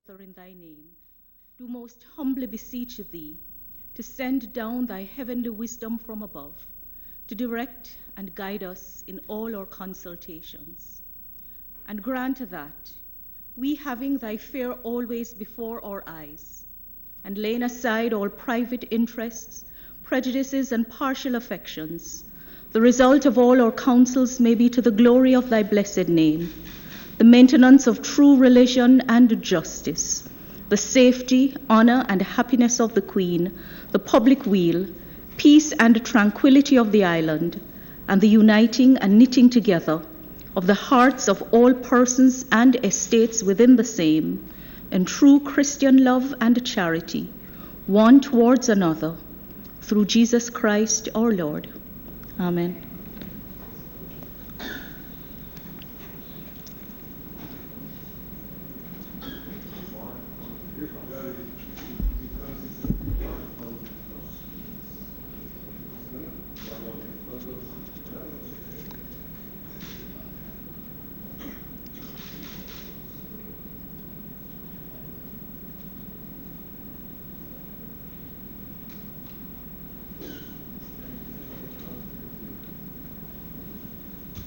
together in thy name, do most humbly beseech thee to send down thy heavenly wisdom from above, to direct and guide us in all our consultations. And grant that, we having thy fear always before our eyes, and laying aside all private interests, prejudices, and partial affections, the result of all our counsels may be to the glory of thy blessed name, the maintenance of true religion and justice, the safety, honor, and happiness of the Queen, the public weal, peace and tranquility of the island, and the uniting and knitting together of the hearts of all persons and estates within the same, in true Christian love and charity, one towards another, through Jesus Christ our Lord. Amen.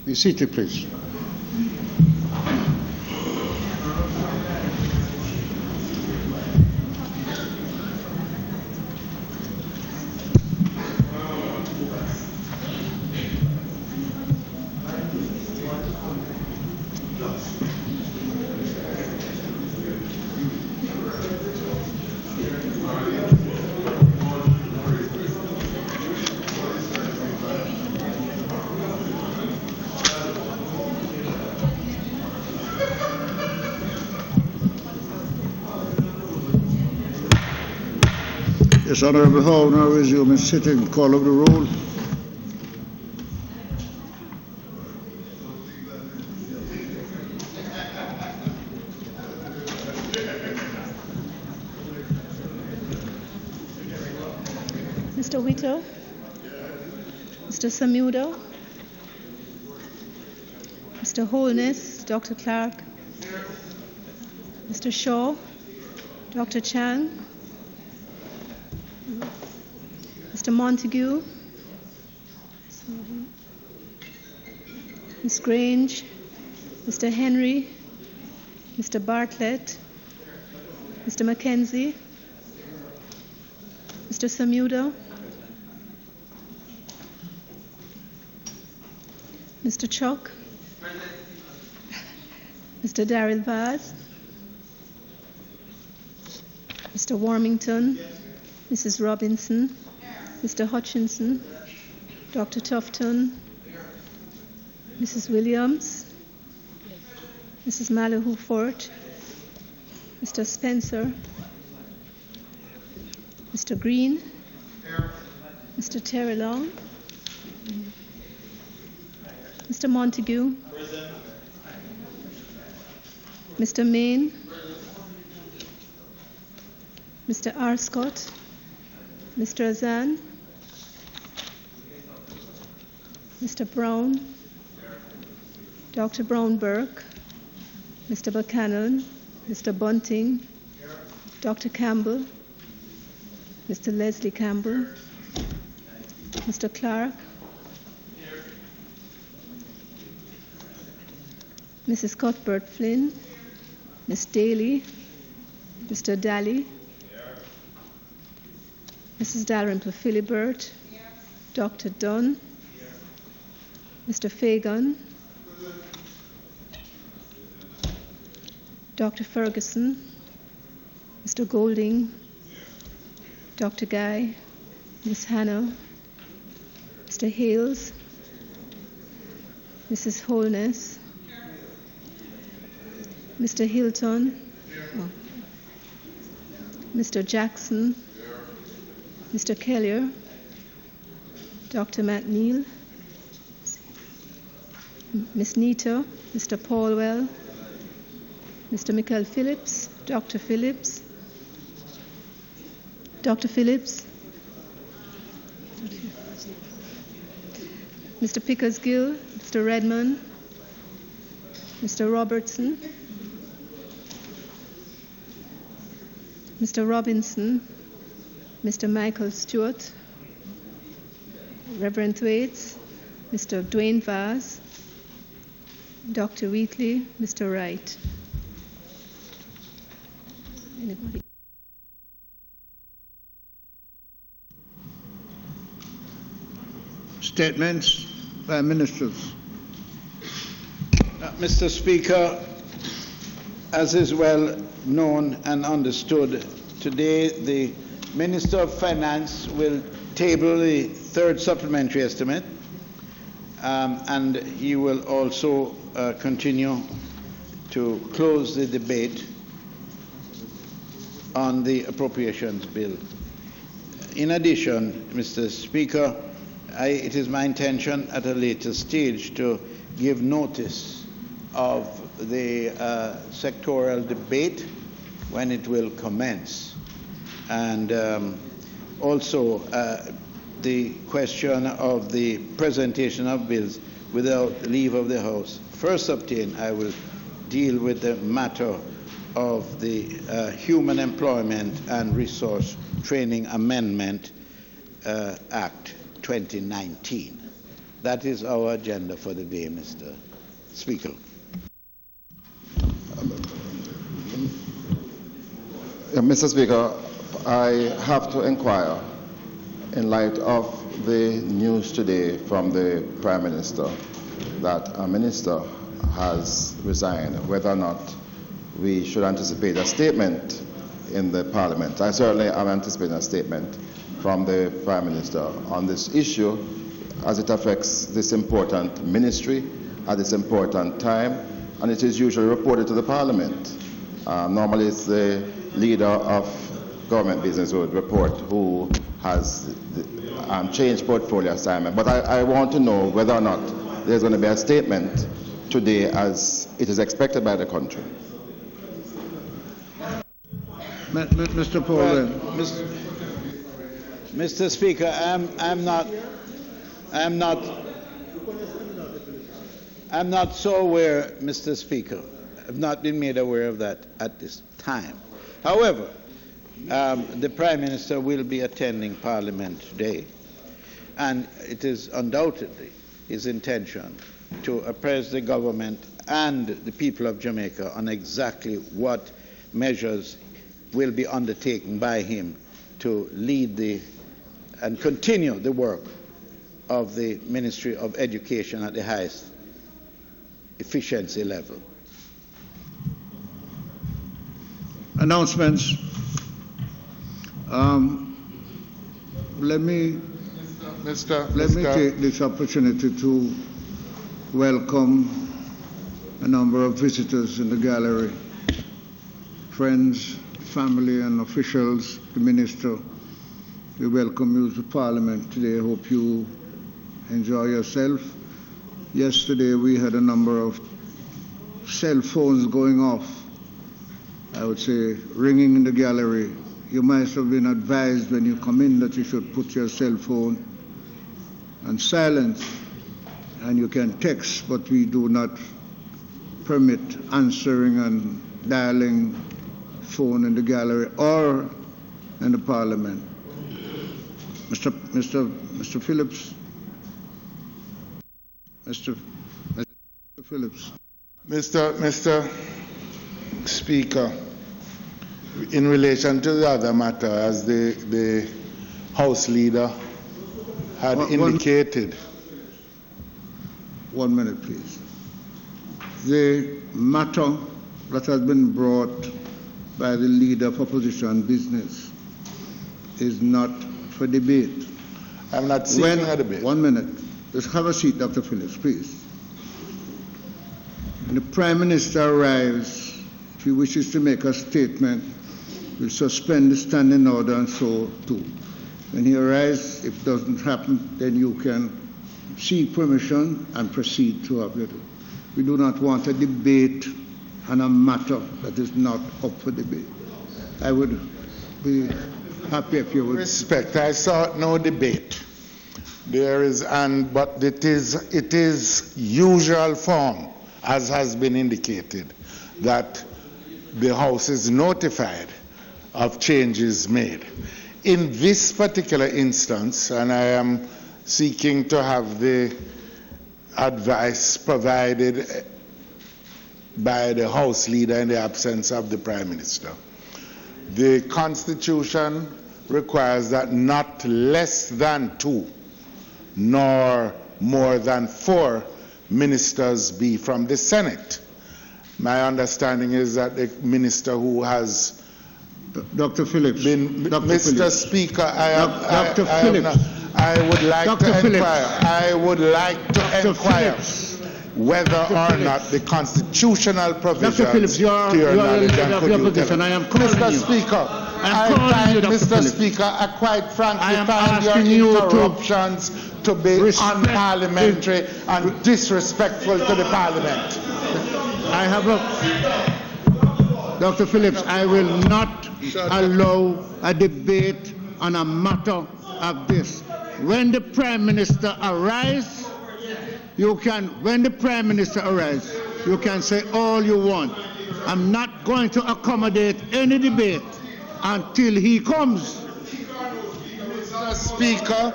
Be seated, please. Yes, Honourable Hall now resume his sitting. Call of the roll. Mr. Whittle, Mr. Samudo, Mr. Holness, Dr. Clarke, Mr. Shaw, Dr. Chang, Mr. Montague, Ms. Grange, Mr. Henry, Mr. Bartlett, Mr. Mackenzie, Mr. Samuda, Mr. Chuck, Mr. Darrell Vaz, Mr. Warmington, Mrs. Robinson, Mr. Hutchinson, Dr. Tufton, Mrs. Williams, Mrs. Malahoo Fort, Mr. Spencer, Mr. Green, Mr. Terry Long, Mr. Montague, Mr. Main, Mr. Arscott, Mr. Azan, Mr. Brown, Dr. Brown-Burke, Mr. Buchanan, Mr. Bunting, Dr. Campbell, Mr. Leslie Campbell, Mr. Clarke, Mrs. Cuthbert Flynn, Miss Daly, Mr. Daly, Mrs. Dalrymple Philibert, Dr. Dunn, Mr. Fagan, Dr. Ferguson, Mr. Golding, Dr. Guy, Miss Hannah, Mr. Hales, Mrs. Holness, Mr. Hilton, Mr. Jackson, Mr. Kellier, Dr. McNeil, Miss Nita, Mr. Paulwell, Mr. Michael Phillips, Dr. Phillips, Dr. Phillips, Mr. Pickersgill, Mr. Redmond, Mr. Robertson, Mr. Robinson, Mr. Michael Stewart, Reverend Thwaites, Mr. Dwayne Vaz, Dr. Wheatley, Mr. Wright. Anybody? Statements by ministers. Mr. Speaker, as is well known and understood, today the Minister of Finance will table the third supplementary estimate, and he will also continue to close the debate on the appropriations bill. In addition, Mr. Speaker, it is my intention at a later stage to give notice of the sectoral debate when it will commence, and also the question of the presentation of bills without leave of the House. First obtained, I will deal with the matter of the Human Employment and Resource Training Amendment Act 2019. That is our agenda for the day, Mr. Speaker. Mr. Speaker, I have to inquire, in light of the news today from the Prime Minister that a minister has resigned, whether or not we should anticipate a statement in the Parliament. I certainly am anticipating a statement from the Prime Minister on this issue as it affects this important ministry at this important time, and it is usually reported to the Parliament. Normally it's the leader of government business who would report who has changed portfolio assignment. But I want to know whether or not there's going to be a statement today as it is expected by the country. Mr. Paul. Well, Mr. Speaker, I'm not so aware, Mr. Speaker. I've not been made aware of that at this time. However, the Prime Minister will be attending Parliament today, and it is undoubtedly his intention to apprise the government and the people of Jamaica on exactly what measures will be undertaken by him to lead and continue the work of the Ministry of Education at the highest efficiency level. Announcements. Let me take this opportunity to welcome a number of visitors in the gallery, friends, family and officials, the Minister. We welcome you to Parliament today. I hope you enjoy yourself. Yesterday we had a number of cell phones going off, I would say ringing in the gallery. You might have been advised when you come in that you should put your cell phone on silent, and you can text, but we do not permit answering and dialing phone in the gallery or in the Parliament. Mr. Phillips. Mr. Phillips. Mr. Speaker, in relation to the other matter, as the House Leader had indicated. 1 minute, please. The matter that has been brought by the Leader of Opposition Business is not for debate. I'm not seeking a debate. 1 minute. Just have a seat, Dr. Phillips, please. When the Prime Minister arrives, if he wishes to make a statement, we'll suspend the standing order and so too. When he arrives, if it doesn't happen, then you can seek permission and proceed to have it. We do not want a debate on a matter that is not up for debate. I would be happy if you would. Respect. I sought no debate. There is, but it is usual form, as has been indicated, that the House is notified of changes made. In this particular instance, and I am seeking to have the advice provided by the House Leader in the absence of the Prime Minister. The Constitution requires that not less than 2 nor more than 4 ministers be from the Senate. My understanding is that the minister who has Dr. Phillips. Mr. Speaker, I would like Dr. to Phillips. inquire. I would like to inquire whether or not the constitutional provisions Dr. Phillips, you are knowledge and of your position. I am calling Mr. you. Speaker, I'm calling you, Dr. Mr. Phillips. Speaker, I quite frankly I am find asking your you to interruptions to be unparliamentary and disrespectful to the Parliament. I have a... Dr. Phillips, I will not allow a debate on a matter of this. When the Prime Minister arrives, you can say all you want. I'm not going to accommodate any debate until he comes. Mr. Speaker,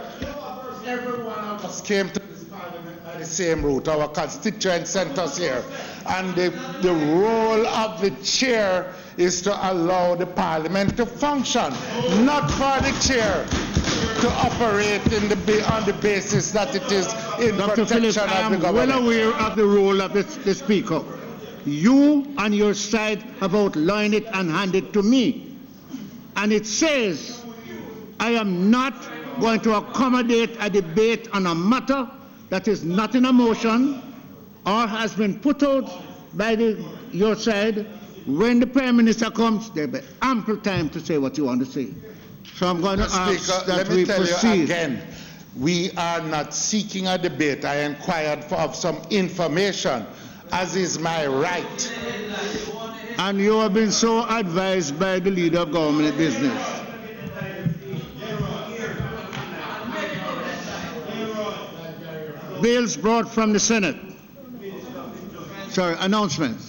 every one of us came to this Parliament by the same route. Our constituents sent us here. And the role of the chair is to allow the Parliament to function, not for the chair to operate on the basis that it is in Dr. protection Phillips, of I am the government. well aware of the role of the Speaker. You and your side have outlined it and handed it to me. And it says, I am not going to accommodate a debate on a matter that is not in a motion or has been put out by your side. When the Prime Minister comes, there will be ample time to say what you want to say. So I'm going to ask that we proceed. Let me tell you again, we are not seeking a debate. I inquired for some information, as is my right. And you have been so advised by the Leader of Government Business. Bills brought from the Senate. Sorry, announcements.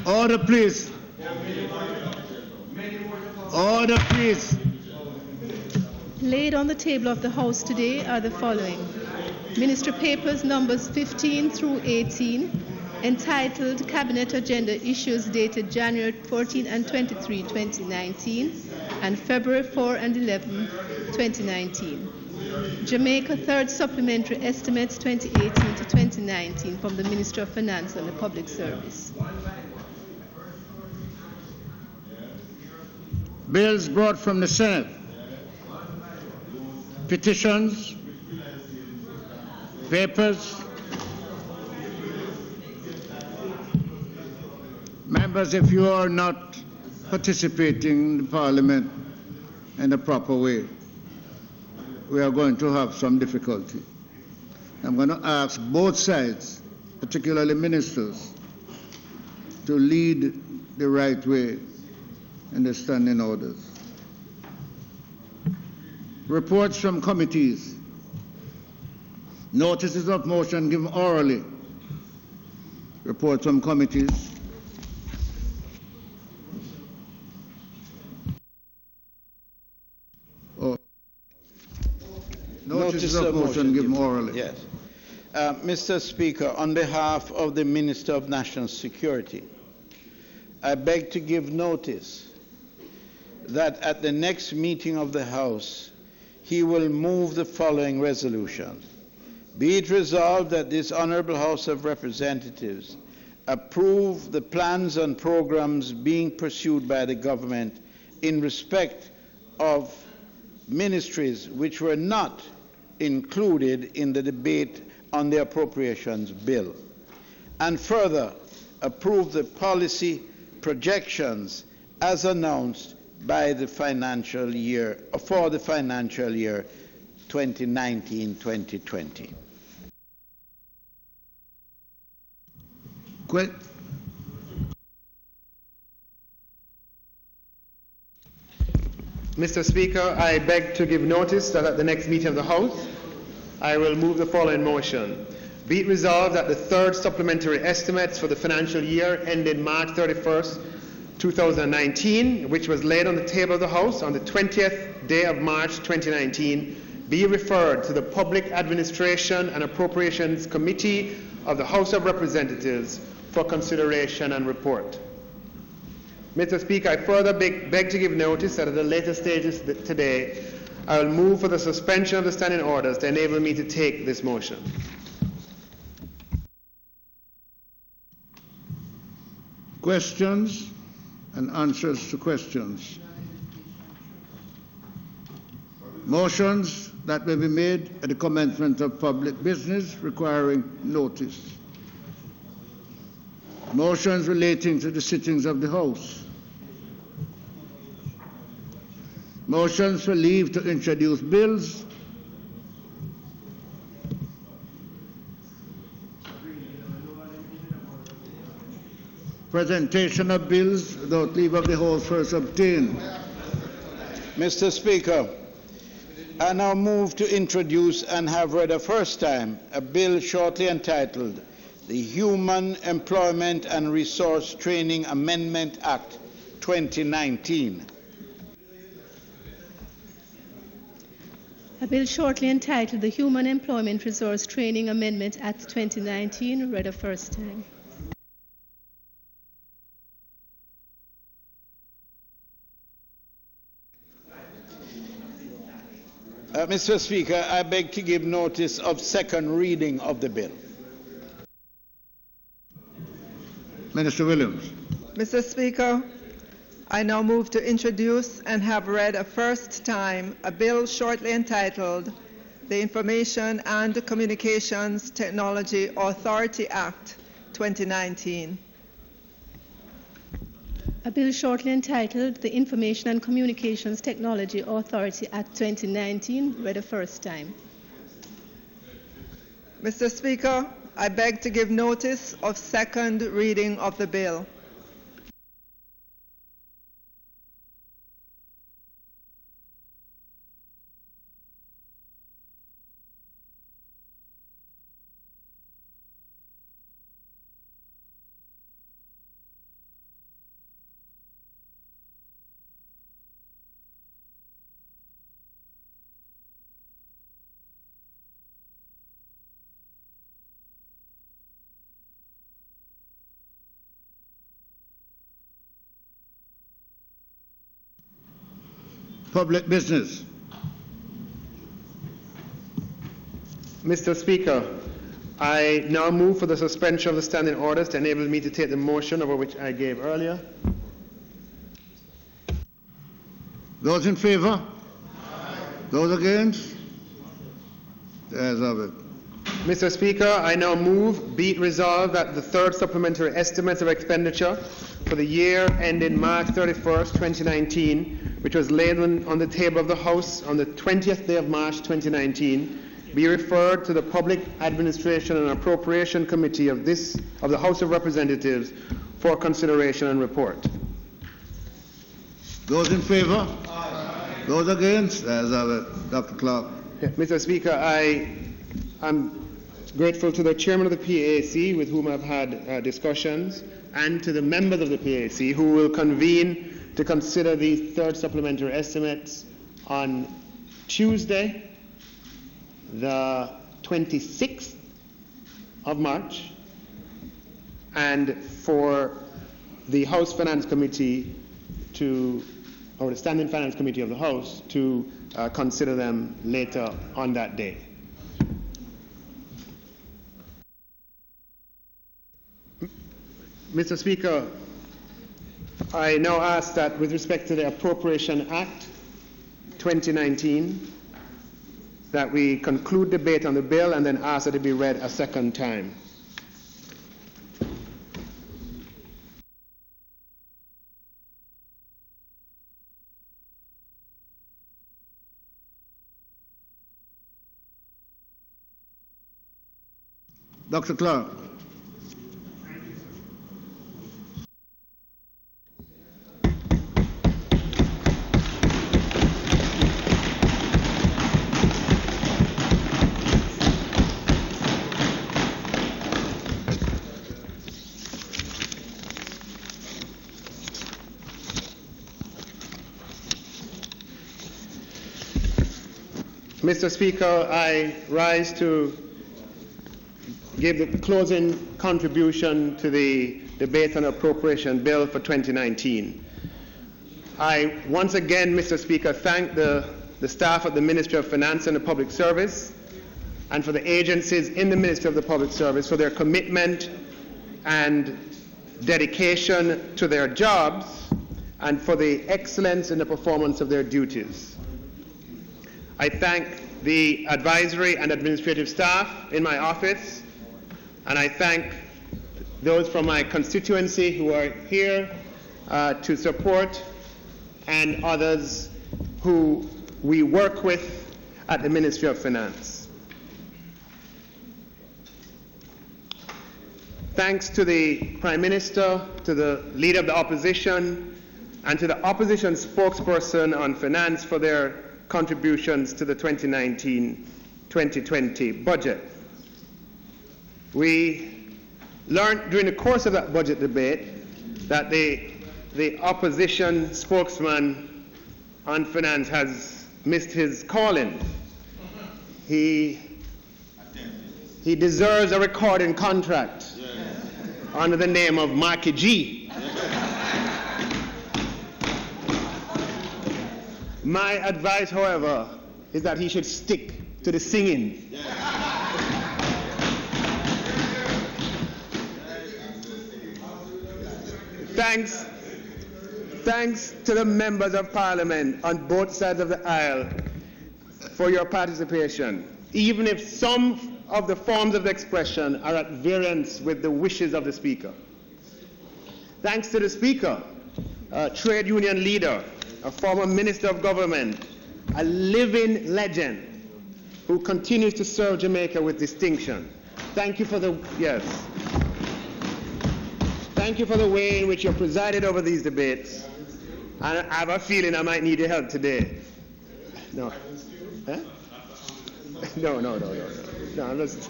Order, please. Order, please. Laid on the table of the House today are the following. Minister Papers numbers 15 through 18, entitled Cabinet Agenda Issues dated January 14 and 23, 2019, and February 4 and 11, 2019. Jamaica Third Supplementary Estimates 2018 to 2019 from the Minister of Finance and the Public Service. Bills brought from the Senate. Petitions. Papers. Members, if you are not participating in the Parliament in a proper way, we are going to have some difficulty. I'm going to ask both sides, particularly ministers, to lead the right way in the standing orders. Reports from committees. Notices of motion given orally. Reports from committees. Notices of motion given orally. Yes. Mr. Speaker, on behalf of the Minister of National Security, I beg to give notice that at the next meeting of the House, he will move the following resolution. Be it resolved that this Honourable House of Representatives approve the plans and programs being pursued by the government in respect of ministries which were not included in the debate on the appropriations bill, and further approve the policy projections as announced by the financial year, for the financial year 2019-2020. Mr. Speaker, I beg to give notice that at the next meeting of the House, I will move the following motion. Be it resolved that the third supplementary estimates for the financial year ended March 31st, 2019, which was laid on the table of the House on the 20th day of March 2019, be referred to the Public Administration and Appropriations Committee of the House of Representatives for consideration and report. Mr. Speaker, I further beg to give notice that at a later stage today, I will move for the suspension of the standing orders to enable me to take this motion. Questions and answers to questions. Motions that may be made at the commencement of public business requiring notice. Motions relating to the sittings of the House. Motions for leave to introduce bills. Presentation of bills without leave of the House first obtained. Mr. Speaker, I now move to introduce and have read a first time a bill shortly entitled the Human Employment and Resource Training Amendment Act 2019. A bill shortly entitled the Human Employment Resource Training Amendment Act 2019, read a first time. Mr. Speaker, I beg to give notice of second reading of the bill. Minister Williams. Mr. Speaker, I now move to introduce and have read a first time a bill shortly entitled the Information and Communications Technology Authority Act 2019. A bill shortly entitled the Information and Communications Technology Authority Act 2019, read a first time. Mr. Speaker, I beg to give notice of second reading of the bill. Public business. Mr. Speaker, I now move for the suspension of the standing orders to enable me to take the motion over which I gave earlier. Those in favor? Aye. Those against? The ayes have it. Mr. Speaker, I now move, be it resolved that the third supplementary estimates of expenditure for the year ending March 31st, 2019, which was laid on the table of the House on the 20th day of March 2019, be referred to the Public Administration and Appropriation Committee of the House of Representatives for consideration and report. Those in favor? Aye. Those against? The ayes have it. Dr. Clarke. Mr. Speaker, I'm grateful to the chairman of the PAC with whom I've had discussions, and to the members of the PAC who will convene to consider these third supplementary estimates on Tuesday, the 26th of March, and for the House Finance Committee or the Standing Finance Committee of the House to consider them later on that day. Mr. Speaker, I now ask that with respect to the Appropriation Act 2019, that we conclude debate on the bill and then ask that it be read a second time. Dr. Clarke. Mr. Speaker, I rise to give the closing contribution to the debate on appropriation bill for 2019. I once again, Mr. Speaker, thank the staff of the Ministry of Finance and the Public Service and for the agencies in the Ministry of the Public Service for their commitment and dedication to their jobs and for the excellence in the performance of their duties. I thank the advisory and administrative staff in my office, and I thank those from my constituency who are here to support, and others who we work with at the Ministry of Finance. Thanks to the Prime Minister, to the Leader of the Opposition, and to the Opposition spokesperson on finance for their contributions to the 2019-2020 budget. We learned during the course of that budget debate that the opposition spokesman on finance has missed his calling. He deserves a recording contract under the name of Marky G. My advice, however, is that he should stick to the singing. Thanks to the members of Parliament on both sides of the aisle for your participation, even if some of the forms of expression are at variance with the wishes of the Speaker. Thanks to the Speaker, a trade union leader, a former Minister of Government, a living legend who continues to serve Jamaica with distinction. Thank you for the way in which you presided over these debates. And I have a feeling I might need your help today. No. Huh? No, I'm just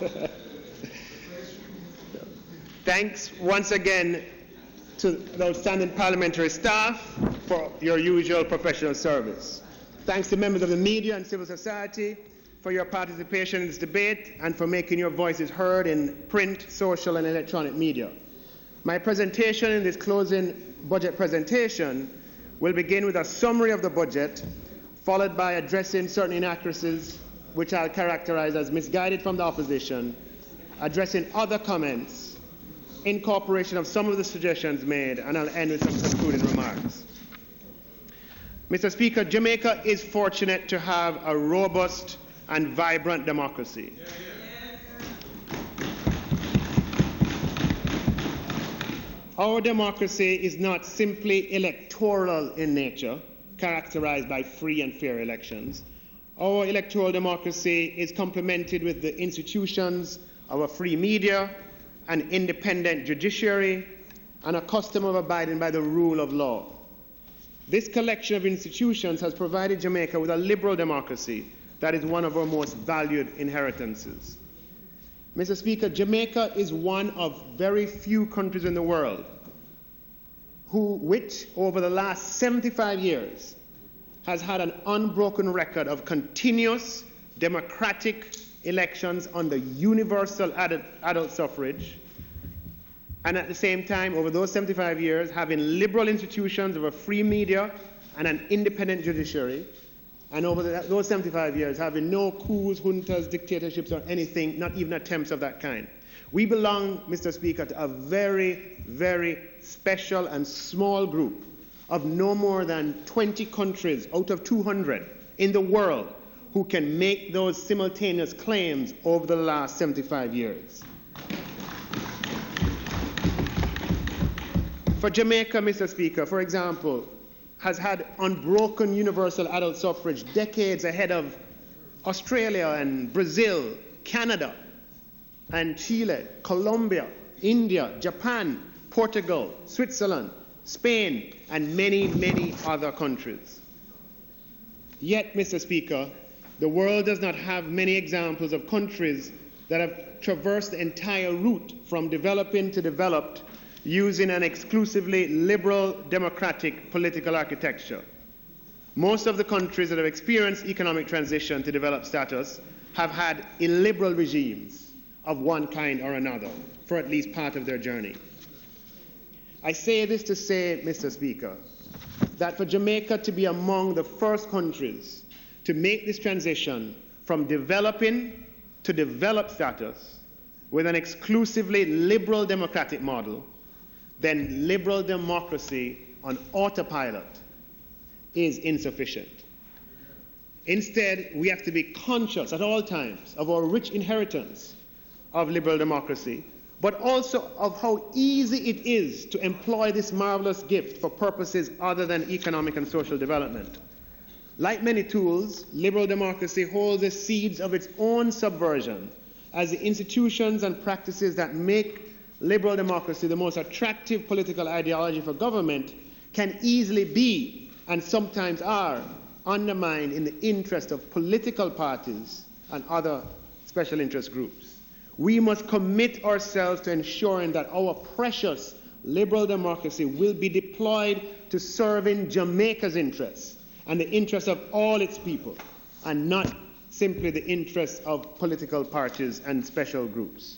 Thanks once again to the outstanding parliamentary staff for your usual professional service. Thanks to members of the media and civil society for your participation in this debate and for making your voices heard in print, social, and electronic media. My presentation in this closing budget presentation will begin with a summary of the budget, followed by addressing certain inaccuracies which I'll characterize as misguided from the opposition, addressing other comments, incorporation of some of the suggestions made, and I'll end with some concluding remarks. Mr. Speaker, Jamaica is fortunate to have a robust and vibrant democracy. Our democracy is not simply electoral in nature, characterized by free and fair elections. Our electoral democracy is complemented with the institutions of a free media, an independent judiciary, and a custom of abiding by the rule of law. This collection of institutions has provided Jamaica with a liberal democracy that is one of our most valued inheritances. Mr. Speaker, Jamaica is one of very few countries in the world which, over the last 75 years, has had an unbroken record of continuous democratic elections under universal adult suffrage, and at the same time, over those 75 years, having liberal institutions of a free media and an independent judiciary, and over those 75 years, having no coups, juntas, dictatorships, or anything, not even attempts of that kind. We belong, Mr. Speaker, to a very, very special and small group of no more than 20 countries out of 200 in the world who can make those simultaneous claims over the last 75 years. For Jamaica, Mr. Speaker, for example, has had unbroken universal adult suffrage decades ahead of Australia and Brazil, Canada and Chile, Colombia, India, Japan, Portugal, Switzerland, Spain, and many, many other countries. Yet, Mr. Speaker, the world does not have many examples of countries that have traversed the entire route from developing to developed using an exclusively liberal democratic political architecture. Most of the countries that have experienced economic transition to developed status have had illiberal regimes of one kind or another for at least part of their journey. I say this to say, Mr. Speaker, that for Jamaica to be among the first countries to make this transition from developing to developed status with an exclusively liberal democratic model, then liberal democracy on autopilot is insufficient. Instead, we have to be conscious at all times of our rich inheritance of liberal democracy, but also of how easy it is to employ this marvelous gift for purposes other than economic and social development. Like many tools, liberal democracy holds the seeds of its own subversion, as the institutions and practices that make liberal democracy the most attractive political ideology for government can easily be, and sometimes are, undermined in the interest of political parties and other special interest groups. We must commit ourselves to ensuring that our precious liberal democracy will be deployed to serving Jamaica's interests and the interests of all its people, and not simply the interests of political parties and special groups.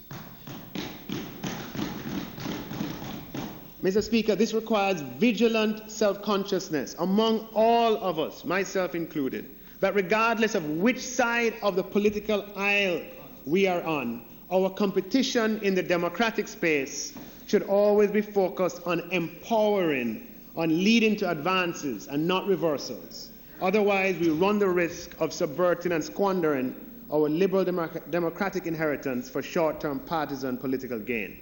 Mr. Speaker, this requires vigilant self-consciousness among all of us, myself included, that regardless of which side of the political aisle we are on, our competition in the democratic space should always be focused on empowering, on leading to advances and not reversals. Otherwise, we run the risk of subverting and squandering our liberal democratic inheritance for short-term partisan political gain.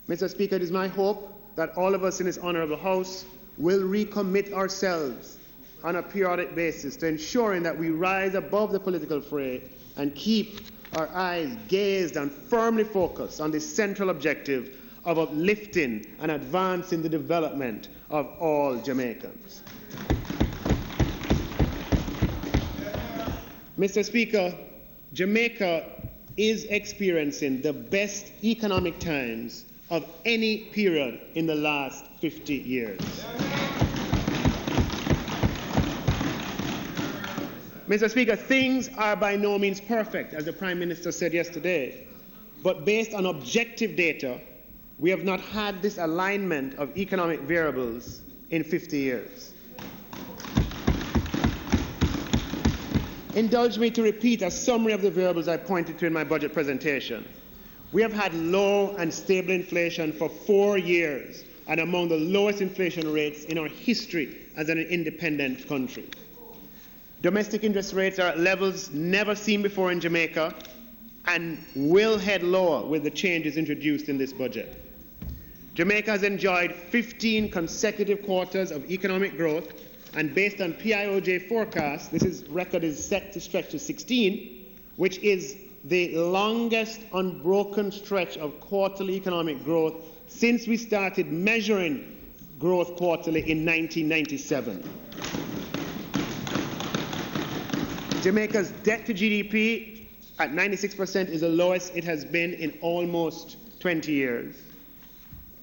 Mr. Speaker, it is my hope that all of us in this Honourable House will recommit ourselves on a periodic basis to ensuring that we rise above the political fray and keep our eyes gazed and firmly focused on the central objective of uplifting and advancing the development of all Jamaicans. Mr. Speaker, Jamaica is experiencing the best economic times of any period in the last 50 years. Mr. Speaker, things are by no means perfect, as the Prime Minister said yesterday, but based on objective data, we have not had this alignment of economic variables in 50 years. Indulge me to repeat a summary of the variables I pointed to in my budget presentation. We have had low and stable inflation for 4 years and among the lowest inflation rates in our history as an independent country. Domestic interest rates are at levels never seen before in Jamaica and will head lower with the changes introduced in this budget. Jamaica has enjoyed 15 consecutive quarters of economic growth, and based on PIOJ forecasts, this record is set to stretch to 16, which is the longest unbroken stretch of quarterly economic growth since we started measuring growth quarterly in 1997. Jamaica's debt to GDP at 96% is the lowest it has been in almost 20 years.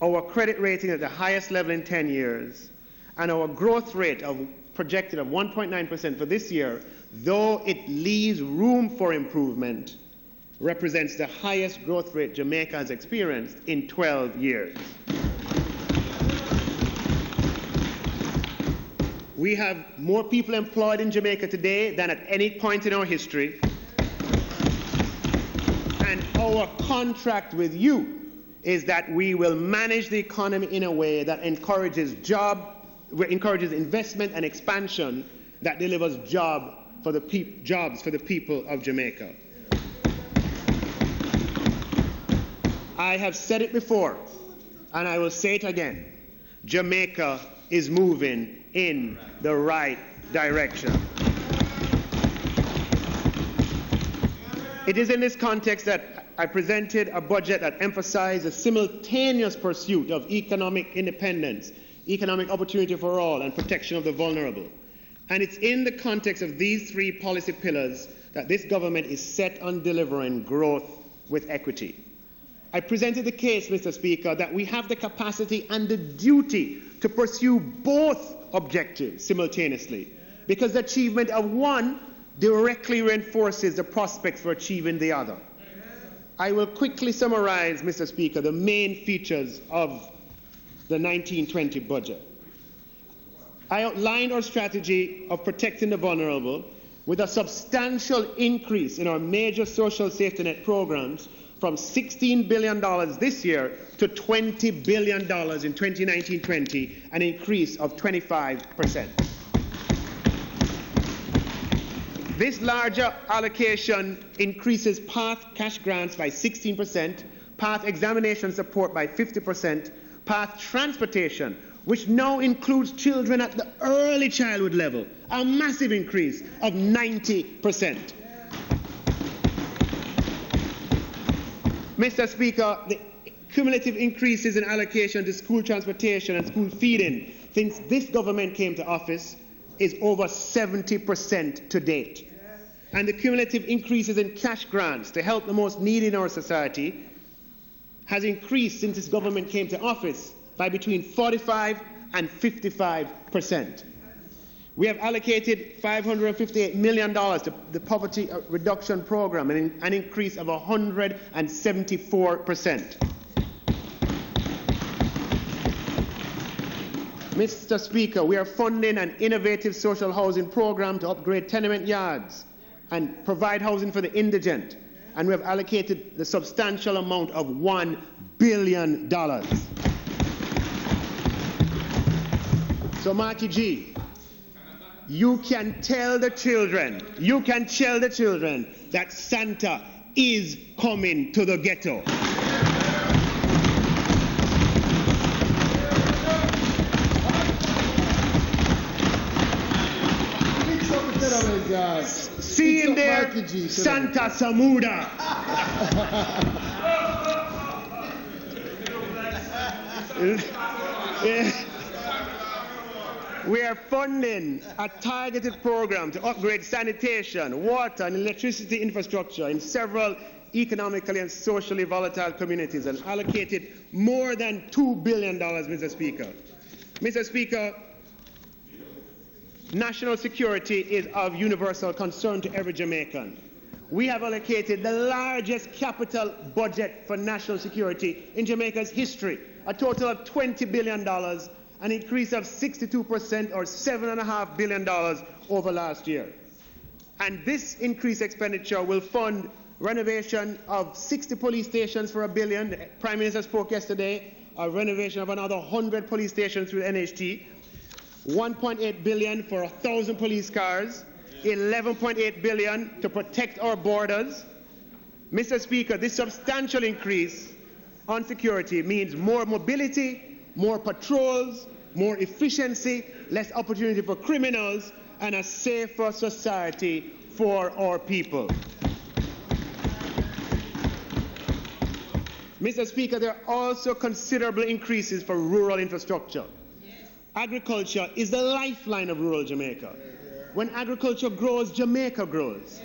Our credit rating at the highest level in 10 years, and our growth rate projected of 1.9% for this year, though it leaves room for improvement, represents the highest growth rate Jamaica has experienced in 12 years. We have more people employed in Jamaica today than at any point in our history. And our contract with you is that we will manage the economy in a way that encourages investment and expansion that delivers jobs for the people of Jamaica. I have said it before, and I will say it again. Jamaica is moving in the right direction. It is in this context that I presented a budget that emphasized a simultaneous pursuit of economic independence, economic opportunity for all, and protection of the vulnerable. And it's in the context of these three policy pillars that this government is set on delivering growth with equity. I presented the case, Mr. Speaker, that we have the capacity and the duty to pursue both objectives simultaneously because the achievement of one directly reinforces the prospects for achieving the other. I will quickly summarize, Mr. Speaker, the main features of the 1920 budget. I outlined our strategy of protecting the vulnerable with a substantial increase in our major social safety net programs from $16 billion this year to $20 billion in 2019-20, an increase of 25%. This larger allocation increases PATH cash grants by 16%, PATH examination support by 50%, PATH transportation, which now includes children at the early childhood level, a massive increase of 90%. Mr. Speaker, the cumulative increases in allocation to school transportation and school feeding since this government came to office is over 70% to date. And the cumulative increases in cash grants to help the most needy in our society has increased since this government came to office by between 45 and 55%. We have allocated $558 million to the Poverty Reduction Program, an increase of 174%. Mr. Speaker, we are funding an innovative social housing program to upgrade tenement yards and provide housing for the indigent, and we have allocated the substantial amount of $1 billion. So, Marky G, you can tell the children that Santa is coming to the ghetto. See him there, Santa Samuda. We are funding a targeted program to upgrade sanitation, water, and electricity infrastructure in several economically and socially volatile communities and allocated more than $2 billion, Mr. Speaker. Mr. Speaker, national security is of universal concern to every Jamaican. We have allocated the largest capital budget for national security in Jamaica's history, a total of $20 billion, an increase of 62% or $7.5 billion over last year. And this increased expenditure will fund renovation of 60 police stations for $1 billion. The Prime Minister spoke yesterday, a renovation of another 100 police stations through NHT, $1.8 billion for 1,000 police cars, $11.8 billion to protect our borders. Mr. Speaker, this substantial increase on security means more mobility, more patrols, more efficiency, less opportunity for criminals, and a safer society for our people. Mr. Speaker, there are also considerable increases for rural infrastructure. Agriculture is the lifeline of rural Jamaica. When agriculture grows, Jamaica grows.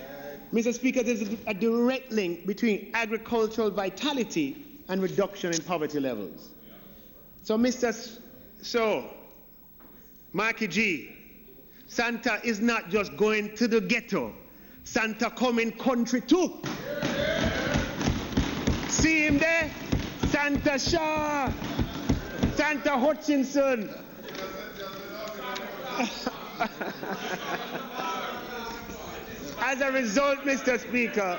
Mr. Speaker, there's a direct link between agricultural vitality and reduction in poverty levels. So, Marky G, Santa is not just going to the ghetto. Santa coming country too. See him there? Santa Shaw, Santa Hutchinson. As a result, Mr. Speaker,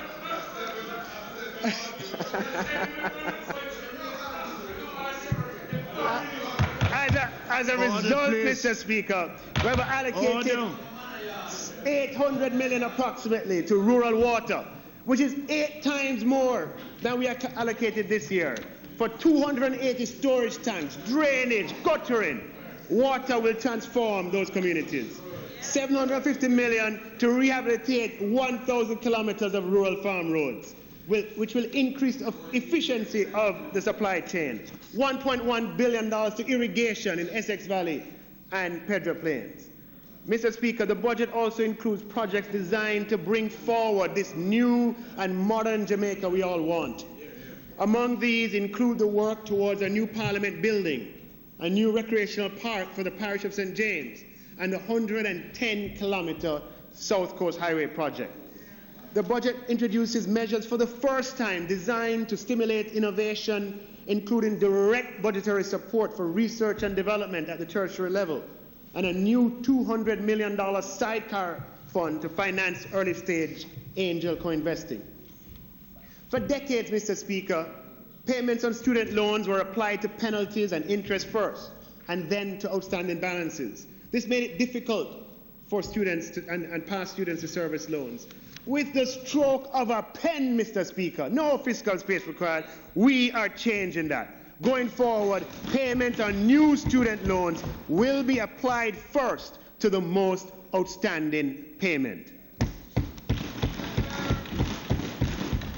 Mr. Speaker, we have allocated $800 million approximately to rural water, which is 8 times more than we allocated this year, for 280 storage tanks, drainage, guttering. Water will transform those communities. $750 million to rehabilitate 1,000 kilometers of rural farm roads, which will increase the efficiency of the supply chain. $1.1 billion to irrigation in Essex Valley and Pedro Plains. Mr. Speaker, the budget also includes projects designed to bring forward this new and modern Jamaica we all want. Among these include the work towards a new Parliament building, a new recreational park for the parish of St. James, and the 110-kilometer South Coast Highway project. The budget introduces measures for the first time designed to stimulate innovation, including direct budgetary support for research and development at the tertiary level, and a new $200 million sidecar fund to finance early-stage angel co-investing. For decades, Mr. Speaker, payments on student loans were applied to penalties and interest first, and then to outstanding balances. This made it difficult for students and past students to service loans. With the stroke of a pen, Mr. Speaker, no fiscal space required, we are changing that. Going forward, payment on new student loans will be applied first to the most outstanding payment.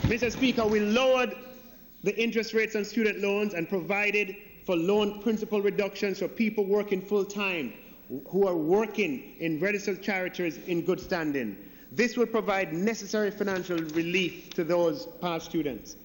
Mr. Speaker, we lowered the interest rates on student loans and provided for loan principal reductions for people working full-time who are working in registered charities in good standing. This will provide necessary financial relief to those past students.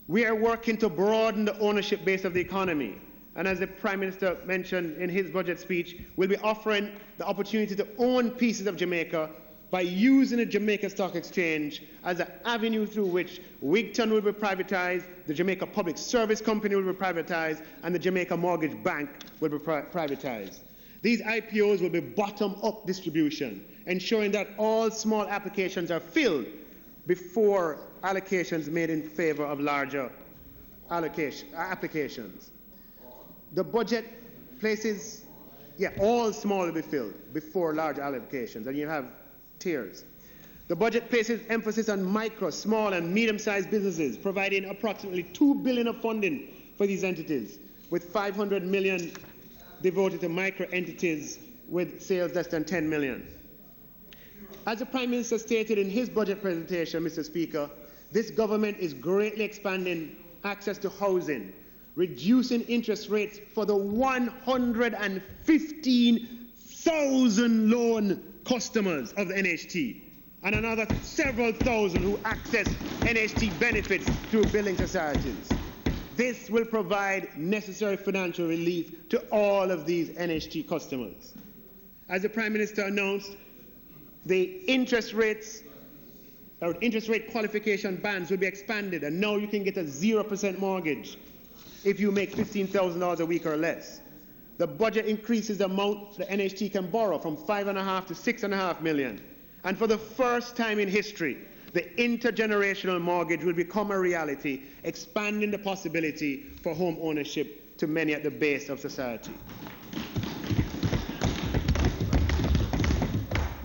We are working to broaden the ownership base of the economy. And as the Prime Minister mentioned in his budget speech, we'll be offering the opportunity to own pieces of Jamaica by using the Jamaica Stock Exchange as an avenue through which Wigton will be privatized, the Jamaica Public Service Company will be privatized, and the Jamaica Mortgage Bank will be privatized. These IPOs will be bottom-up distribution, ensuring that all small applications are filled before allocations made in favor of larger applications. The budget places, all small will be filled before large allocations, and you have tiers. The budget places emphasis on micro, small, and medium-sized businesses, providing approximately $2 billion of funding for these entities, with $500 million devoted to micro entities with sales less than $10 million. As the Prime Minister stated in his budget presentation, Mr. Speaker, this government is greatly expanding access to housing, reducing interest rates for the 115,000 loan customers of the NHT, and another several thousand who access NHT benefits through building societies. This will provide necessary financial relief to all of these NHT customers. As the Prime Minister announced, the interest rate qualification bands will be expanded, and now you can get a 0% mortgage if you make $15,000 a week or less. The budget increases the amount the NHT can borrow from $5.5 to $6.5 million. And for the first time in history, the intergenerational mortgage will become a reality, expanding the possibility for home ownership to many at the base of society.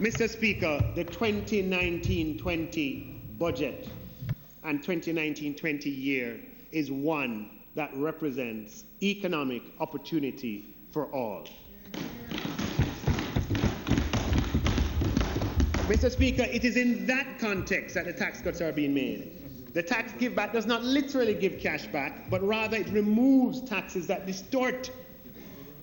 Mr. Speaker, the 2019-20 budget and 2019-20 year is one that represents economic opportunity for all. Mr. Speaker, it is in that context that the tax cuts are being made. The tax give back does not literally give cash back, but rather it removes taxes that distort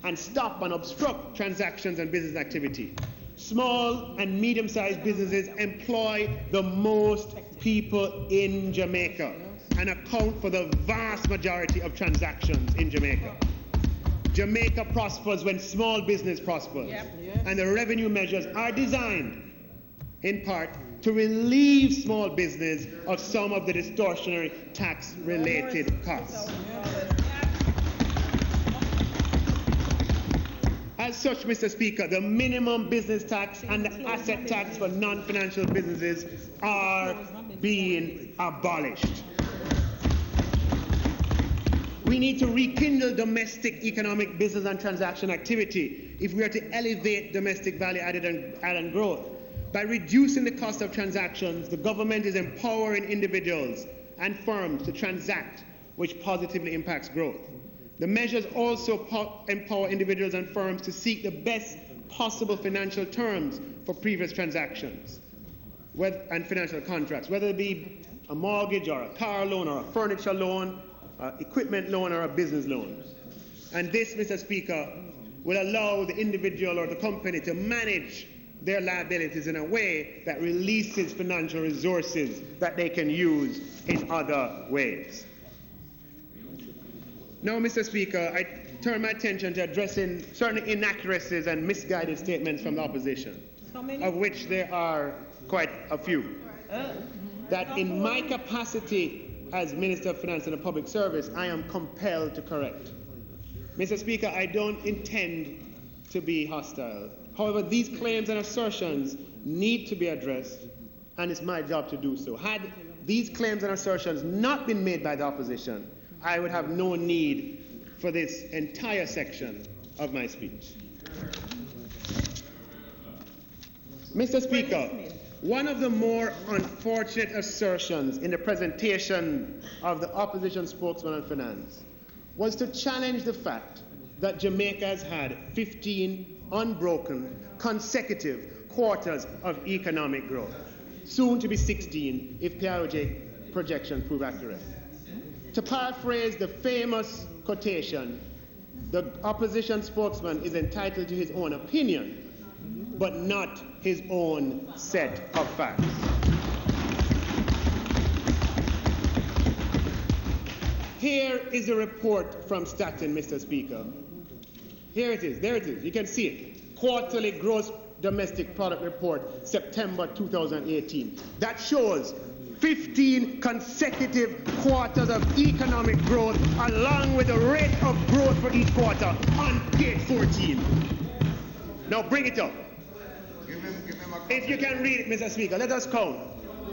and stop and obstruct transactions and business activity. Small and medium-sized businesses employ the most people in Jamaica and account for the vast majority of transactions in Jamaica. Jamaica prospers when small business prospers, and the revenue measures are designed, in part, to relieve small business of some of the distortionary tax-related costs. As such, Mr. Speaker, the minimum business tax and the asset tax for non-financial businesses are being abolished. We need to rekindle domestic economic business and transaction activity if we are to elevate domestic value added and growth. By reducing the cost of transactions, the government is empowering individuals and firms to transact, which positively impacts growth. The measures also empower individuals and firms to seek the best possible financial terms for previous transactions and financial contracts, whether it be a mortgage or a car loan or a furniture loan, equipment loan or a business loan. And this, Mr. Speaker, will allow the individual or the company to manage their liabilities in a way that releases financial resources that they can use in other ways. Now, Mr. Speaker, turn my attention to addressing certain inaccuracies and misguided statements from the opposition, of which there are quite a few. That in my capacity as Minister of Finance and the Public Service, I am compelled to correct. Mr. Speaker, I don't intend to be hostile. However, these claims and assertions need to be addressed, and it's my job to do so. Had these claims and assertions not been made by the opposition, I would have no need for this entire section of my speech. Mr. Speaker, one of the more unfortunate assertions in the presentation of the opposition spokesman on finance was to challenge the fact that Jamaica has had 15 unbroken consecutive quarters of economic growth, soon to be 16 if PIOJ projections prove accurate. To paraphrase the famous quotation, the opposition spokesman is entitled to his own opinion, but not his own set of facts. Here is a report from Staten, Mr. Speaker. Here it is, there it is, you can see it. Quarterly gross domestic product report, September 2018. That shows 15 consecutive quarters of economic growth along with the rate of growth for each quarter on page 14. Now bring it up. If you can read it, Mr. Speaker, let us count.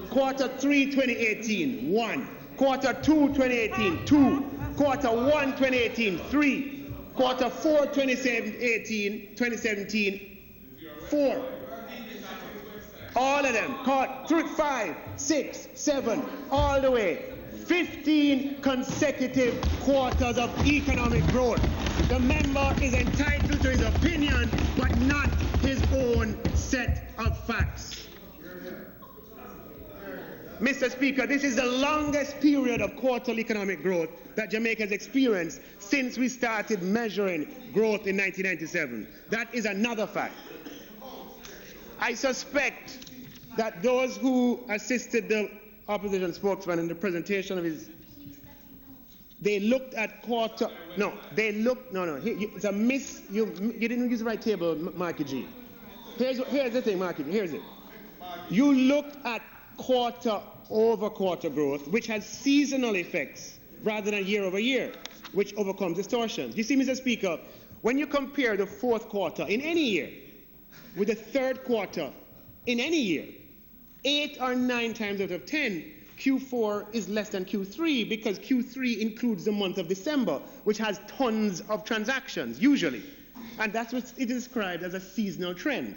Quarter 3, 2018, 1. Quarter 2, 2018, 2. Quarter 1, 2018, 3. Quarter 4, 2017, 4. All of them. 5, 6, 7, all the way. 15 consecutive quarters of economic growth. The member is entitled to his opinion, but not his own set of facts. Mr. Speaker, this is the longest period of quarterly economic growth that Jamaica has experienced since we started measuring growth in 1997. That is another fact. I suspect that those who assisted the opposition spokesman in the presentation of his, they looked at it's a miss, you didn't use the right table, Marky G. Here's the thing, Marky G, here's it. You looked at quarter-over-quarter growth, which has seasonal effects rather than year-over-year, which overcomes distortions. You see, Mr. Speaker, when you compare the fourth quarter in any year with the third quarter in any year, 8 or 9 times out of 10, Q4 is less than Q3 because Q3 includes the month of December, which has tons of transactions, usually. And that's what it is described as a seasonal trend.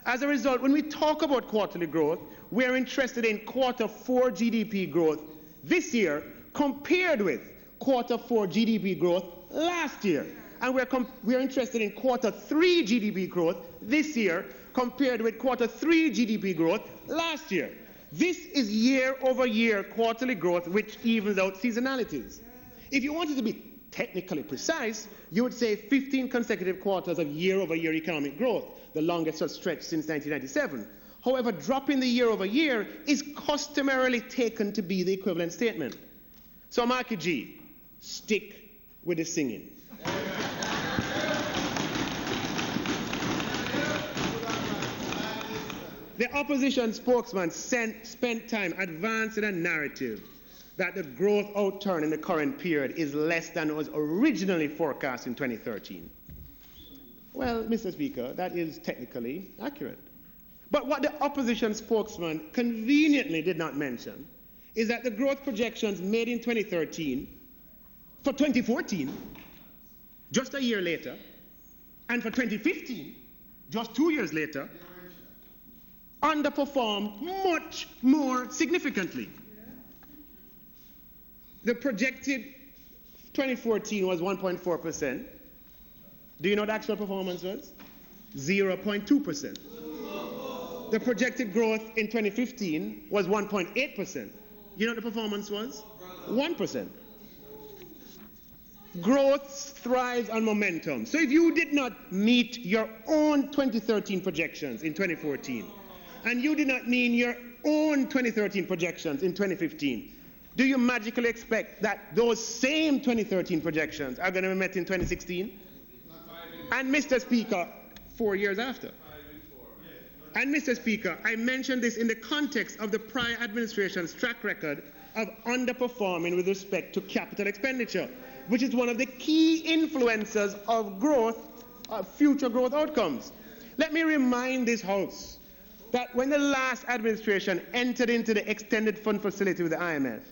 As a result, when we talk about quarterly growth, we're interested in quarter 4 GDP growth this year compared with quarter 4 GDP growth last year. And we're interested in quarter 3 GDP growth this year compared with quarter 3 GDP growth last year. This is year-over-year quarterly growth, which evens out seasonalities. If you wanted to be technically precise, you would say 15 consecutive quarters of year-over-year economic growth, the longest such stretch since 1997. However, dropping the year-over-year is customarily taken to be the equivalent statement. So, Marky G, stick with the singing. The opposition spokesman spent time advancing a narrative that the growth outturn in the current period is less than was originally forecast in 2013. Well, Mr. Speaker, that is technically accurate. But what the opposition spokesman conveniently did not mention is that the growth projections made in 2013 for 2014, just a year later, and for 2015, just 2 years later, underperformed much more significantly. The projected 2014 was 1.4%. Do you know what the actual performance was? 0.2%. The projected growth in 2015 was 1.8%. You know what the performance was? 1%. Growth thrives on momentum. So if you did not meet your own 2013 projections in 2014, and you did not meet your own 2013 projections in 2015, do you magically expect that those same 2013 projections are going to be met in 2016? And Mr. Speaker, 4 years after. And Mr. Speaker, I mentioned this in the context of the prior administration's track record of underperforming with respect to capital expenditure, which is one of the key influencers of growth, future growth outcomes. Let me remind this House that when the last administration entered into the extended fund facility with the IMF,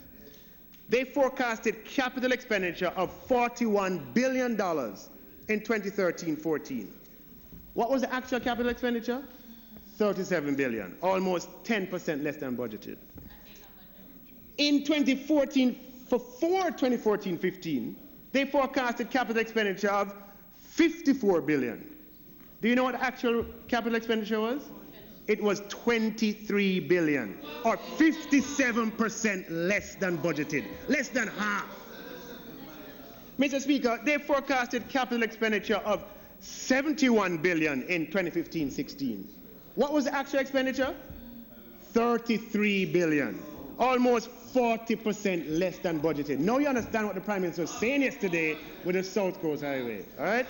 they forecasted capital expenditure of $41 billion in 2013-14. What was the actual capital expenditure? $37 billion, almost 10% less than budgeted. In 2014-15, they forecasted capital expenditure of $54 billion. Do you know what the actual capital expenditure was? It was $23 billion, or 57% less than budgeted, less than half. Mr. Speaker, they forecasted capital expenditure of $71 billion in 2015-16. What was the actual expenditure? $33 billion, almost 40% less than budgeted. Now you understand what the Prime Minister was saying yesterday with the South Coast Highway, all right?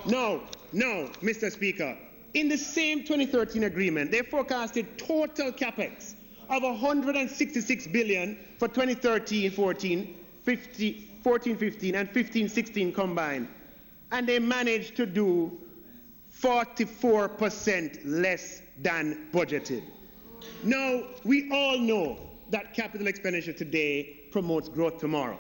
No, Mr. Speaker, in the same 2013 agreement, they forecasted total capex of $166 billion for 2013-14, 14-15, and 15-16 combined, and they managed to do 44% less than budgeted. Now, we all know that capital expenditure today promotes growth tomorrow.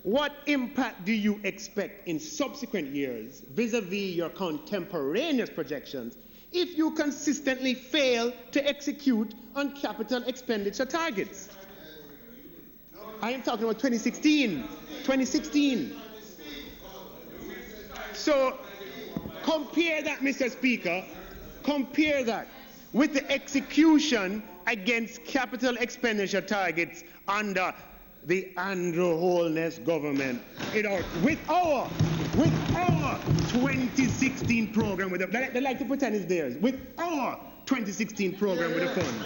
What impact do you expect in subsequent years vis-a-vis your contemporaneous projections if you consistently fail to execute on capital expenditure targets? I am talking about 2016. So compare that, Mr. Speaker, compare that with the execution against capital expenditure targets under the Andrew Holness government. With our 2016 program, they like to pretend it's theirs. With our 2016 program with the fund.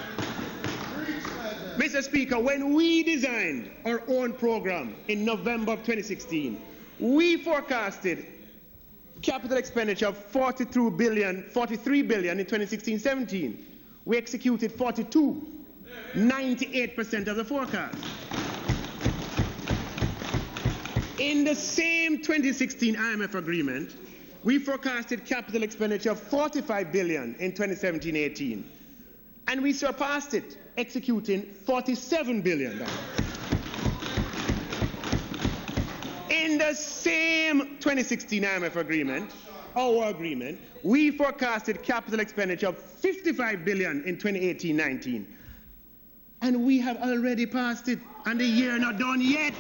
Mr. Speaker, when we designed our own program in November of 2016, we forecasted capital expenditure of $43 billion in 2016-17. We executed 42, 98% of the forecast. In the same 2016 IMF agreement, we forecasted capital expenditure of $45 billion in 2017-18, and we surpassed it, executing $47 billion. In the same 2016 IMF agreement, our agreement, we forecasted capital expenditure of $55 billion in 2018-19, and we have already passed it, and the year not done yet.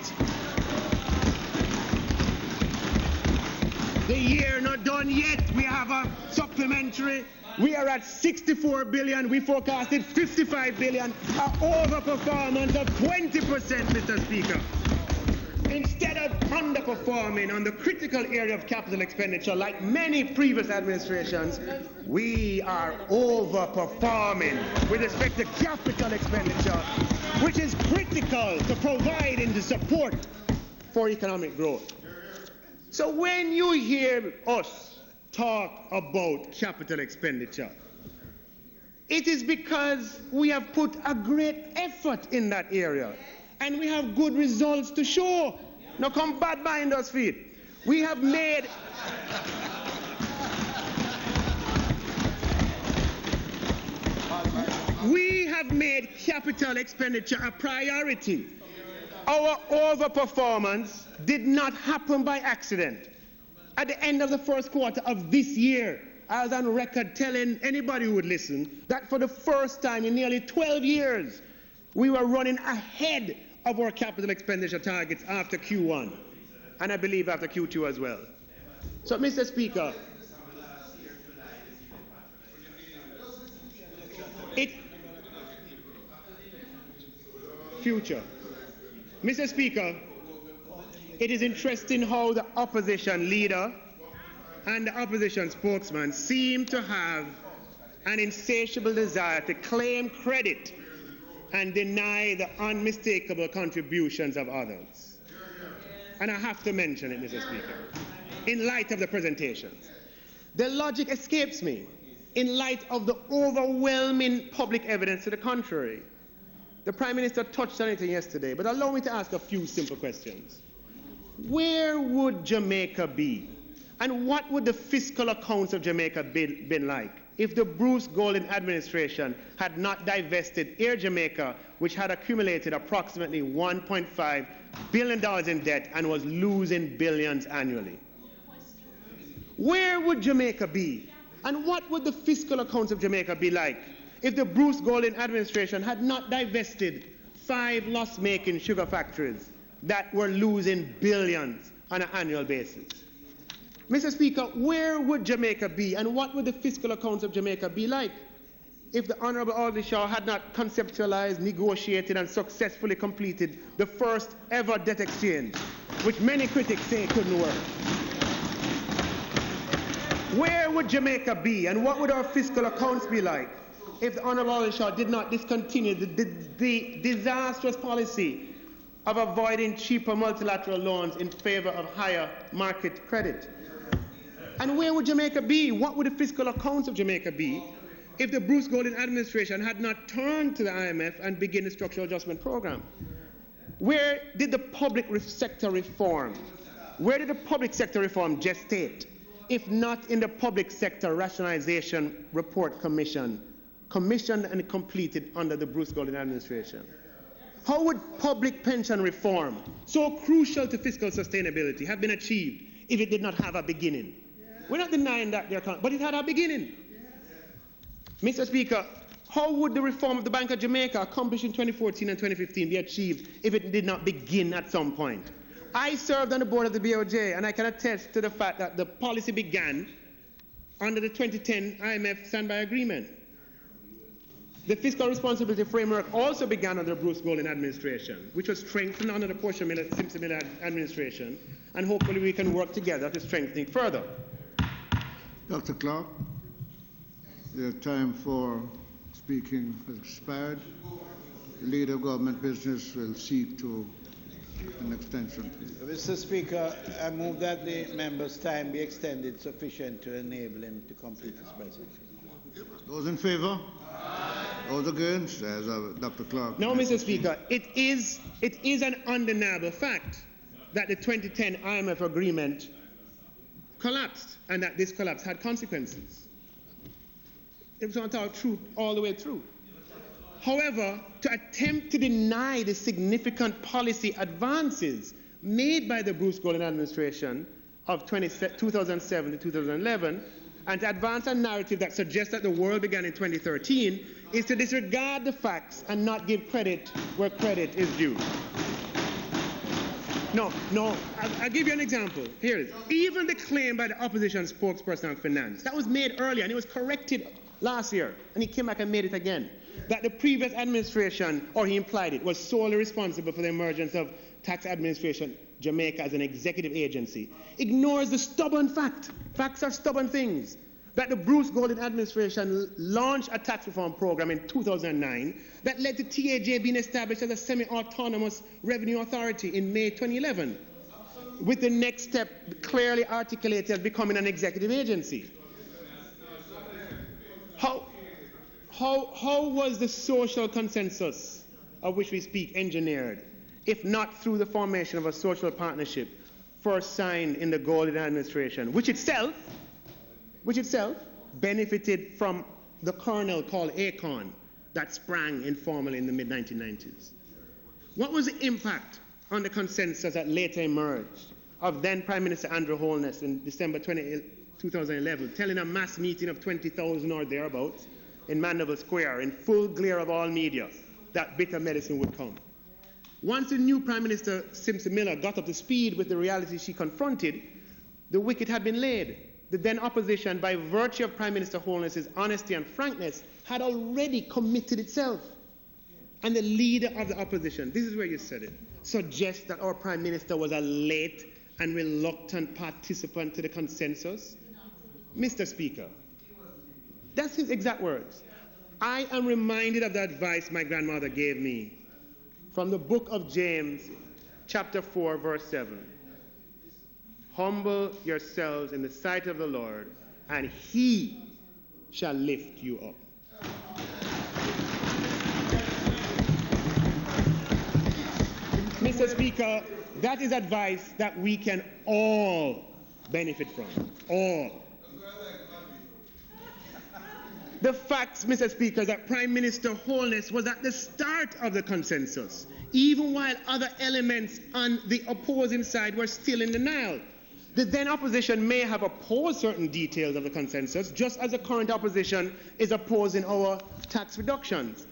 The year not done yet. We have a supplementary. We are at $64 billion. We forecasted $55 billion, an overperformance of 20%, Mr. Speaker. Instead of underperforming on the critical area of capital expenditure like many previous administrations, we are overperforming with respect to capital expenditure, which is critical to providing the support for economic growth. So when you hear us talk about capital expenditure, it is because we have put a great effort in that area, and we have good results to show. Now come bad behind us feet. We have made capital expenditure a priority. Our overperformance did not happen by accident. At the end of the first quarter of this year, I was on record telling anybody who would listen that for the first time in nearly 12 years, we were running ahead of our capital expenditure targets after Q1, and I believe after Q2 as well. So, Mr. Speaker, Mr. Speaker, it is interesting how the opposition leader and the opposition spokesman seem to have an insatiable desire to claim credit and deny the unmistakable contributions of others. And I have to mention it, Mr. Speaker, in light of the presentations. The logic escapes me in light of the overwhelming public evidence to the contrary. The Prime Minister touched on it yesterday, but allow me to ask a few simple questions. Where would Jamaica be, and what would the fiscal accounts of Jamaica been like if the Bruce Golding administration had not divested Air Jamaica, which had accumulated approximately $1.5 billion in debt and was losing billions annually? Where would Jamaica be, and what would the fiscal accounts of Jamaica be like if the Bruce Golding administration had not divested 5 loss-making sugar factories that were losing billions on an annual basis? Mr. Speaker, where would Jamaica be, and what would the fiscal accounts of Jamaica be like if the Honourable Shaw had not conceptualized, negotiated, and successfully completed the first ever debt exchange, which many critics say couldn't work? Where would Jamaica be, and what would our fiscal accounts be like if the Honourable Shaw did not discontinue the disastrous policy of avoiding cheaper multilateral loans in favor of higher market credit? And where would Jamaica be? What would the fiscal accounts of Jamaica be if the Bruce Golding administration had not turned to the IMF and begun the structural adjustment program? Where did the public sector reform? Where did the public sector reform gestate, if not in the Public Sector Rationalization Report Commission, commissioned and completed under the Bruce Golding administration? How would public pension reform, so crucial to fiscal sustainability, have been achieved if it did not have a beginning? We're not denying that, but it had a beginning. Mr. Speaker, how would the reform of the Bank of Jamaica accomplished in 2014 and 2015 be achieved if it did not begin at some point? I served on the board of the BOJ, and I can attest to the fact that the policy began under the 2010 IMF standby agreement. The fiscal responsibility framework also began under the Bruce Golding administration, which was strengthened under the Simpson-Miller administration, and hopefully we can work together to strengthen it further. Dr. Clarke, your time for speaking has expired. The Leader of Government Business will seek to an extension. Mr. Speaker, I move that the member's time be extended sufficient to enable him to complete his presentation. Those in favour? Those against? As Dr. Clarke. No, Mr. Speaker, it is an undeniable fact that the 2010 IMF agreement collapsed, and that this collapse had consequences. It was not our truth all the way through. However, to attempt to deny the significant policy advances made by the Bruce Golding administration of 2007 to 2011, and to advance a narrative that suggests that the world began in 2013, is to disregard the facts and not give credit where credit is due. No, I'll give you an example. Here it is. Even the claim by the opposition spokesperson on finance, that was made earlier, and it was corrected last year, and he came back and made it again, that the previous administration, or he implied it, was solely responsible for the emergence of Tax Administration Jamaica as an executive agency, ignores the stubborn fact, facts are stubborn things, that the Bruce Golding administration launched a tax reform program in 2009 that led to TAJ being established as a semi-autonomous revenue authority in May 2011, with the next step clearly articulated as becoming an executive agency. How was the social consensus of which we speak engineered, if not through the formation of a social partnership first signed in the Golding administration, which itself benefited from the kernel called ACON that sprang informally in the mid-1990s? What was the impact on the consensus that later emerged of then Prime Minister Andrew Holness in December 2011, telling a mass meeting of 20,000 or thereabouts in Mandeville Square in full glare of all media that bitter medicine would come? Once the new Prime Minister Simpson-Miller got up to speed with the reality she confronted, the wicket had been laid. The then opposition, by virtue of Prime Minister Holness's honesty and frankness, had already committed itself. And the leader of the opposition, this is where you said it, suggests that our Prime Minister was a late and reluctant participant to the consensus. Mr. Speaker, that's his exact words. I am reminded of the advice my grandmother gave me from the book of James, chapter 4, verse 7. Humble yourselves in the sight of the Lord, and he shall lift you up. Mr. Speaker, that is advice that we can all benefit from. All. The facts, Mr. Speaker, that Prime Minister Holness was at the start of the consensus, even while other elements on the opposing side were still in denial. The then opposition may have opposed certain details of the consensus, just as the current opposition is opposing our tax reductions,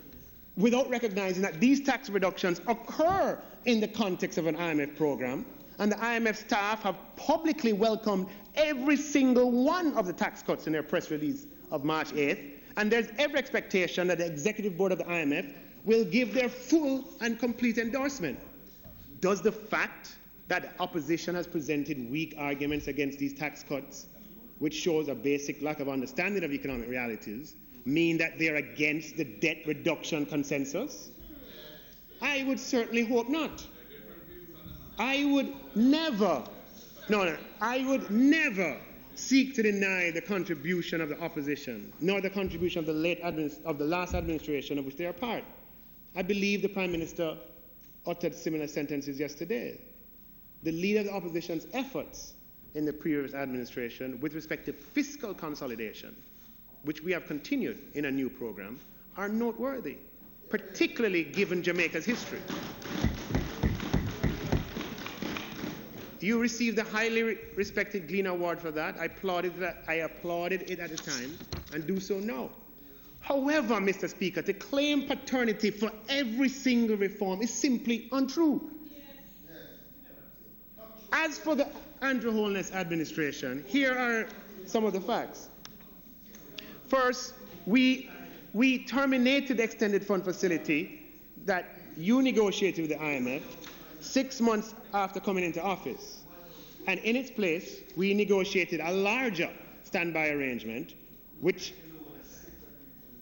without recognizing that these tax reductions occur in the context of an IMF program, and the IMF staff have publicly welcomed every single one of the tax cuts in their press release of March 8th, and there's every expectation that the executive board of the IMF will give their full and complete endorsement. Does the fact that the opposition has presented weak arguments against these tax cuts, which shows a basic lack of understanding of economic realities, mean that they're against the debt reduction consensus? I would certainly hope not. I would never seek to deny the contribution of the opposition, nor the contribution of the last administration of which they are part. I believe the Prime Minister uttered similar sentences yesterday. The leader of the opposition's efforts in the previous administration with respect to fiscal consolidation, which we have continued in a new program, are noteworthy, particularly given Jamaica's history. You received the highly respected Gleaner Award for that. I applauded it at the time and do so now. However, Mr. Speaker, to claim paternity for every single reform is simply untrue. As for the Andrew Holness administration, here are some of the facts. First, we terminated the extended fund facility that you negotiated with the IMF 6 months after coming into office. And in its place, we negotiated a larger standby arrangement, which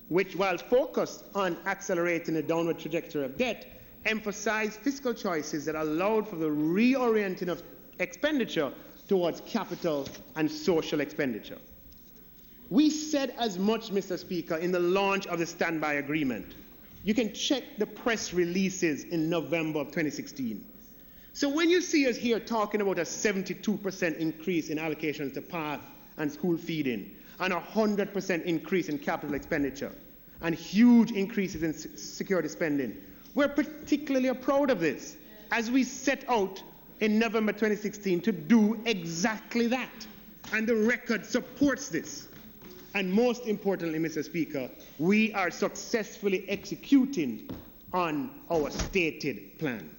while focused on accelerating the downward trajectory of debt, emphasized fiscal choices that allowed for the reorienting of expenditure towards capital and social expenditure. We said as much, Mr. Speaker, in the launch of the standby agreement. You can check the press releases in November of 2016. So when you see us here talking about a 72% increase in allocations to PATH and school feeding, and a 100% increase in capital expenditure, and huge increases in security spending, we're particularly proud of this, as we set out in November 2016 to do exactly that. And the record supports this. And most importantly, Mr. Speaker, we are successfully executing on our stated plan.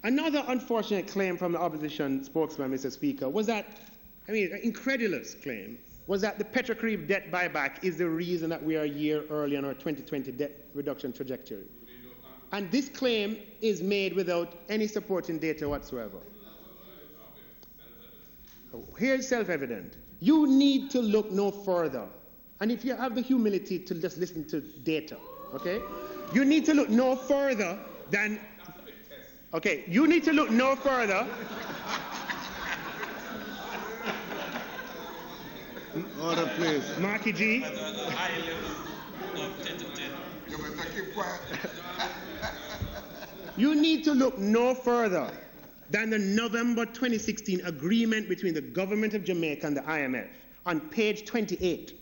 Another unfortunate claim from the opposition spokesman, Mr. Speaker, was that, an incredulous claim, was that the Petrocrete debt buyback is the reason that we are a year early on our 2020 debt reduction trajectory. And this claim is made without any supporting data whatsoever. Here's self-evident. You need to look no further. And if you have the humility to just listen to data, okay? You need to look no further than... Okay, you need to look no further... Order, please. Marky G. At a high level of 10 to 10. You better keep quiet. You need to look no further than the November 2016 agreement between the government of Jamaica and the IMF on page 28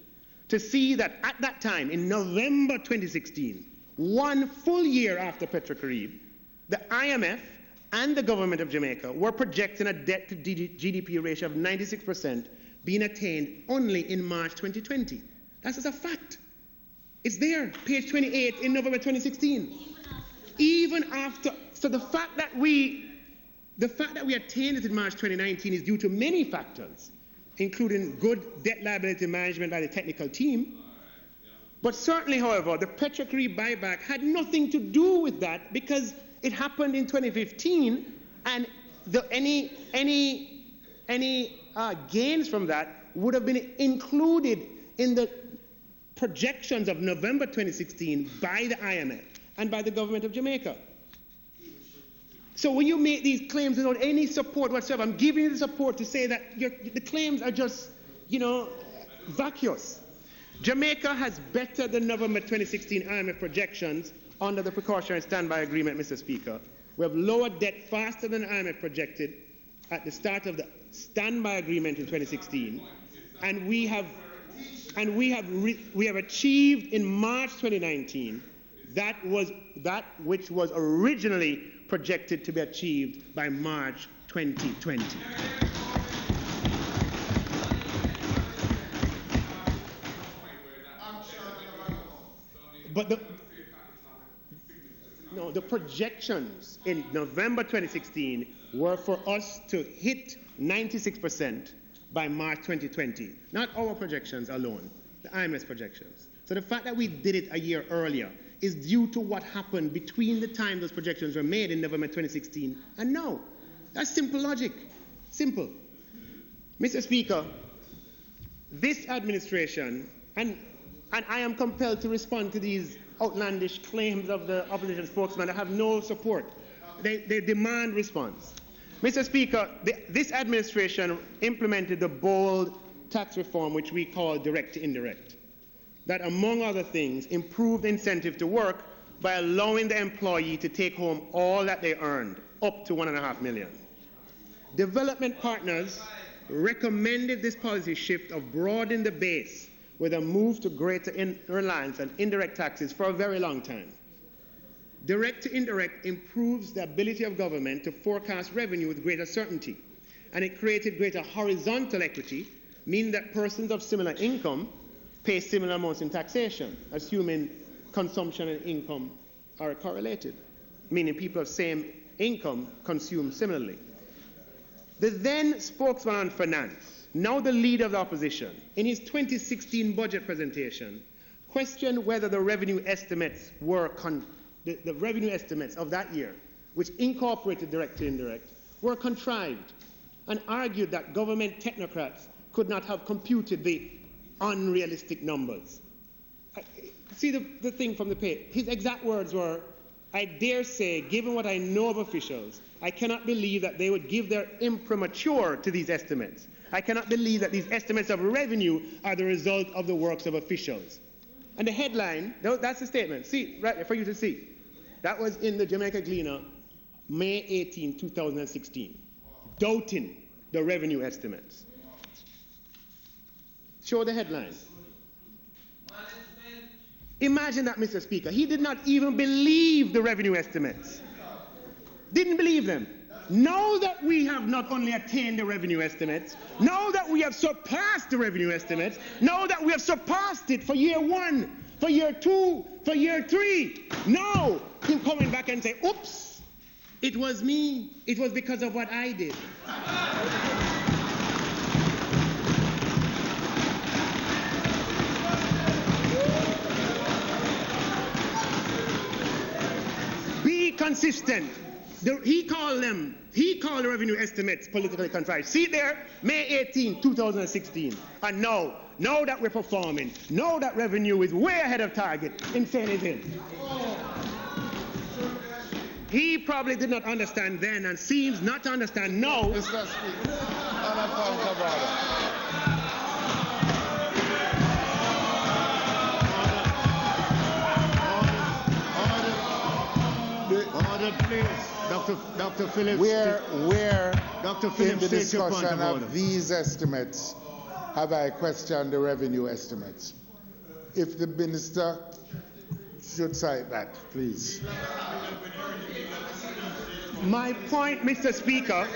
to see that at that time, in November 2016, 1 full year after Petrocrete, the IMF and the government of Jamaica were projecting a debt to GDP ratio of 96% being attained only in March 2020. That's just a fact. It's there, page 28 in November 2016. Even after, so the fact that we attained it in March 2019 is due to many factors, including good debt liability management by the technical team. But certainly, however, the Petrocrete buyback had nothing to do with that because it happened in 2015, and any gains from that would have been included in the projections of November 2016 by the IMF and by the government of Jamaica. So when you make these claims without any support whatsoever, I'm giving you the support to say that the claims are just, vacuous. Jamaica has bettered the November 2016 IMF projections under the precautionary standby agreement, Mr. Speaker. We have lowered debt faster than the IMF projected at the start of the standby agreement in 2016, and we have achieved in March 2019 that which was originally projected to be achieved by March 2020. But the projections in November 2016 were for us to hit 96% by March 2020. Not our projections alone, the IMS projections. So the fact that we did it a year earlier is due to what happened between the time those projections were made in November 2016 and now. That's simple logic. Simple. Mr. Speaker, this administration, and I am compelled to respond to these outlandish claims of the opposition spokesman that have no support. They demand response. Mr. Speaker, this administration implemented the bold tax reform which we call direct to indirect, that among other things improved incentive to work by allowing the employee to take home all that they earned, up to $1.5 million. Development partners recommended this policy shift of broadening the base with a move to greater reliance on indirect taxes for a very long time. Direct to indirect improves the ability of government to forecast revenue with greater certainty, and it created greater horizontal equity, meaning that persons of similar income pay similar amounts in taxation, assuming consumption and income are correlated, meaning people of same income consume similarly. The then spokesman on finance, now the leader of the opposition, in his 2016 budget presentation, questioned whether the revenue estimates were the revenue estimates of that year, which incorporated direct to indirect, were contrived, and argued that government technocrats could not have computed the unrealistic numbers. See the thing from the page. His exact words were, "I dare say, given what I know of officials, I cannot believe that they would give their imprimatur to these estimates. I cannot believe that these estimates of revenue are the result of the works of officials." And the headline, that's the statement. See, right there for you to see. That was in the Jamaica Gleaner, May 18, 2016, doubting the revenue estimates. Show the headline. Imagine that, Mr. Speaker. He did not even believe the revenue estimates. Didn't believe them. Now that we have not only attained the revenue estimates, now that we have surpassed the revenue estimates, now that we have surpassed it for year 1, for year 2, for year 3, now him coming back and say, oops, it was me. It was because of what I did. Be consistent. He called the revenue estimates politically contrived. See there, May 18, 2016. And now that we're performing, now that revenue is way ahead of target in saying it is. He probably did not understand then and seems not to understand now. Mr. Speaker, on a point of order, please. Dr. Phillips. Where Dr. in the discussion of these estimates have I questioned the revenue estimates? If the minister should cite that, please. My point, Mr. Speaker.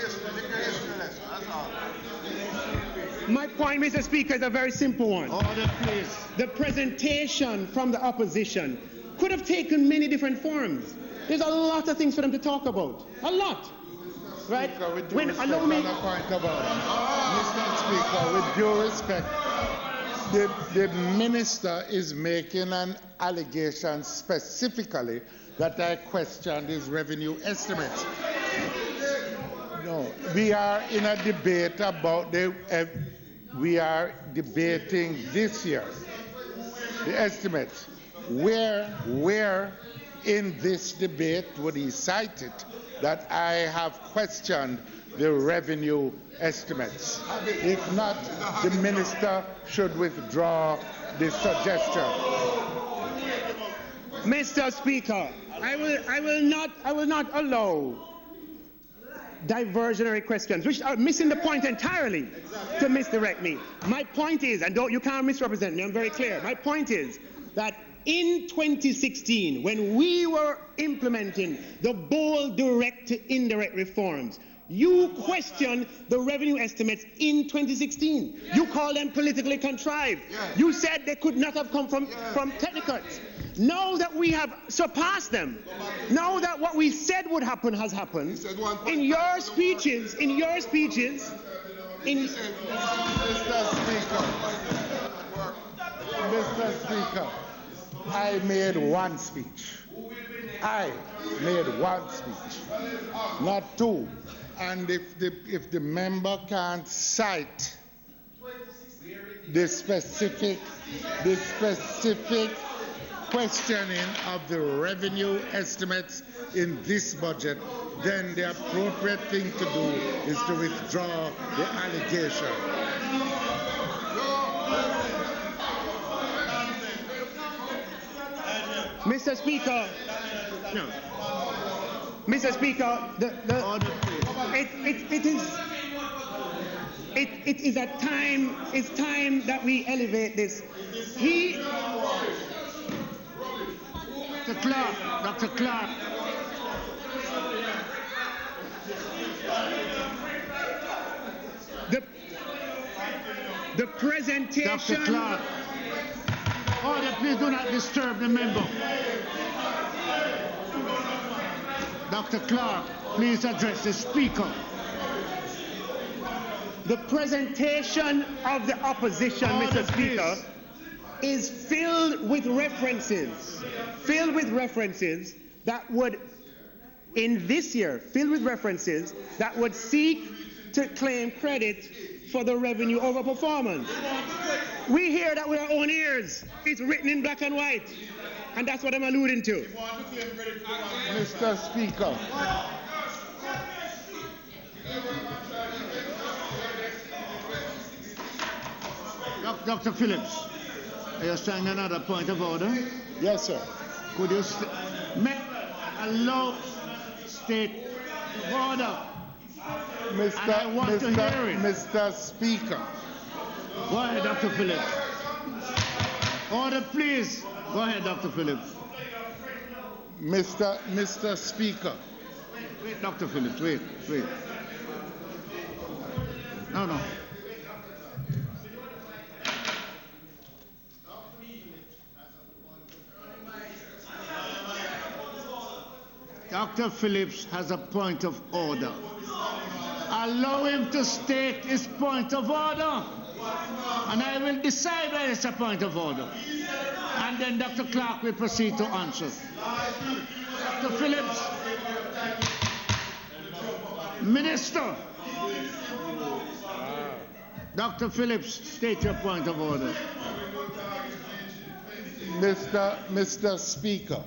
My point, Mr. Speaker, is a very simple one. Order, please. The presentation from the opposition could have taken many different forms. There's a lot of things for them to talk about. A lot. Right? Allow me. Mr. Speaker, with due respect, the minister is making an allegation specifically that I questioned his revenue estimates. No, we are in a debate about we are debating this year, the estimates. Where in this debate would he cite it that I have questioned the revenue estimates? If not, the minister should withdraw the suggestion. Mr. Speaker, I will not allow diversionary questions, which are missing the point entirely, to misdirect me. My point is, and you can't misrepresent me, I'm very clear. My point is that in 2016, when we were implementing the bold direct to indirect reforms, you questioned the revenue estimates in 2016. You called them politically contrived. You said they could not have come from technocrats. Now that we have surpassed them, now that what we said would happen has happened, in your speeches, Mr. Speaker, I made one speech. Not two. And if the member can't cite the specific questioning of the revenue estimates in this budget, then the appropriate thing to do is to withdraw the allegation. Mr. Speaker, no. Mr. Speaker, it is a time. It's time that we elevate this. Dr. Clarke. The presentation. Dr. Clarke. Order, please do not disturb the member. Dr. Clarke, please address the speaker. The presentation of the opposition, Order, Mr. Speaker, please. is filled with references that would, in this year, that would seek to claim credit for the revenue overperformance. We hear that with our own ears. It's written in black and white. And that's what I'm alluding to. Mr. Speaker. Dr. Phillips, are you saying another point of order? Yes, sir. Could you allow state of order? Mr. Speaker. Go ahead, Dr. Phillips. Order, please. Go ahead, Dr. Phillips. Mr. Speaker. Wait, Dr. Phillips, wait. No. Dr. Phillips has a point of order. Allow him to state his point of order. And I will decide whether it's a point of order. And then Dr. Clarke will proceed to answer. Dr. Phillips. Minister. Dr. Phillips, state your point of order. Mr. Speaker.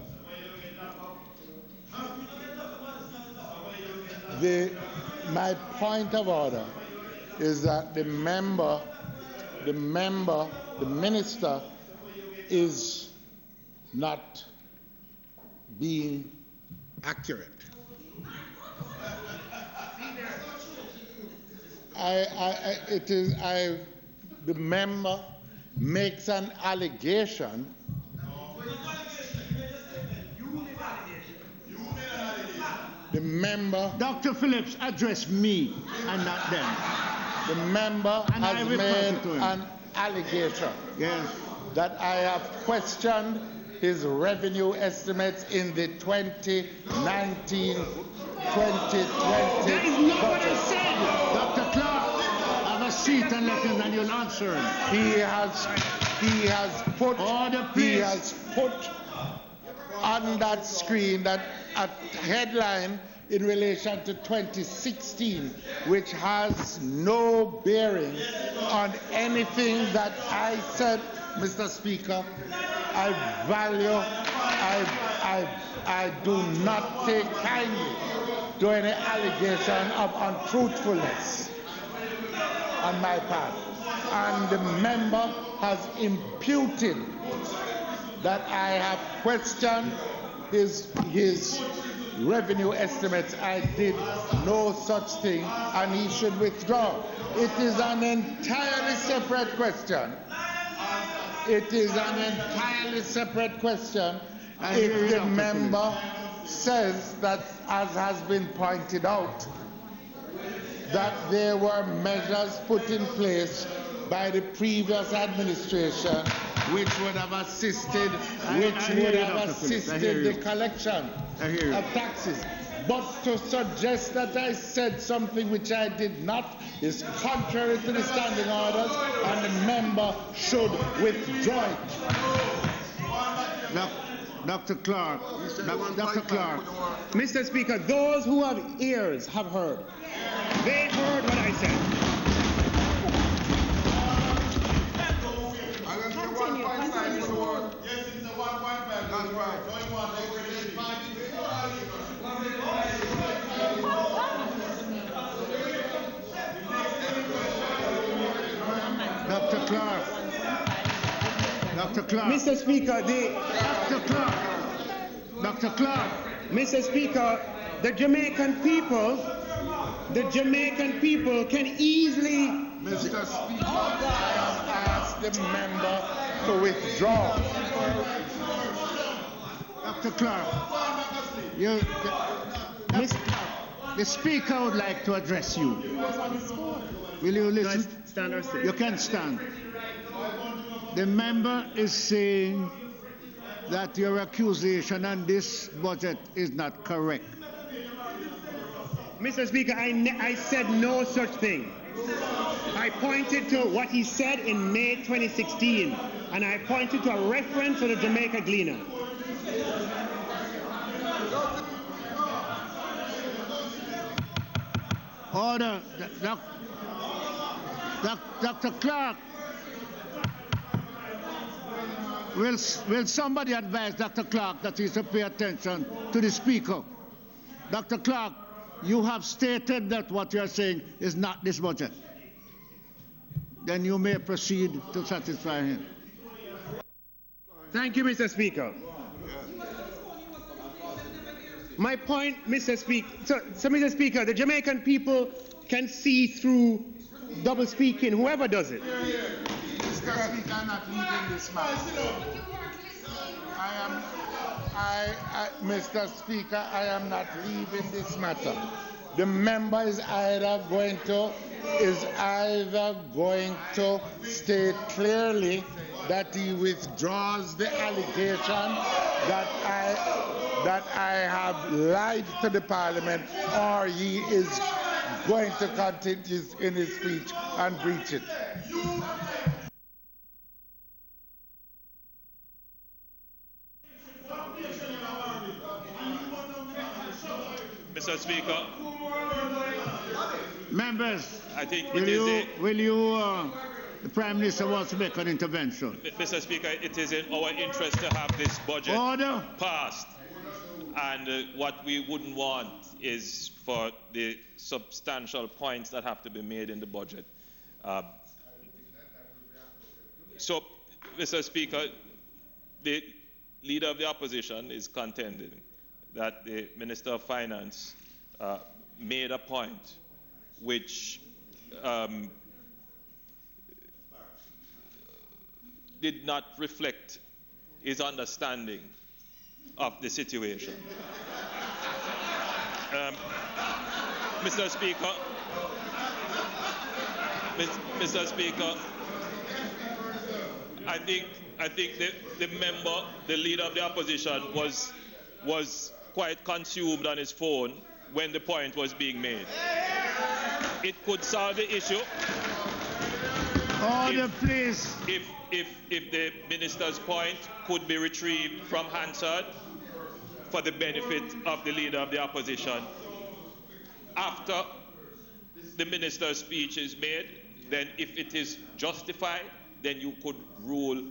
My point of order is that the minister is not being accurate. The member makes an allegation. The member. Dr. Phillips, address me and not them. The member has made an allegation that I have questioned his revenue estimates in the 2019-2020 That is not what I said. Dr. Clarke, have a seat and let him and you'll answer him. He has put on that screen that a headline in relation to 2016, which has no bearing on anything that I said, Mr. Speaker. I do not take kindly to any allegation of untruthfulness on my part. And the member has imputed that I have questioned his revenue estimates. I did no such thing, and he should withdraw. It is an entirely separate question. It is an entirely separate question if the member says that, as has been pointed out, that there were measures put in place by the previous administration which would have assisted, the collection of taxes. But to suggest that I said something which I did not is contrary to the standing orders, and the member should withdraw it. Dr. Clarke, Dr. Clarke. Mr. Speaker, those who have ears have heard. They heard what I said. Dr. Clarke. Dr. Clarke. Mr. Speaker, Dr. Clarke. Mr. Speaker, the Jamaican people can easily. Mr. Speaker, I ask the member to withdraw. Dr. Clarke, the Speaker would like to address you. Will you listen? Stand or sit? You can stand. The member is saying that your accusation on this budget is not correct. Mr. Speaker, I said no such thing. I pointed to what he said in May 2016, and I pointed to a reference to the Jamaica Gleaner. Order. Dr. Clarke, will somebody advise Dr. Clarke that he should pay attention to the Speaker? Dr. Clarke, you have stated that what you are saying is not this budget. Then you may proceed to satisfy him. Thank you, Mr. Speaker. My point, Mr. Speaker, so Mr. Speaker, the Jamaican people can see through double speaking, whoever does it. Mr. Speaker, I'm not leaving this matter. Mr. Speaker, I am not leaving this matter. The member is either going to state clearly that he withdraws the allegation that I have lied to the Parliament, or he is going to continue in his speech and breach it. Mr. Speaker, members, I think the Prime Minister wants to make an intervention. Mr. Speaker, it is in our interest to have this budget passed. And what we wouldn't want is for the substantial points that have to be made in the budget. So, Mr. Speaker, the Leader of the Opposition is contending that the Minister of Finance made a point which did not reflect his understanding of the situation. Mr. Speaker, I think the member, the Leader of the Opposition, was quite consumed on his phone when the point was being made. It could solve the issue. Order, please. If the minister's point could be retrieved from Hansard for the benefit of the Leader of the Opposition, after the minister's speech is made, then if it is justified, then you could rule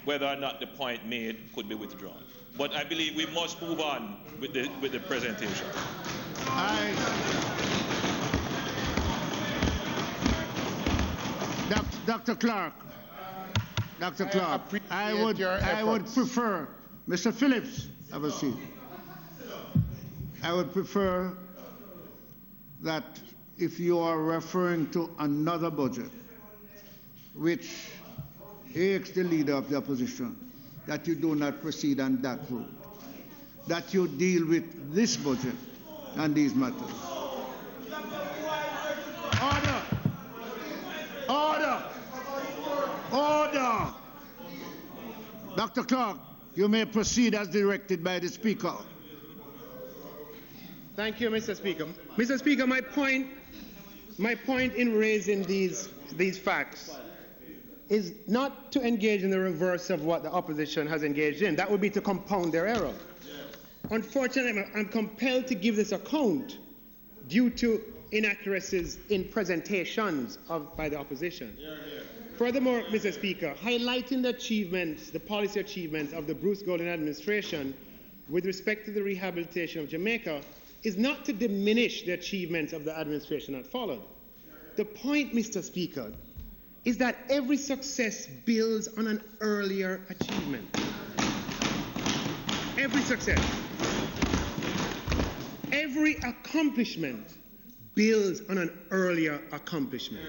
whether or not the point made could be withdrawn. But I believe we must move on with the presentation. Dr. Clarke, I would prefer, Mr. Phillips, have a seat. I would prefer that if you are referring to another budget, which aches the leader of the opposition, that you do not proceed on that route, that you deal with this budget and these matters. Order! Order! Order! Dr. Clarke, you may proceed as directed by the Speaker. Thank you, Mr. Speaker. Mr. Speaker, my point in raising these facts is not to engage in the reverse of what the opposition has engaged in. That would be to compound their error. Unfortunately, I'm compelled to give this account due to inaccuracies in presentations by the opposition. Furthermore, Mr. Speaker, highlighting the policy achievements of the Bruce Golding administration with respect to the rehabilitation of Jamaica is not to diminish the achievements of the administration that followed. The point, Mr. Speaker, is that every success builds on an earlier achievement. Every success. Every accomplishment builds on an earlier accomplishment.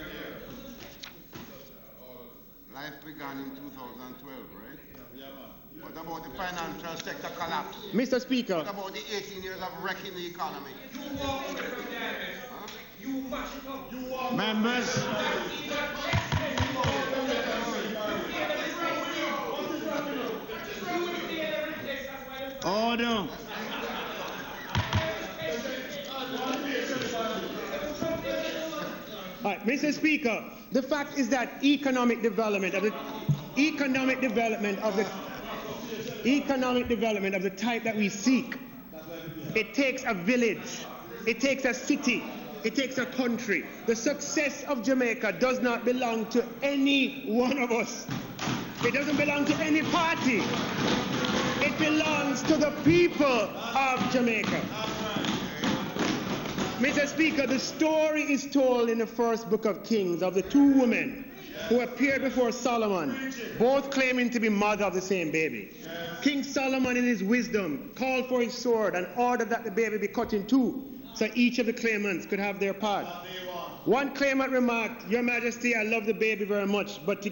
Life began in 2012, right? What about the financial sector collapse? Mr. Speaker. What about the 18 years of wrecking the economy? Members. Order. All right, Mr. Speaker, the fact is that economic development of the type that we seek, it takes a village, it takes a city, it takes a country. The success of Jamaica does not belong to any one of us. It doesn't belong to any party. It belongs to the people of Jamaica. Mr. Speaker, the story is told in the first book of Kings of the two women who appeared before Solomon, both claiming to be mother of the same baby. King Solomon, in his wisdom, called for his sword and ordered that the baby be cut in two so each of the claimants could have their part. One claimant remarked, "Your Majesty, I love the baby very much, but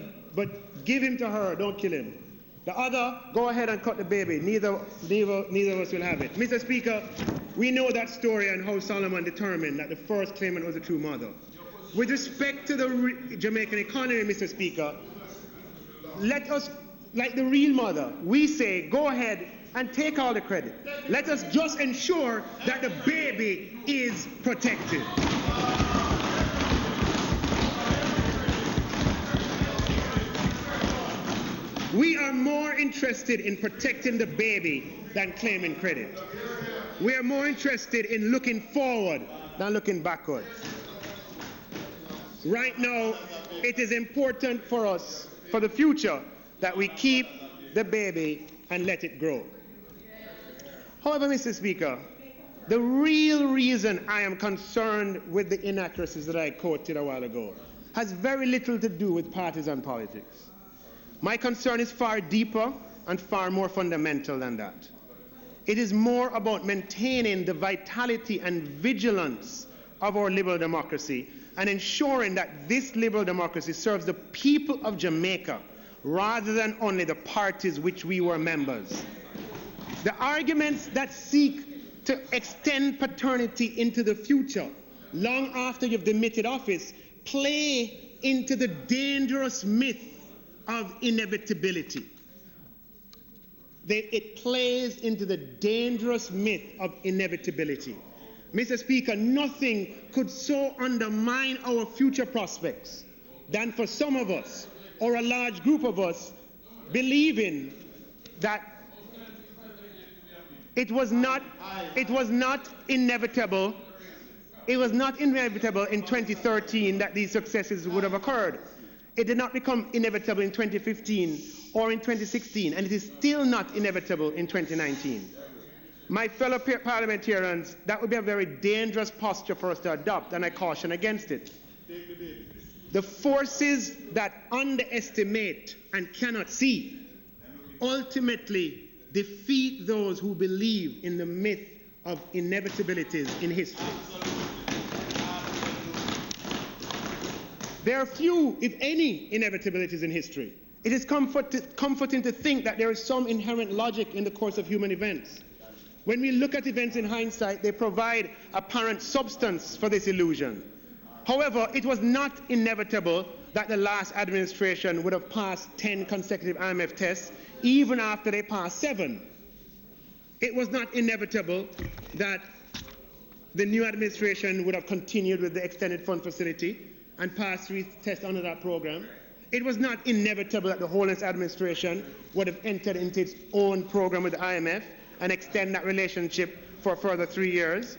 give him to her, don't kill him." The other, "Go ahead and cut the baby. Neither of us will have it." Mr. Speaker, we know that story and how Solomon determined that the first claimant was the true mother. With respect to the Jamaican economy, Mr. Speaker, let us, like the real mother, we say, go ahead and take all the credit. Let us just ensure that the baby is protected. We are more interested in protecting the baby than claiming credit. We are more interested in looking forward than looking backwards. Right now, it is important for us, for the future, that we keep the baby and let it grow. However, Mr. Speaker, the real reason I am concerned with the inaccuracies that I quoted a while ago has very little to do with partisan politics. My concern is far deeper and far more fundamental than that. It is more about maintaining the vitality and vigilance of our liberal democracy and ensuring that this liberal democracy serves the people of Jamaica rather than only the parties which we were members. The arguments that seek to extend paternity into the future, long after you've demitted office, play into the dangerous myth of inevitability. It plays into the dangerous myth of inevitability. Mr. Speaker, nothing could so undermine our future prospects than for some of us, or a large group of us, believing that it was not inevitable it was not inevitable in 2013 that these successes would have occurred. It did not become inevitable in 2015 or in 2016, and it is still not inevitable in 2019. My fellow parliamentarians, that would be a very dangerous posture for us to adopt, and I caution against it. The forces that underestimate and cannot see ultimately defeat those who believe in the myth of inevitabilities in history. There are few, if any, inevitabilities in history. It is comforting to think that there is some inherent logic in the course of human events. When we look at events in hindsight, they provide apparent substance for this illusion. However, it was not inevitable that the last administration would have passed 10 consecutive IMF tests, even after they passed 7. It was not inevitable that the new administration would have continued with the extended fund facility and passed 3 tests under that program. It was not inevitable that the Holiness administration would have entered into its own program with the IMF and extend that relationship for a further 3 years.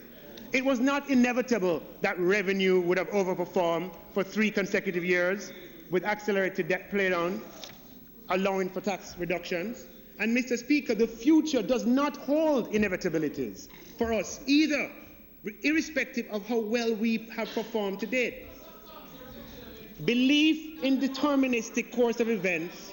It was not inevitable that revenue would have overperformed for 3 consecutive years with accelerated debt paydown, allowing for tax reductions. And Mr. Speaker, the future does not hold inevitabilities for us either, irrespective of how well we have performed to date. Belief in deterministic course of events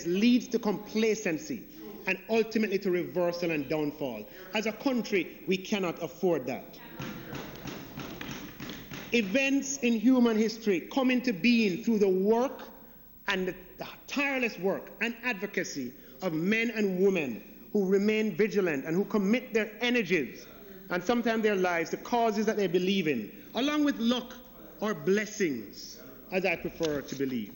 leads to complacency and ultimately to reversal and downfall. As a country, we cannot afford that. Events in human history come into being through the work and the tireless work and advocacy of men and women who remain vigilant and who commit their energies and sometimes their lives to causes that they believe in, along with luck or blessings, as I prefer to believe.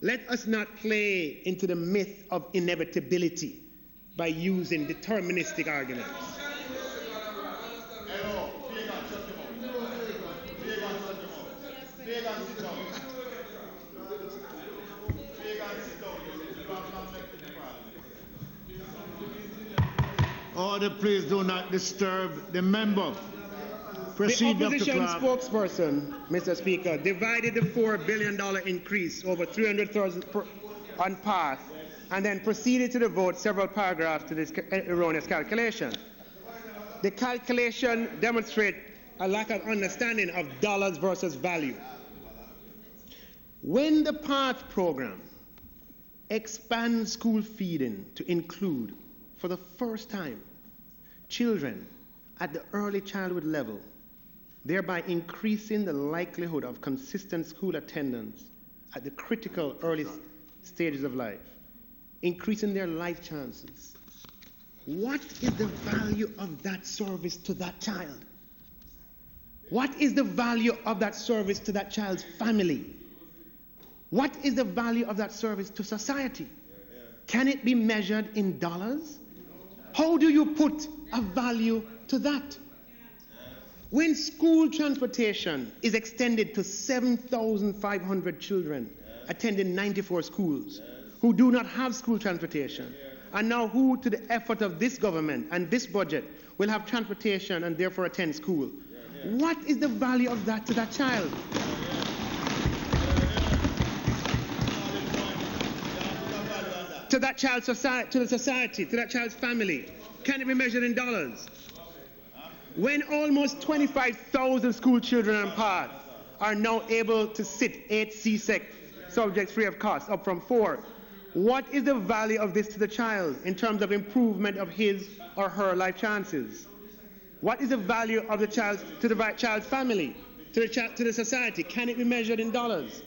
Let us not play into the myth of inevitability by using deterministic arguments. Order, please do not disturb the member. Proceed, the opposition Dr. Clarke. spokesperson, Mr. Speaker, divided the $4 billion increase over 300,000 on path and then proceeded to devote several paragraphs to this erroneous calculation. The calculation demonstrates a lack of understanding of dollars versus value. When the PATH program expands school feeding to include, for the first time, children at the early childhood level, thereby increasing the likelihood of consistent school attendance at the critical early stages of life, increasing their life chances. What is the value of that service to that child? What is the value of that service to that child's family? What is the value of that service to society? Can it be measured in dollars? How do you put a value to that? When school transportation is extended to 7,500 children attending 94 schools who do not have school transportation, and now who, to the effort of this government and this budget, will have transportation and therefore attend school, what is the value of that to that child? To that child's society, to the society, to that child's family? Can it be measured in dollars? When almost 25,000 school children on PATH are now able to sit 8 CSEC subjects free of cost, up from 4, what is the value of this to the child in terms of improvement of his or her life chances? What is the value of the child to the child's family, to the society? Can it be measured in dollars?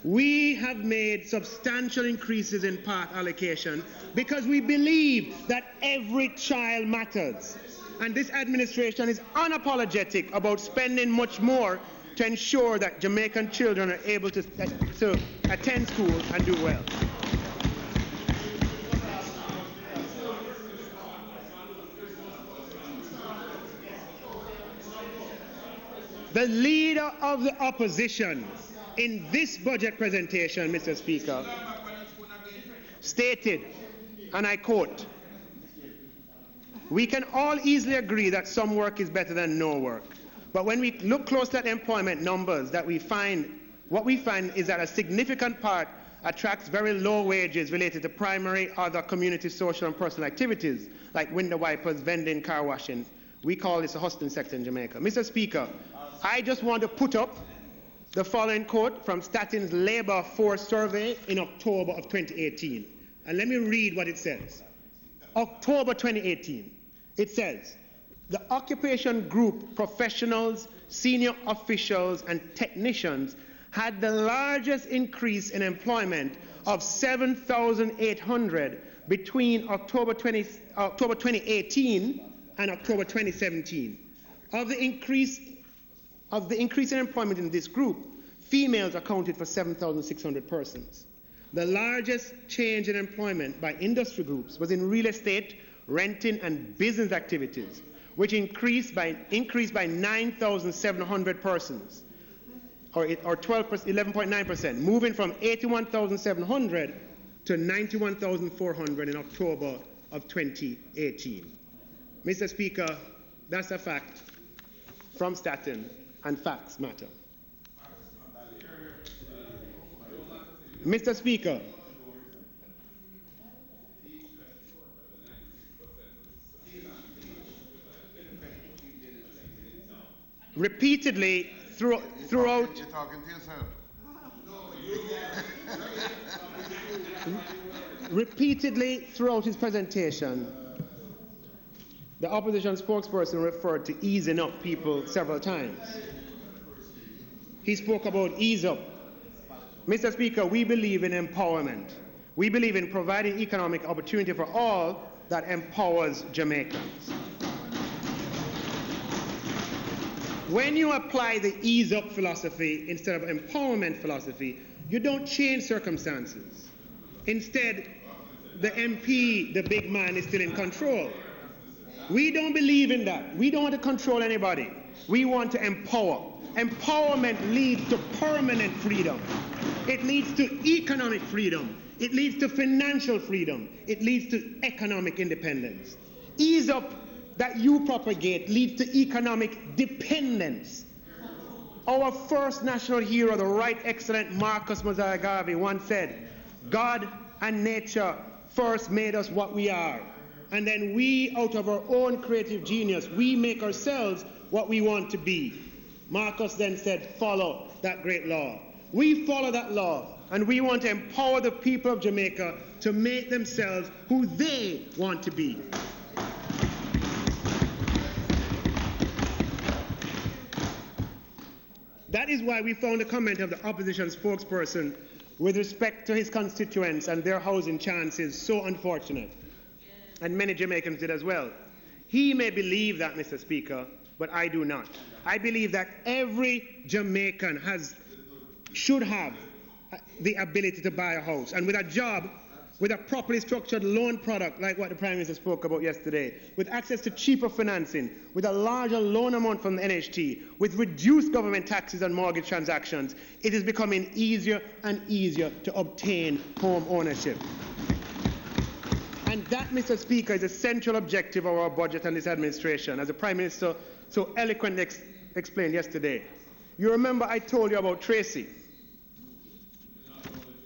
We have made substantial increases in PATH allocation because we believe that every child matters. And this administration is unapologetic about spending much more to ensure that Jamaican children are able to attend school and do well. The leader of the opposition in this budget presentation, Mr. Speaker, stated, and I quote, We can all easily agree that some work is better than no work. But when we look closely at employment numbers, what we find is that a significant part attracts very low wages related to primary, other community, social, and personal activities, like window wipers, vending, car washing. We call this a hustling sector in Jamaica. Mr. Speaker, I just want to put up the following quote from Statin's Labour Force Survey in October of 2018. And let me read what it says. October 2018. It says, the occupation group professionals, senior officials, and technicians had the largest increase in employment of 7,800 between October 2018 and October 2017. Of the increase in employment in this group, females accounted for 7,600 persons. The largest change in employment by industry groups was in real estate, renting, and business activities, which increased by 9,700 persons, or 11.9%, moving from 81,700 to 91,400 in October of 2018. Mr. Speaker, that's a fact from Statin, and facts matter. Mr. Speaker, repeatedly throughout. You're talking to yourself. Repeatedly throughout his presentation, the opposition spokesperson referred to easing up people several times. He spoke about ease up. Mr. Speaker, we believe in empowerment. We believe in providing economic opportunity for all that empowers Jamaicans. When you apply the ease up philosophy instead of empowerment philosophy, you don't change circumstances. Instead, the MP, the big man, is still in control. We don't believe in that. We don't want to control anybody. We want to empower. Empowerment leads to permanent freedom. It leads to economic freedom. It leads to financial freedom. It leads to economic independence. Ease up that you propagate leads to economic dependence. Our first national hero, the Right Excellent Marcus Mosiah Garvey, once said, God and nature first made us what we are. And then we, out of our own creative genius, we make ourselves what we want to be. Marcus then said, follow that great law. We follow that law, and we want to empower the people of Jamaica to make themselves who they want to be. That is why we found the comment of the opposition spokesperson with respect to his constituents and their housing chances so unfortunate. And many Jamaicans did as well. He may believe that, Mr. Speaker, but I do not. I believe that every Jamaican should have the ability to buy a house. And with a job, with a properly structured loan product, like what the Prime Minister spoke about yesterday, with access to cheaper financing, with a larger loan amount from the NHT, with reduced government taxes on mortgage transactions, it is becoming easier and easier to obtain home ownership. And that, Mr. Speaker, is a central objective of our budget and this administration, as the Prime Minister so eloquently explained yesterday. You remember I told you about Tracy.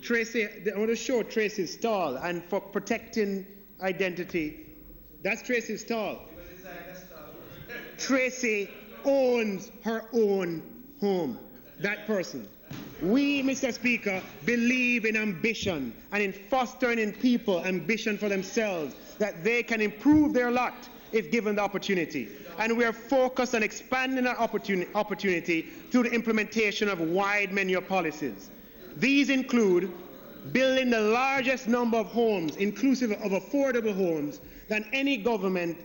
Tracy, I want to show Tracy's stall, and for protecting identity, that's Tracy's stall. Tracy owns her own home, that person. We, Mr. Speaker, believe in ambition and in fostering in people ambition for themselves, that they can improve their lot if given the opportunity. And we are focused on expanding our opportunity through the implementation of wide menu of policies. These include building the largest number of homes, inclusive of affordable homes, than any government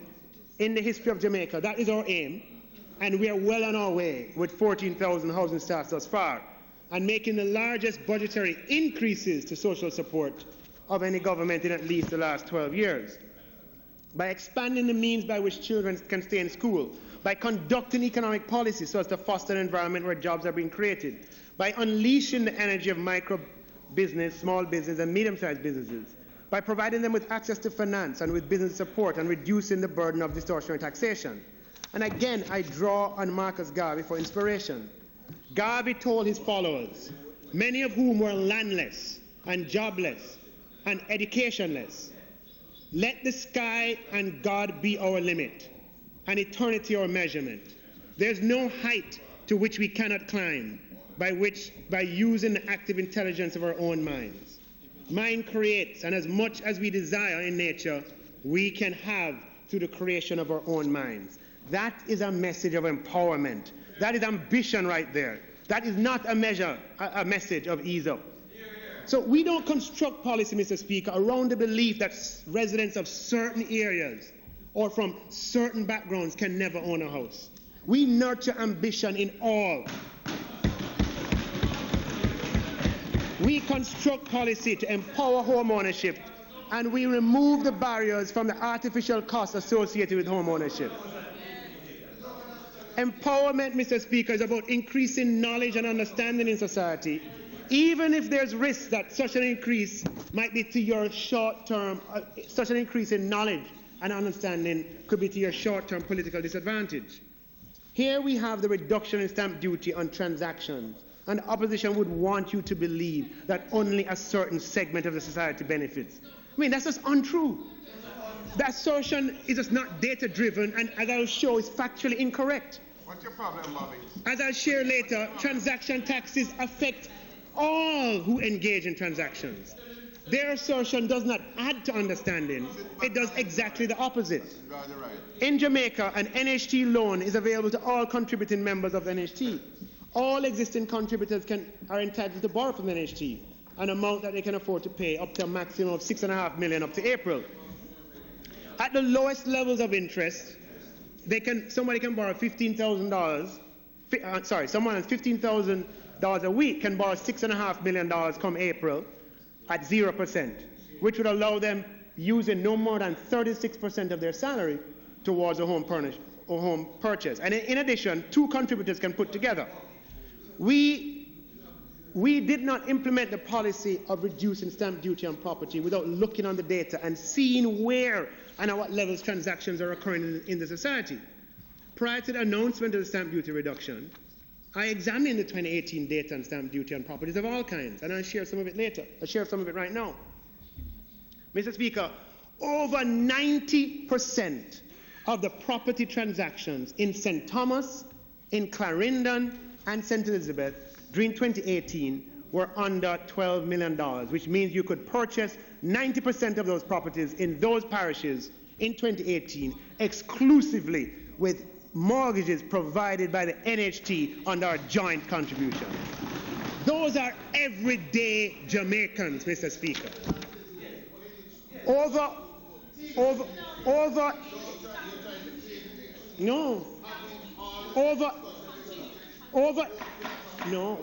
in the history of Jamaica. That is our aim, and we are well on our way with 14,000 housing starts thus far, and making the largest budgetary increases to social support of any government in at least the last 12 years. By expanding the means by which children can stay in school, by conducting economic policy so as to foster an environment where jobs are being created, by unleashing the energy of micro business, small business, and medium-sized businesses, by providing them with access to finance and with business support and reducing the burden of distortionary taxation. And again, I draw on Marcus Garvey for inspiration. Garvey told his followers, many of whom were landless and jobless and educationless, let the sky and God be our limit, and eternity our measurement. There's no height to which we cannot climb, by using the active intelligence of our own minds. Mind creates, and as much as we desire in nature, we can have through the creation of our own minds. That is a message of empowerment. That is ambition right there. That is not a message of ease up. So we don't construct policy, Mr. Speaker, around the belief that residents of certain areas or from certain backgrounds can never own a house. We nurture ambition in all. We construct policy to empower home ownership, and we remove the barriers from the artificial costs associated with home ownership. Empowerment, Mr. Speaker, is about increasing knowledge and understanding in society, even if there's risk that such an increase might be to your short-term, such an increase in knowledge and understanding could be to your short-term political disadvantage. Here we have the reduction in stamp duty on transactions, and the opposition would want you to believe that only a certain segment of the society benefits. I mean, that's just untrue. The assertion is just not data-driven, and as I'll show, is factually incorrect. What's your problem, Bobby? As I'll share later, transaction taxes affect all who engage in transactions. Their assertion does not add to understanding. It does exactly the opposite. In Jamaica, an NHT loan is available to all contributing members of the NHT. All existing contributors are entitled to borrow from the NHT, an amount that they can afford to pay up to a maximum of $6.5 million up to April. At the lowest levels of interest, somebody can borrow $15,000. Someone has $15,000 a week can borrow $6.5 million come April at 0%, which would allow them using no more than 36% of their salary towards a home purchase. And in addition, two contributors can put together. We did not implement the policy of reducing stamp duty on property without looking on the data and seeing where and at what levels transactions are occurring in the society. Prior to the announcement of the stamp duty reduction, I examined the 2018 data on stamp duty on properties of all kinds, and I'll share some of it later. I'll share some of it right now. Mr. Speaker, over 90% of the property transactions in St. Thomas, in Clarendon, and St. Elizabeth during 2018 were under $12 million, which means you could purchase 90% of those properties in those parishes in 2018 exclusively with mortgages provided by the NHT under a joint contribution. Those are everyday Jamaicans, Mr. Speaker.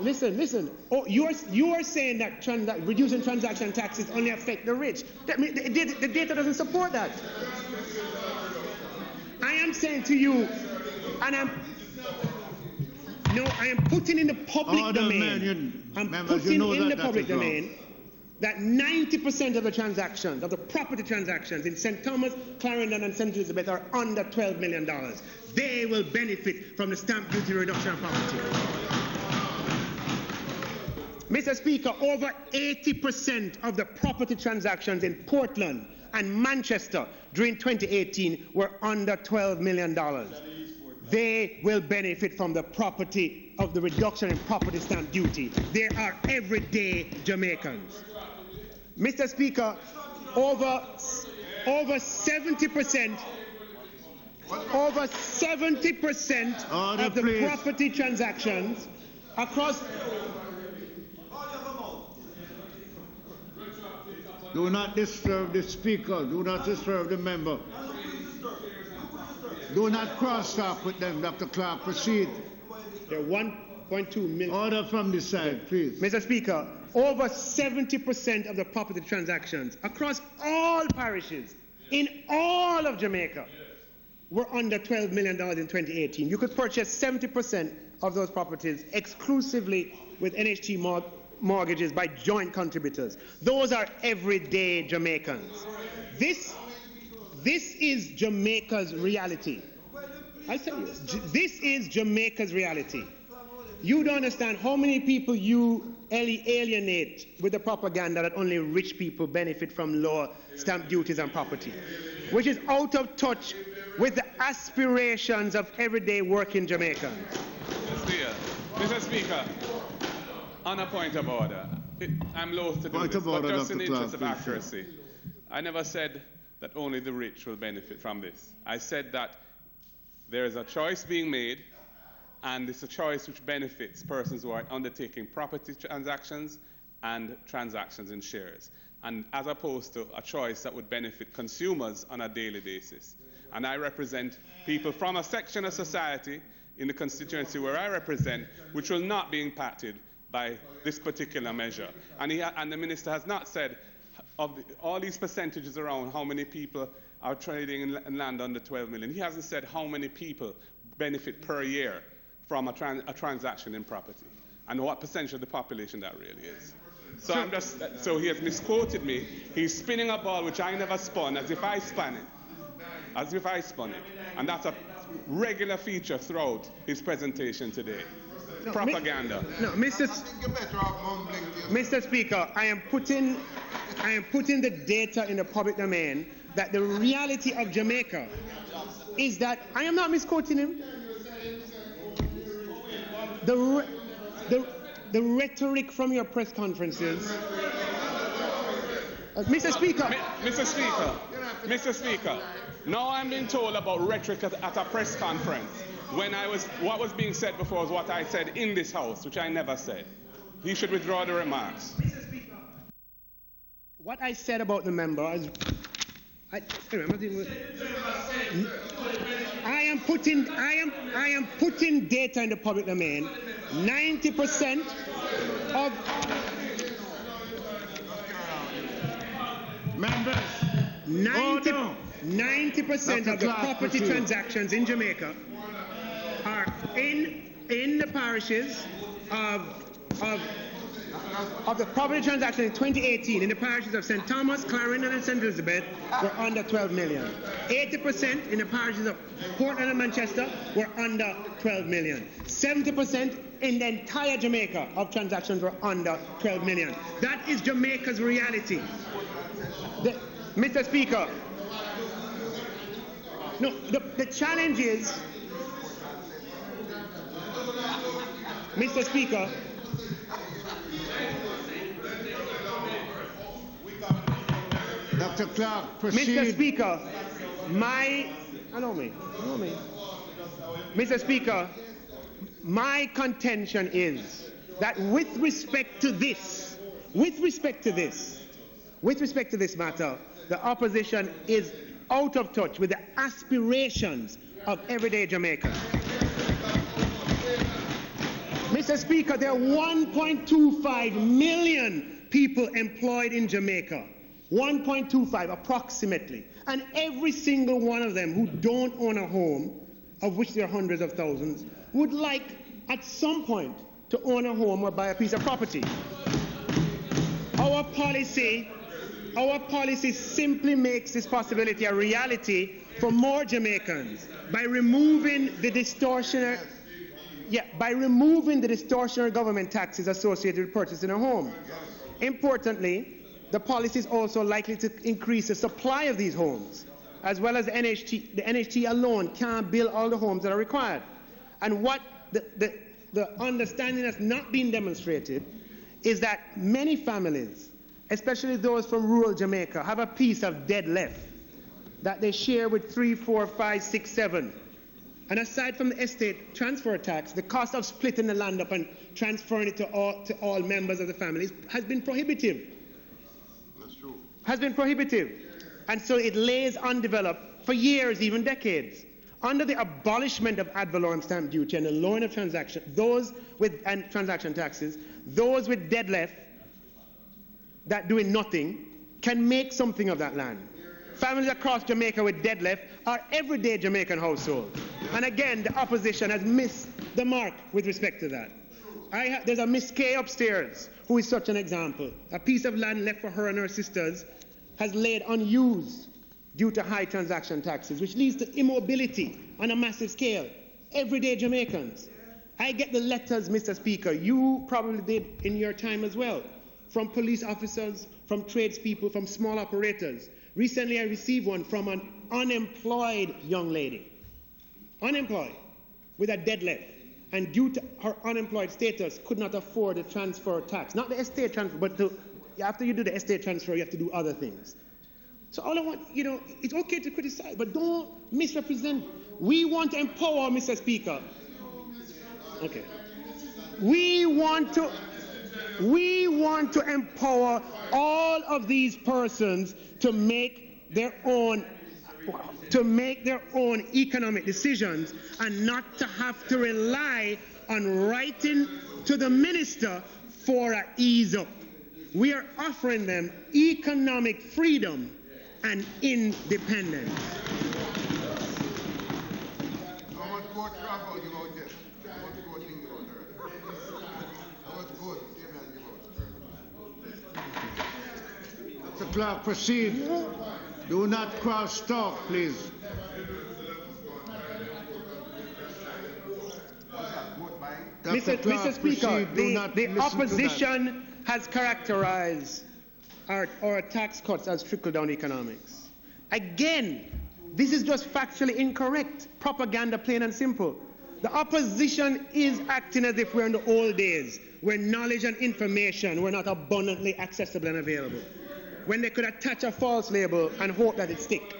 Listen. Oh, you are saying that reducing transaction taxes only affect the rich. The data doesn't support that. I am saying to you, and I am putting in the public domain. I'm putting in the public domain that 90% of the transactions, of the property transactions in St. Thomas, Clarendon, and St. Elizabeth are under $12 million. They will benefit from the stamp duty reduction on property. Mr. Speaker, over 80% of the property transactions in Portland and Manchester during 2018 were under $12 million. They will benefit from the reduction in property stamp duty. They are everyday Jamaicans. Mr. Speaker, over 70% of the property transactions across. Do not disturb the speaker. Do not disturb the member. Do not cross-talk with them, Dr. Clarke. Proceed. There are 1.2 million. Order from the side, please. Mr. Speaker, over 70% of the property transactions across all parishes in all of Jamaica were under $12 million in 2018. You could purchase 70% of those properties exclusively with NHT mortgages by joint contributors. Those are everyday Jamaicans. This is Jamaica's reality. I tell you, this is Jamaica's reality. You don't understand how many people you alienate with the propaganda that only rich people benefit from lower stamp duties on property, which is out of touch with the aspirations of everyday working Jamaicans. Mr. Speaker, on a point of order, I'm loath to do this, but just in the interest of accuracy, I never said that only the rich will benefit from this. I said that there is a choice being made, and it's a choice which benefits persons who are undertaking property transactions and transactions in shares, and as opposed to a choice that would benefit consumers on a daily basis. And I represent people from a section of society in the constituency where I represent, which will not be impacted by this particular measure. And the minister has not said of all these percentages around how many people are trading in land under 12 million. He hasn't said how many people benefit per year from a transaction in property, and what percentage of the population that really is. So so he has misquoted me. He's spinning a ball which I never spun, as if I spun it. And that's a regular feature throughout his presentation today. Propaganda. Mr. Speaker, I am putting the data in the public domain that the reality of Jamaica is that I am not misquoting him. The rhetoric from your press conferences, Mr. Speaker. Now I'm being told about rhetoric at a press conference when what was being said before was what I said in this house, which I never said. He should withdraw the remarks. Mr. Speaker, what I said about the member is, I am putting data in the public domain. 90% of members, 90% of the property transactions in Jamaica are in the parishes of the property transaction in 2018 in the parishes of St. Thomas, Clarendon, and St. Elizabeth were under 12 million. 80% in the parishes of Portland and Manchester were under 12 million. 70% in the entire Jamaica of transactions were under 12 million. That is Jamaica's reality. Mr. Speaker, no, the challenge is, Mr. Speaker, Dr. Clarke, proceed. Mr. Speaker, Mr. Speaker, my contention is that with respect to this matter, the opposition is out of touch with the aspirations of everyday Jamaicans. Mr. Speaker, there are 1.25 million people employed in Jamaica. 1.25 approximately. And every single one of them who don't own a home, of which there are hundreds of thousands, would like at some point to own a home or buy a piece of property. Our policy simply makes this possibility a reality for more Jamaicans by removing the distortionary government taxes associated with purchasing a home. Importantly, the policy is also likely to increase the supply of these homes, as well as the NHT. The NHT alone can't build all the homes that are required. And what the understanding that's not been demonstrated is that many families, especially those from rural Jamaica, have a piece of dead left that they share with 3, 4, 5, 6, 7. And aside from the estate transfer tax, the cost of splitting the land up and transferring it to all members of the families has been prohibitive. That's true. Has been prohibitive. And so it lays undeveloped for years, even decades. Under the abolishment of ad valorem stamp duty and the lowering of transaction taxes, those with dead left that doing nothing can make something of that land. Families across Jamaica with dead left are everyday Jamaican households. And again, the opposition has missed the mark with respect to that. There's a Miss K upstairs who is such an example. A piece of land left for her and her sisters has laid unused due to high transaction taxes, which leads to immobility on a massive scale. Everyday Jamaicans. I get the letters, Mr. Speaker, you probably did in your time as well, from police officers, from tradespeople, from small operators. Recently, I received one from an unemployed young lady, unemployed, with a dead leg, and due to her unemployed status, could not afford the transfer tax. Not the estate transfer, but after you do the estate transfer, you have to do other things. So all I want, it's okay to criticize, but don't misrepresent. We want to empower, Mr. Speaker. Okay. We want to empower all of these persons to make their own economic decisions and not to have to rely on writing to the minister for an ease up. We are offering them economic freedom and independence. Mr. Clarke, proceed. Do not cross talk, please. Mr. Speaker, the opposition has characterized our tax cuts as trickle-down economics. Again, this is just factually incorrect. Propaganda, plain and simple. The opposition is acting as if we're in the old days, where knowledge and information were not abundantly accessible and available, when they could attach a false label and hope that it stick.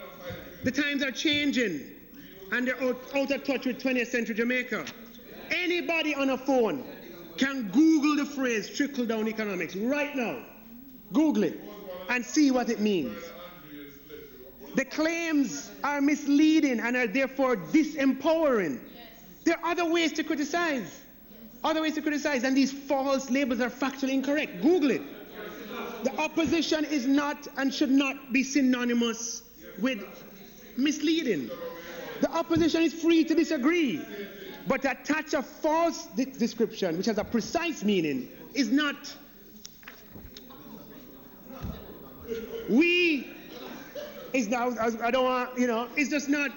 The times are changing, and they're out of touch with 20th century Jamaica. Anybody on a phone can Google the phrase trickle-down economics right now. Google it and see what it means. The claims are misleading and are therefore disempowering. There are other ways to criticize. And these false labels are factually incorrect. Google it. The opposition is not and should not be synonymous with misleading. The opposition is free to disagree, but to attach a false description, which has a precise meaning, is not. It's just not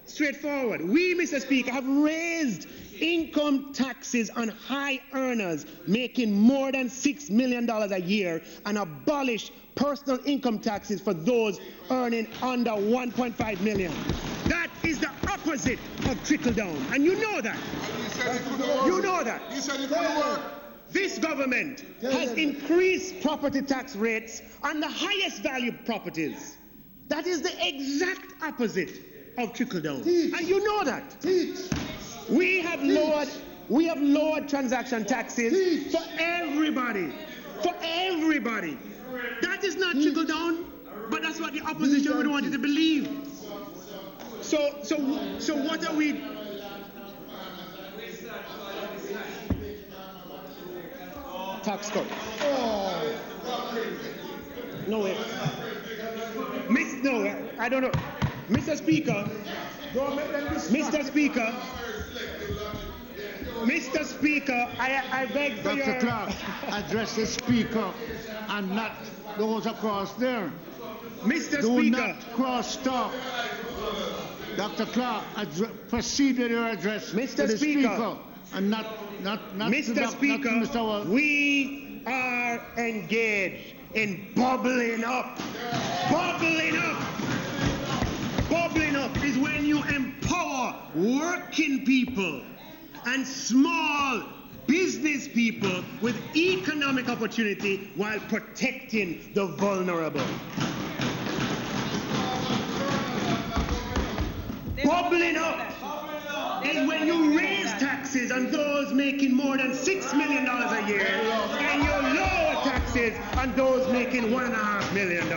straightforward. We, Mr. Speaker, have raised income taxes on high earners making more than $6 million a year and abolished personal income taxes for those earning under $1.5 million. That is the opposite of trickle-down, and you know that. You know that. You said it couldn't work. This government has increased property tax rates on the highest value properties. That is the exact opposite of trickle-down. And you know that. We have lowered transaction taxes for everybody. For everybody. That is not trickle-down, but that's what the opposition would want you to believe. So what are we? Tax cut. No way. I don't know. Mr. Speaker, I beg for Dr. Clarke, address the Speaker and not those across there. Mr. Do Speaker. not cross talk. Dr. Clarke, proceed with your address Mr. to the Speaker. And not Mr. Speaker, not to Mr. we are engaged in bubbling up. Bubbling up. Bubbling up is when you empower working people and small business people with economic opportunity while protecting the vulnerable. Bubbling up is when you raise taxes on those making more than $6 million a year and you lower taxes on those making $1.5 million.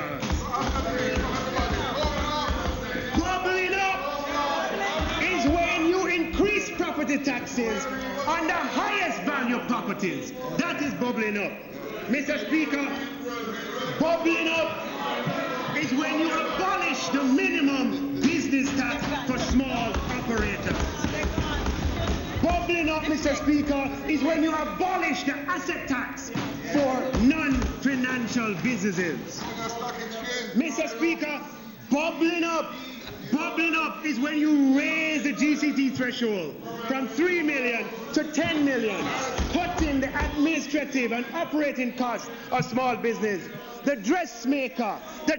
Bubbling up is when you increase property taxes on the highest value properties. That is bubbling up. Mr. Speaker, bubbling up is when you abolish the minimum business tax for small operators. Bubbling up, Mr. Speaker, is when you abolish the asset tax for financial businesses. Mr. Speaker, bubbling up is when you raise the GCT threshold from 3 million to 10 million, cutting the administrative and operating costs of small business. The dressmaker, the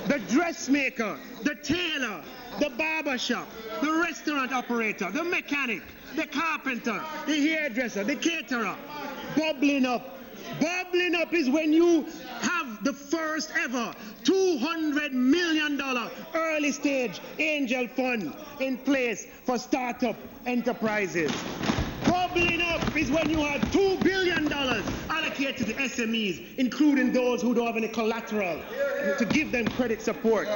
the dressmaker, the tailor, the barber shop, the restaurant operator, the mechanic, the carpenter, the hairdresser, the caterer, bubbling up. Bubbling up is when you have the first ever $200 million early stage angel fund in place for startup enterprises. Bubbling up is when you have $2 billion allocated to SMEs, including those who don't have any collateral to give them credit support.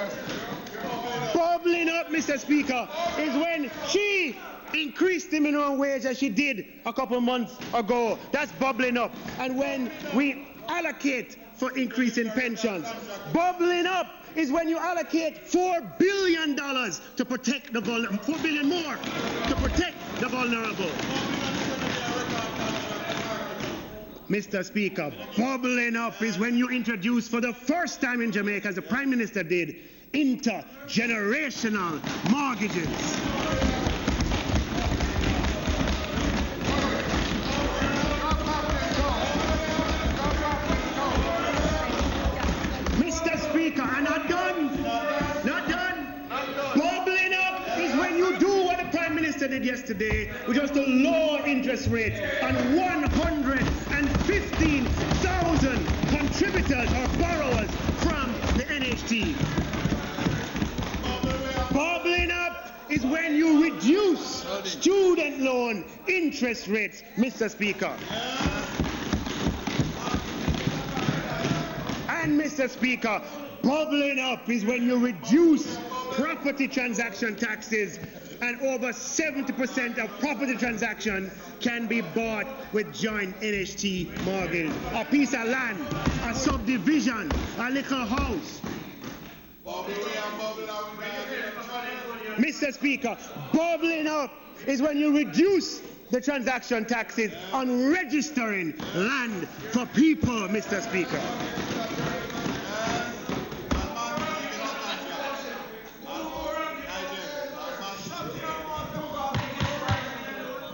Bubbling up, Mr. Speaker, is when she increased the minimum wage as she did a couple months ago. That's bubbling up. And when we allocate for increase in pensions, bubbling up is when you allocate $4 billion to protect the vulnerable, $4 billion more to protect the vulnerable. Mr. Speaker, bubbling up is when you introduce for the first time in Jamaica, as the Prime Minister did, intergenerational mortgages. Mr. Speaker, and not done. Bubbling up is when you do what the Prime Minister did yesterday, which was to lower interest rates on 115,000 contributors or borrowers from the NHT. Bubbling up is when you reduce student loan interest rates, Mr. Speaker. And Mr. Speaker, bubbling up is when you reduce property transaction taxes, and over 70% of property transactions can be bought with joint NHT mortgage. A piece of land, a subdivision, a little house. Mr. Speaker, bubbling up is when you reduce the transaction taxes on registering land for people, Mr. Speaker.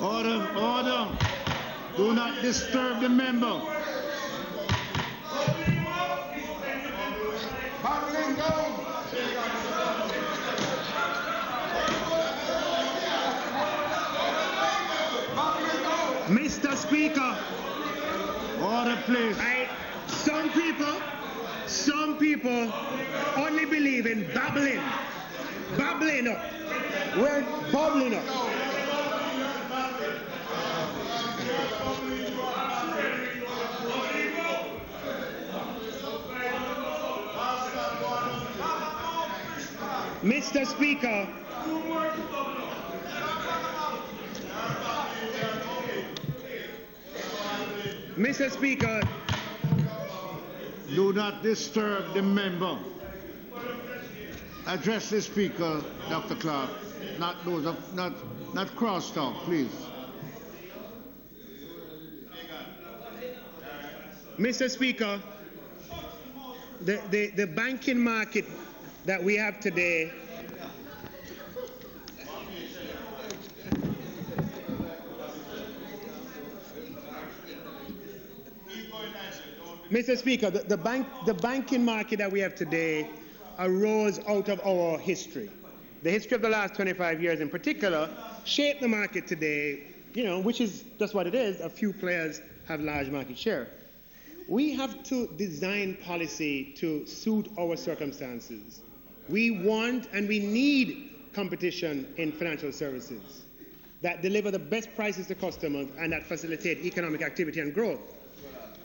Order. Do not disturb the member. Mr. Speaker, order, please. Some people only believe in babbling up. We're bubbling up. Mr. Speaker, Mr. Speaker, do not disturb the member. Address the Speaker, Dr. Clarke. Not crosstalk, please. Mr. Speaker, the banking market that we have today Mr. Speaker, the banking market that we have today arose out of our history. The history of the last 25 years in particular shaped the market today, which is just what it is. A few players have large market share. We have to design policy to suit our circumstances. We want and we need competition in financial services that deliver the best prices to customers and that facilitate economic activity and growth.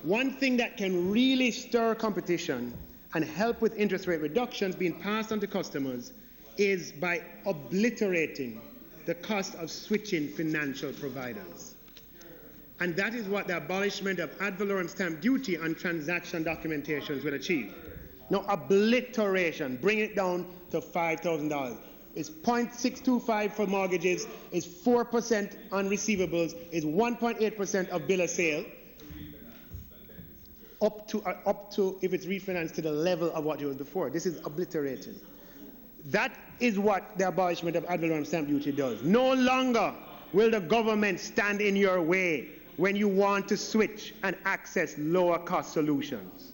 One thing that can really stir competition and help with interest rate reductions being passed on to customers is by obliterating the cost of switching financial providers. And that is what the abolishment of ad valorem stamp duty on transaction documentations will achieve. No, obliteration, bring it down to $5,000. is 0.625 for mortgages, is 4% on receivables, is 1.8% of bill of sale, up to if it's refinanced to the level of what it was before. This is obliterating. That is what the abolishment of ad valorem stamp duty does. No longer will the government stand in your way when you want to switch and access lower cost solutions.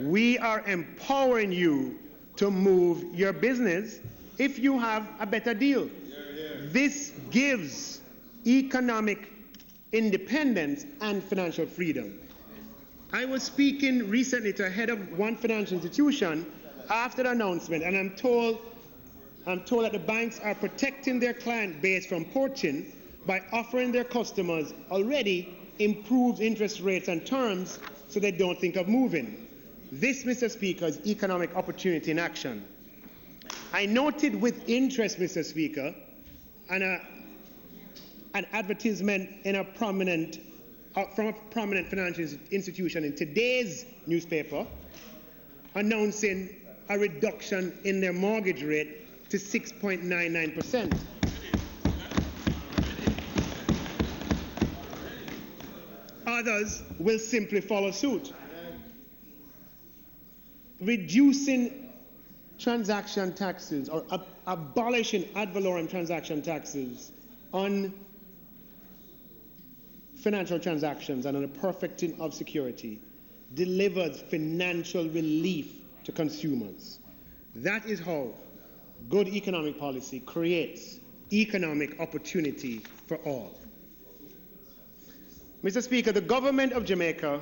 We are empowering you to move your business if you have a better deal. This gives economic independence and financial freedom. I was speaking recently to a head of one financial institution after the announcement, and I'm told that the banks are protecting their client base from poaching by offering their customers already improved interest rates and terms so they don't think of moving. This, Mr. Speaker, is economic opportunity in action. I noted with interest, Mr. Speaker, an advertisement in from a prominent financial institution in today's newspaper announcing a reduction in their mortgage rate to 6.99%. Others will simply follow suit. Reducing transaction taxes or abolishing ad valorem transaction taxes on financial transactions and on the perfecting of security delivers financial relief to consumers. That is how good economic policy creates economic opportunity for all. Mr. Speaker, the government of Jamaica,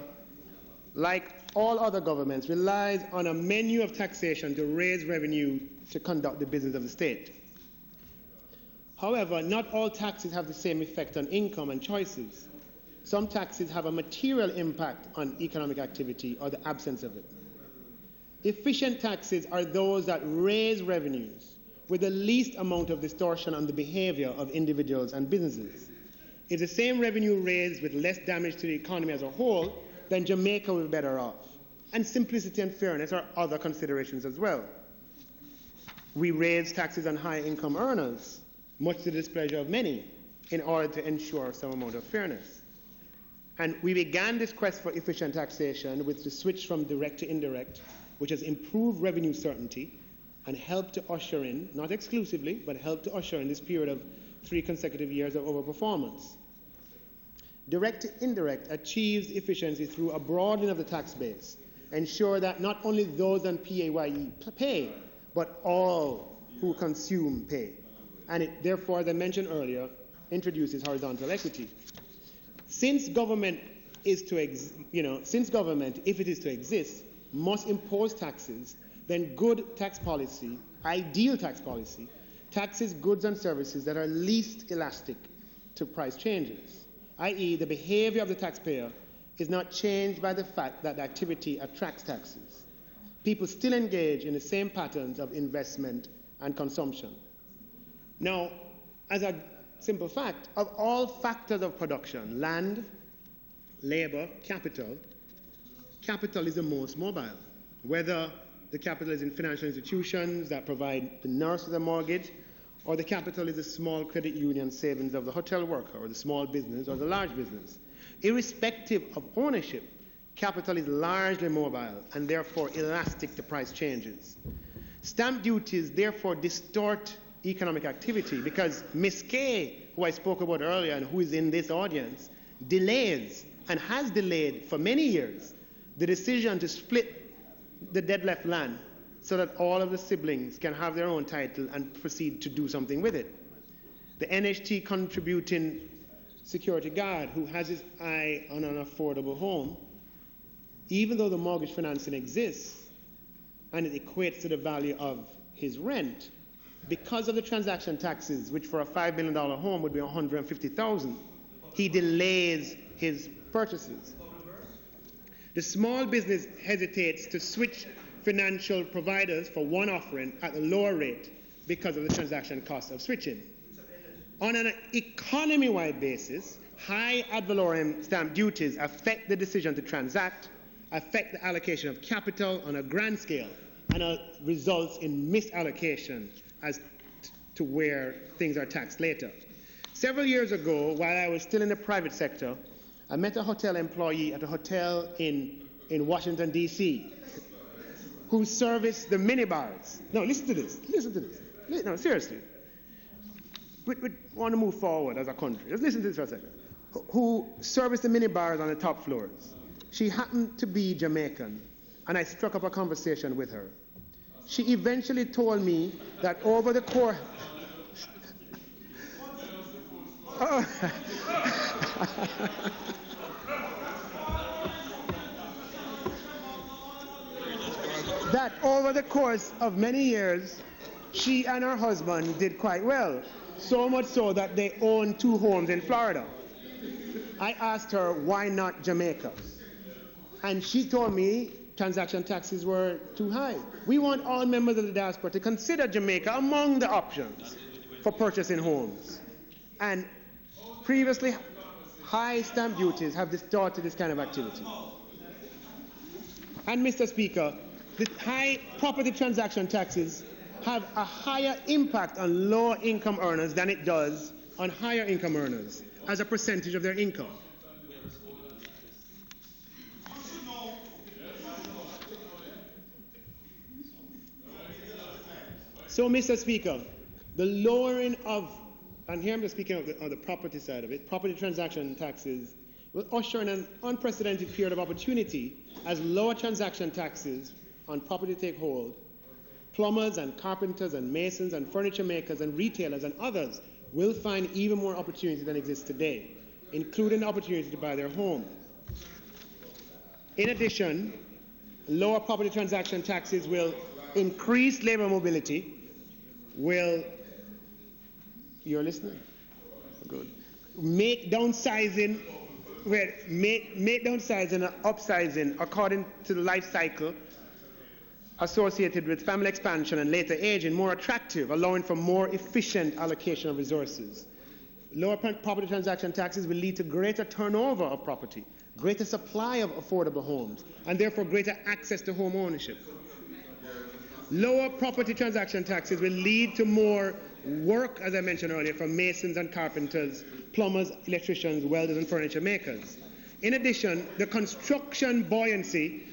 like all other governments, relies on a menu of taxation to raise revenue to conduct the business of the state. However, not all taxes have the same effect on income and choices. Some taxes have a material impact on economic activity or the absence of it. Efficient taxes are those that raise revenues with the least amount of distortion on the behavior of individuals and businesses. If the same revenue raised with less damage to the economy as a whole, then Jamaica will be better off. And simplicity and fairness are other considerations as well. We raise taxes on high-income earners, much to the displeasure of many, in order to ensure some amount of fairness. And we began this quest for efficient taxation with the switch from direct to indirect, which has improved revenue certainty and helped to usher in, not exclusively, but helped to usher in this period of 3 consecutive years of overperformance. Direct to indirect achieves efficiency through a broadening of the tax base, ensure that not only those on PAYE pay, but all who consume pay. And it, therefore, as I mentioned earlier, introduces horizontal equity. Since government, if it is to exist, must impose taxes, then good tax policy, ideal tax policy, taxes goods and services that are least elastic to price changes, i.e. the behavior of the taxpayer is not changed by the fact that the activity attracts taxes. People still engage in the same patterns of investment and consumption. Now, as a simple fact, of all factors of production, land, labor, capital is the most mobile. Whether the capital is in financial institutions that provide the nurse with a mortgage, or the capital is the small credit union savings of the hotel worker, or the small business, or the large business. Irrespective of ownership, capital is largely mobile and therefore elastic to price changes. Stamp duties therefore distort economic activity because Ms. Kay, who I spoke about earlier and who is in this audience, delays and has delayed for many years the decision to split the dead left land so that all of the siblings can have their own title and proceed to do something with it. The NHT contributing security guard who has his eye on an affordable home, even though the mortgage financing exists and it equates to the value of his rent, because of the transaction taxes, which for a $5 million home would be $150,000, he delays his purchases. The small business hesitates to switch financial providers for one offering at a lower rate because of the transaction cost of switching. On an economy-wide basis, high ad valorem stamp duties affect the decision to transact, affect the allocation of capital on a grand scale, and results in misallocation as to where things are taxed later. Several years ago, while I was still in the private sector, I met a hotel employee at a hotel in Washington, D.C., who serviced the minibars. No, listen to this. No, seriously. We want to move forward as a country. Just listen to this for a second. Who serviced the minibars on the top floors. She happened to be Jamaican, and I struck up a conversation with her. She eventually told me that over the course... that over the course of many years, she and her husband did quite well. So much so that they own 2 homes in Florida. I asked her, why not Jamaica? And she told me transaction taxes were too high. We want all members of the diaspora to consider Jamaica among the options for purchasing homes. And previously, high stamp duties have distorted this kind of activity. And Mr. Speaker, the high property transaction taxes have a higher impact on lower income earners than it does on higher income earners as a percentage of their income. So, Mr. Speaker, the lowering of, and here I'm just speaking of the property side of it, property transaction taxes will usher in an unprecedented period of opportunity as lower transaction taxes on property take hold. Plumbers and carpenters and masons and furniture makers and retailers and others will find even more opportunity than exists today, including the opportunity to buy their home. In addition, lower property transaction taxes will increase labor mobility, you're listening? Good. Make downsizing and upsizing according to the life cycle associated with family expansion and later aging more attractive, allowing for more efficient allocation of resources. Lower property transaction taxes will lead to greater turnover of property, greater supply of affordable homes, and therefore greater access to home ownership. Lower property transaction taxes will lead to more work, as I mentioned earlier, for masons and carpenters, plumbers, electricians, welders, and furniture makers. In addition, the construction buoyancy,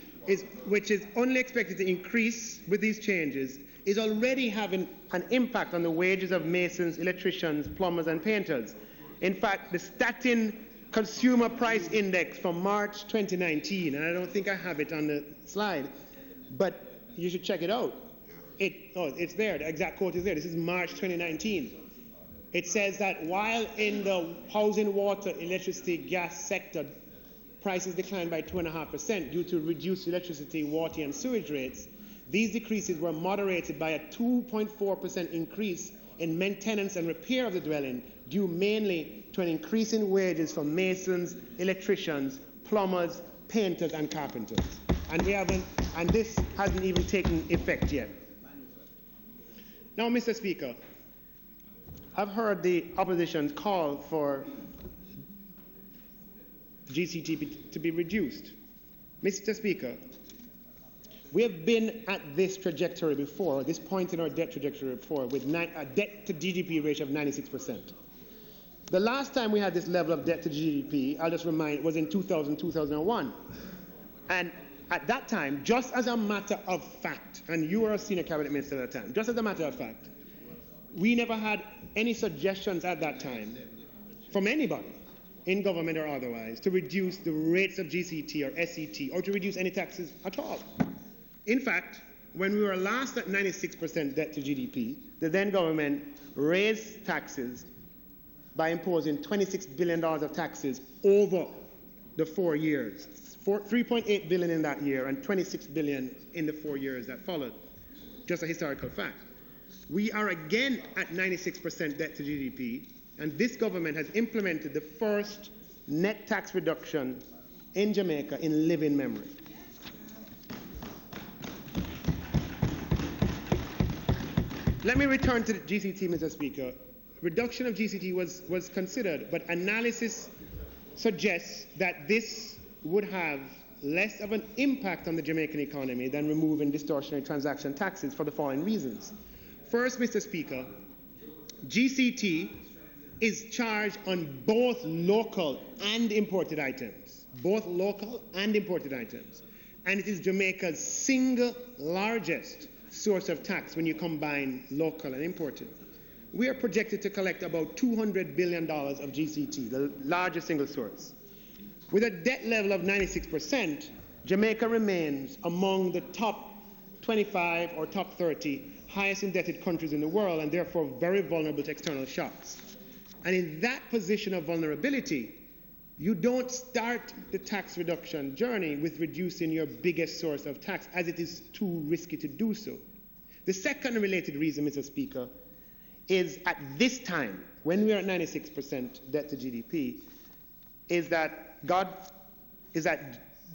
which is only expected to increase with these changes, is already having an impact on the wages of masons, electricians, plumbers, and painters. In fact, the Statin Consumer Price Index from March 2019, and I don't think I have it on the slide, but you should check it out. It's there. The exact quote is there. This is March 2019. It says that while in the housing, water, electricity, gas sector, prices declined by 2.5% due to reduced electricity, water, and sewage rates, these decreases were moderated by a 2.4% increase in maintenance and repair of the dwelling, due mainly to an increase in wages for masons, electricians, plumbers, painters, and carpenters. And this hasn't even taken effect yet. Now, Mr. Speaker, I've heard the opposition's call for GCT to be reduced. Mr. Speaker, we have been at this trajectory before, this point in our debt trajectory before, with a debt to GDP ratio of 96%. The last time we had this level of debt to GDP, I'll just remind, was in 2000-2001. And at that time, just as a matter of fact, and you were a senior cabinet minister at the time, just as a matter of fact, we never had any suggestions at that time from anybody in government or otherwise to reduce the rates of GCT or SET or to reduce any taxes at all. In fact, when we were last at 96% debt to GDP, the then government raised taxes by imposing $26 billion of taxes over the 4 years. $3.8 billion in that year and $26 billion in the 4 years that followed. Just a historical fact. We are again at 96% debt to GDP, and this government has implemented the first net tax reduction in Jamaica in living memory. Let me return to the GCT, Mr. Speaker. Reduction of GCT was considered, but analysis suggests that this would have less of an impact on the Jamaican economy than removing distortionary transaction taxes for the following reasons. First, Mr. Speaker, GCT is charged on both local and imported items. Both local and imported items. And it is Jamaica's single largest source of tax when you combine local and imported. We are projected to collect about $200 billion of GCT, the largest single source. With a debt level of 96%, Jamaica remains among the top 25 or top 30 highest indebted countries in the world, and therefore very vulnerable to external shocks. And in that position of vulnerability, you don't start the tax reduction journey with reducing your biggest source of tax, as it is too risky to do so. The second related reason, Mr. Speaker, is at this time, when we are at 96% debt to GDP, is that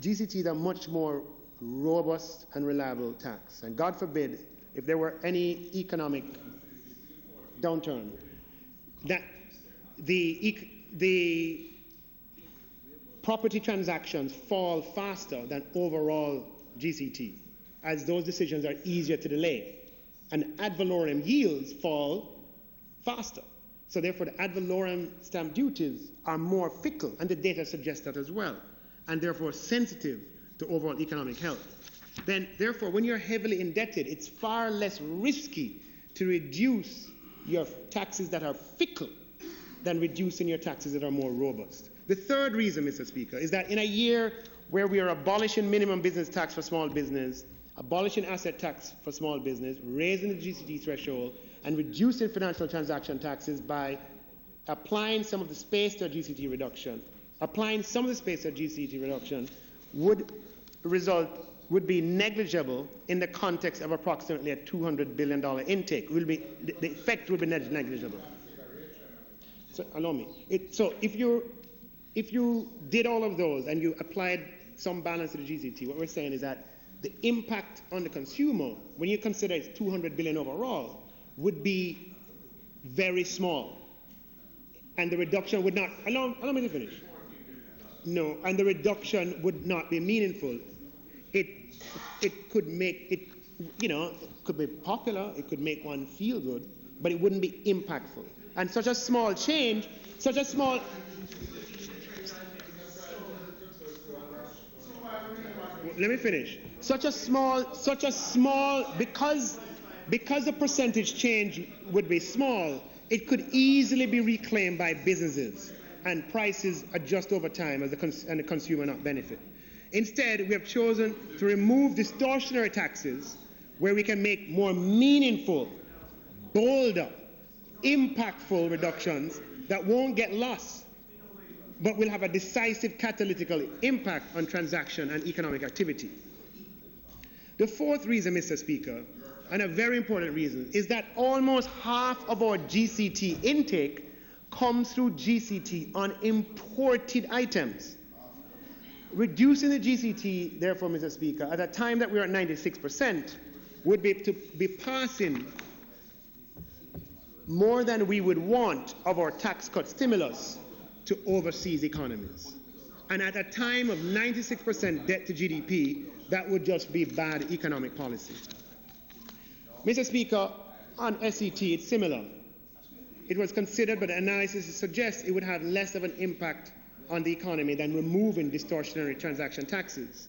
GCT is a much more robust and reliable tax. And God forbid, if there were any economic downturn, that the property transactions fall faster than overall GCT, as those decisions are easier to delay. And ad valorem yields fall faster. So therefore, the ad valorem stamp duties are more fickle, and the data suggests that as well, and therefore sensitive to overall economic health. Then, therefore, when you're heavily indebted, it's far less risky to reduce your taxes that are fickle than reducing your taxes that are more robust. The third reason, Mr. Speaker, is that in a year where we are abolishing minimum business tax for small business, abolishing asset tax for small business, raising the GCT threshold, and reducing financial transaction taxes by applying some of the space to a GCT reduction, would be negligible in the context of approximately a $200 billion intake. The effect will be negligible. So allow me. So if you did all of those and you applied some balance to the GCT, what we're saying is that the impact on the consumer, when you consider it's $200 billion overall, would be very small. And the reduction would not, allow me to finish. No, and the reduction would not be meaningful. It could make it, could be popular, it could make one feel good, but it wouldn't be impactful. And such a small change, let me finish. Such a small, because the percentage change would be small, it could easily be reclaimed by businesses and prices adjust over time and the consumer not benefit. Instead, we have chosen to remove distortionary taxes where we can make more meaningful, bolder, impactful reductions that won't get lost, but will have a decisive catalytic impact on transaction and economic activity. The fourth reason, Mr. Speaker, and a very important reason, is that almost half of our GCT intake comes through GCT on imported items. Reducing the GCT, therefore, Mr. Speaker, at a time that we're at 96%, would be to be passing more than we would want of our tax cut stimulus to overseas economies. And at a time of 96% debt to GDP, that would just be bad economic policy. Mr. Speaker, on SET, it's similar. It was considered, but the analysis suggests it would have less of an impact on the economy than removing distortionary transaction taxes.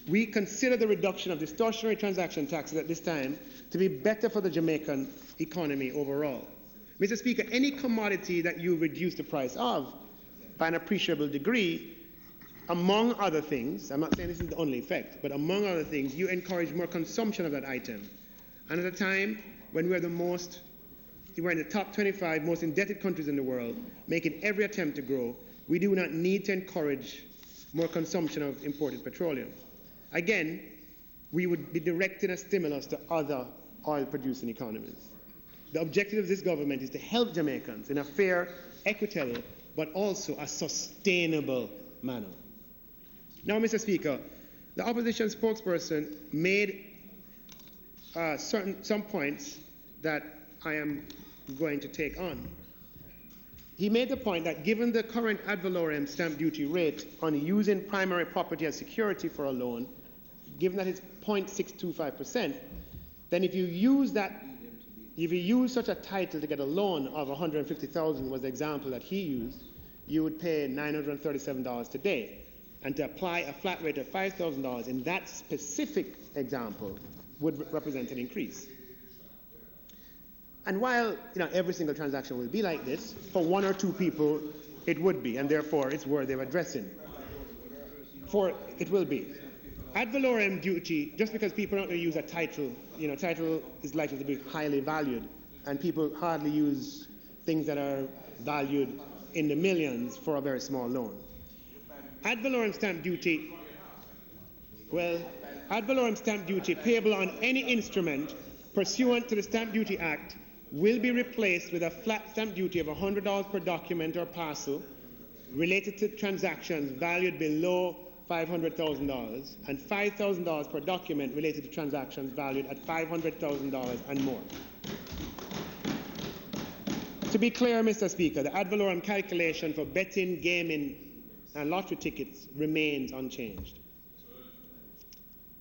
We consider the reduction of distortionary transaction taxes at this time to be better for the Jamaican economy overall. Mr. Speaker, any commodity that you reduce the price of by an appreciable degree, among other things, I'm not saying this is the only effect, but among other things, you encourage more consumption of that item. And at a time when we're in the top 25 most indebted countries in the world, making every attempt to grow, we do not need to encourage more consumption of imported petroleum. Again, we would be directing a stimulus to other oil-producing economies. The objective of this government is to help Jamaicans in a fair, equitable, but also a sustainable manner. Now, Mr. Speaker, the opposition spokesperson made some points that I am going to take on. He made the point that given the current ad valorem stamp duty rate on using primary property as security for a loan, given that it's 0.625%, then if you use that if you use such a title to get a loan of $150,000 was the example that he used, you would pay $937 today. And to apply a flat rate of $5,000 in that specific example would represent an increase. And while every single transaction will be like this, for one or two people it would be, and therefore it's worthy of addressing. For it will be. Ad valorem duty, just because people don't use a title, title is likely to be highly valued, and people hardly use things that are valued in the millions for a very small loan. Ad valorem stamp duty, ad valorem stamp duty payable on any instrument pursuant to the Stamp Duty Act will be replaced with a flat stamp duty of $100 per document or parcel related to transactions valued below $500,000 and $5,000 per document related to transactions valued at $500,000 and more. To be clear, Mr. Speaker, the ad valorem calculation for betting, gaming, and lottery tickets remains unchanged.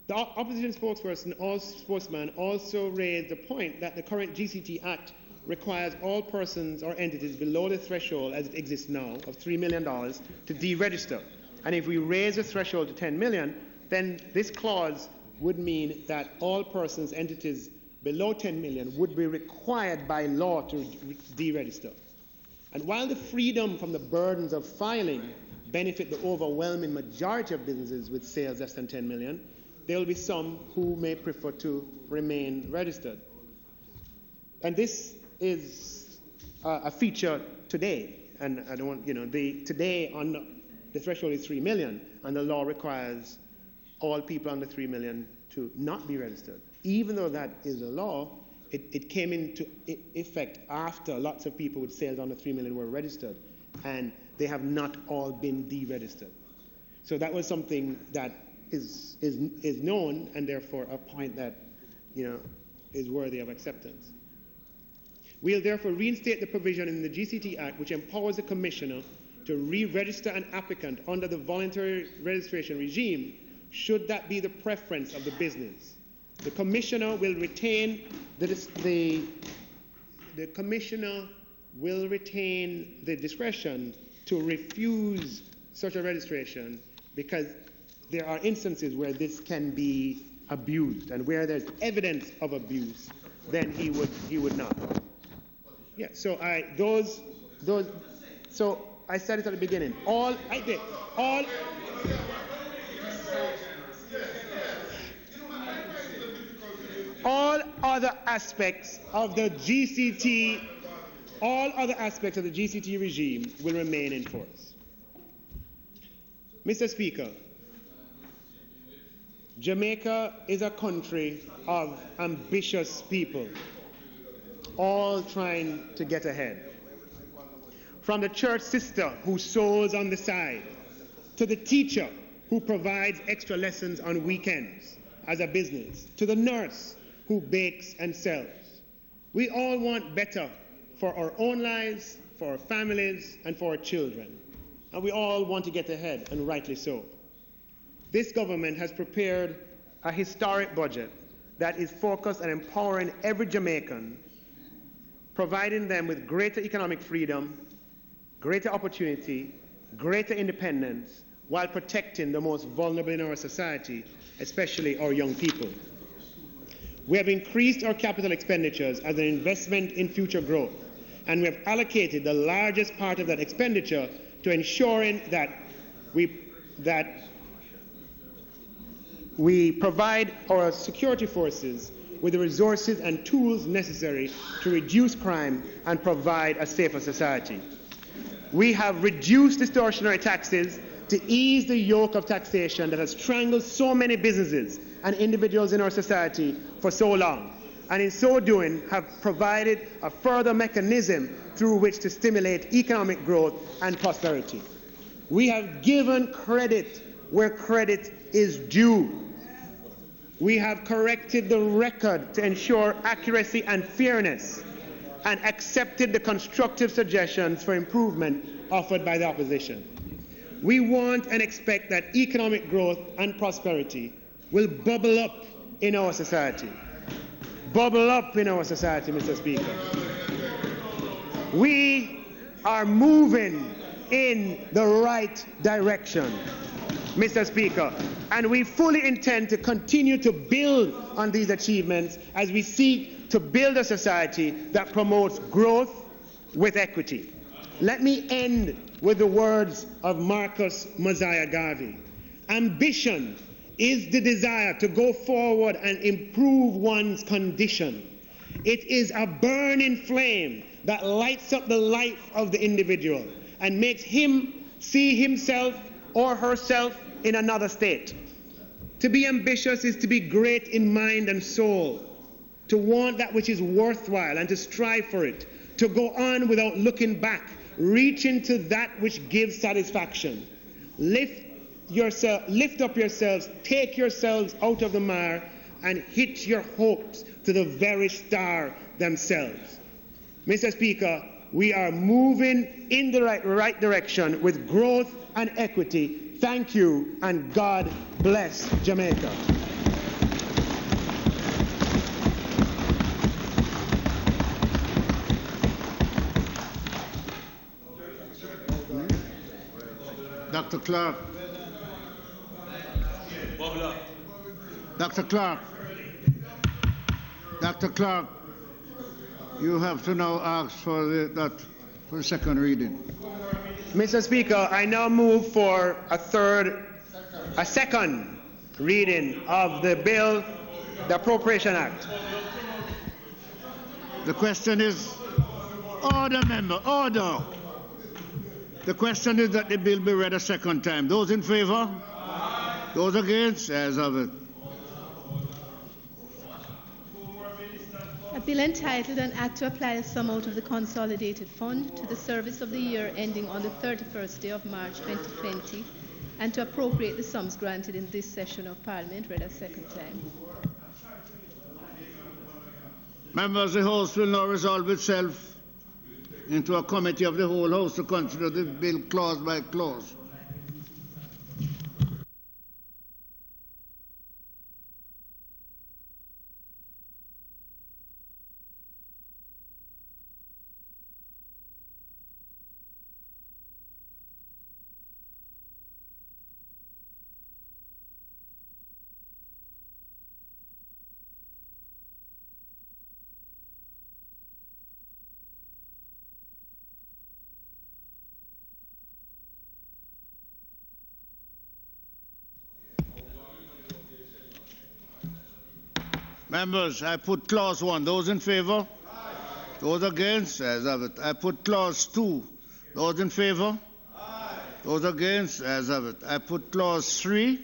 The opposition spokesman also raised the point that the current GCT Act requires all persons or entities below the threshold as it exists now of $3 million to deregister. And if we raise the threshold to $10 million, then this clause would mean that all persons, entities below $10 million would be required by law to deregister. And while the freedom from the burdens of filing benefit the overwhelming majority of businesses with sales less than $10 million, there will be some who may prefer to remain registered. And this is a feature today. And I don't want, today on the threshold is 3 million, and the law requires all people under 3 million to not be registered. Even though that is a law, it came into effect after lots of people with sales under 3 million were registered, and they have not all been deregistered. So that was something that is known, and therefore a point that is worthy of acceptance. We'll therefore reinstate the provision in the GCT Act which empowers the Commissioner to re-register an applicant under the voluntary registration regime should that be the preference of the business. The Commissioner will retain the Commissioner will retain the discretion to refuse such a registration because there are instances where this can be abused, and where there's evidence of abuse, then he would not. Yeah. So So I said it at the beginning. All other aspects of the GCT, regime will remain in force. Mr. Speaker, Jamaica is a country of ambitious people, all trying to get ahead. From the church sister who sews on the side, to the teacher who provides extra lessons on weekends as a business, to the nurse who bakes and sells. We all want better for our own lives, for our families, and for our children. And we all want to get ahead, and rightly so. This government has prepared a historic budget that is focused on empowering every Jamaican, providing them with greater economic freedom, greater opportunity, greater independence, while protecting the most vulnerable in our society, especially our young people. We have increased our capital expenditures as an investment in future growth, and we have allocated the largest part of that expenditure to ensuring that we provide our security forces with the resources and tools necessary to reduce crime and provide a safer society. We have reduced distortionary taxes to ease the yoke of taxation that has strangled so many businesses and individuals in our society for so long, and in so doing have provided a further mechanism through which to stimulate economic growth and prosperity. We have given credit where credit is due. We have corrected the record to ensure accuracy and fairness, and accepted the constructive suggestions for improvement offered by the opposition. We want and expect that economic growth and prosperity will bubble up in our society. bubble up in our society, Mr. Speaker. We are moving in the right direction, Mr. Speaker, and we fully intend to continue to build on these achievements as we seek to build a society that promotes growth with equity. Let me end with the words of Marcus Mosiah Garvey. Ambition is the desire to go forward and improve one's condition. It is a burning flame that lights up the life of the individual and makes him see himself or herself in another state. To be ambitious is to be great in mind and soul, to want that which is worthwhile and to strive for it, to go on without looking back, reaching to that which gives satisfaction. Lift up yourselves, take yourselves out of the mire, and hitch your hopes to the very star themselves. Mr. Speaker, we are moving in the right direction with growth and equity. Thank you, and God bless Jamaica. Dr. Clarke. Dr. Clarke. Dr. Clarke, you have to now ask for the second reading. Mr. Speaker, I now move for a second reading of the bill, the Appropriation Act. The question is, order, member, order. The question is that the bill be read a second time. Those in favor? Those against? Ayes have it. A bill entitled An Act to Apply a Sum out of the Consolidated Fund to the service of the year ending on the 31st day of March 2020 and to appropriate the sums granted in this session of Parliament, read a second time. Members, the House will now resolve itself into a committee of the whole House to consider the bill clause by clause. Members, I put clause 1. Those in favor? Aye. Those against? Ayes have it. I put clause 2. Those in favor? Aye. Those against? Ayes have it. I put clause 3.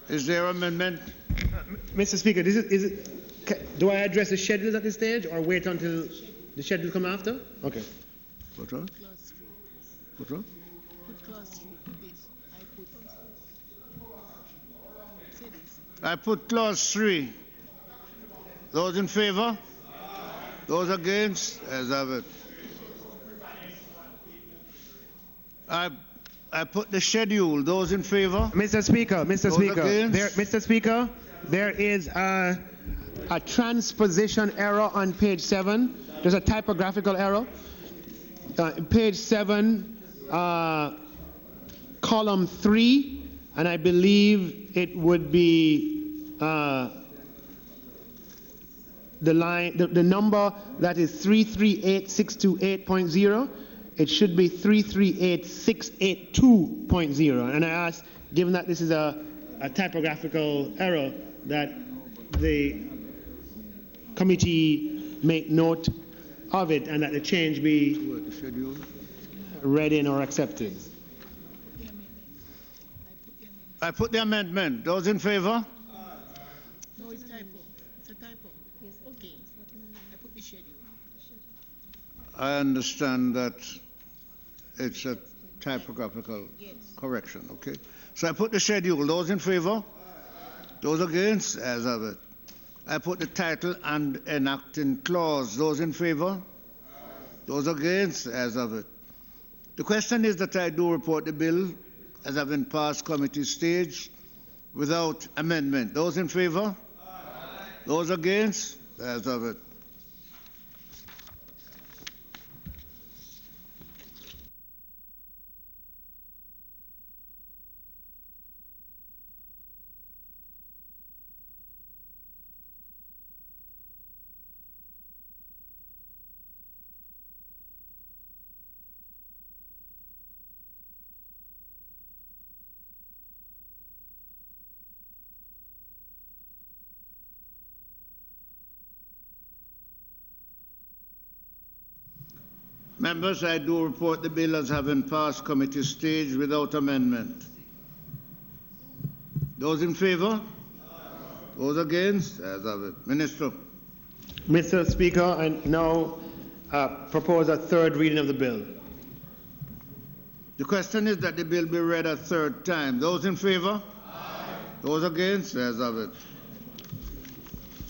Is there amendment? Mr. Speaker, do I address the schedules at this stage or wait until the schedule come after? Okay. What on? Clause 3. What on? Put clause 3. I put clause 3. Those in favor? Those against? Ayes have it. I put the schedule. Those in favor? Mr. Speaker, there is a transposition error on page 7. There's a typographical error. Page 7, column 3, and I believe it would be the number that is 338628.0. It should be 338682.0. And I ask, given that this is a typographical error, that the committee make note of it and that the change be read in or accepted. I put the amendment. Those in favor? No, it's typo. It's a typo. Yes, okay. I put the schedule. I understand that it's a typographical correction, okay? So I put the schedule. Those in favor? Those against? Ayes have it. I put the title and enacting clause. Those in favor? Those against? Ayes have it. The question is that I do report the bill as having passed committee stage without amendment. Those in favor? Those against? The ayes have it. Members, I do report the bill as having passed committee stage without amendment. Those in favour? Those against? Ayes have it. Minister. Mr. Speaker, I now propose a third reading of the bill. The question is that the bill be read a third time. Those in favour? Those against? Ayes have it.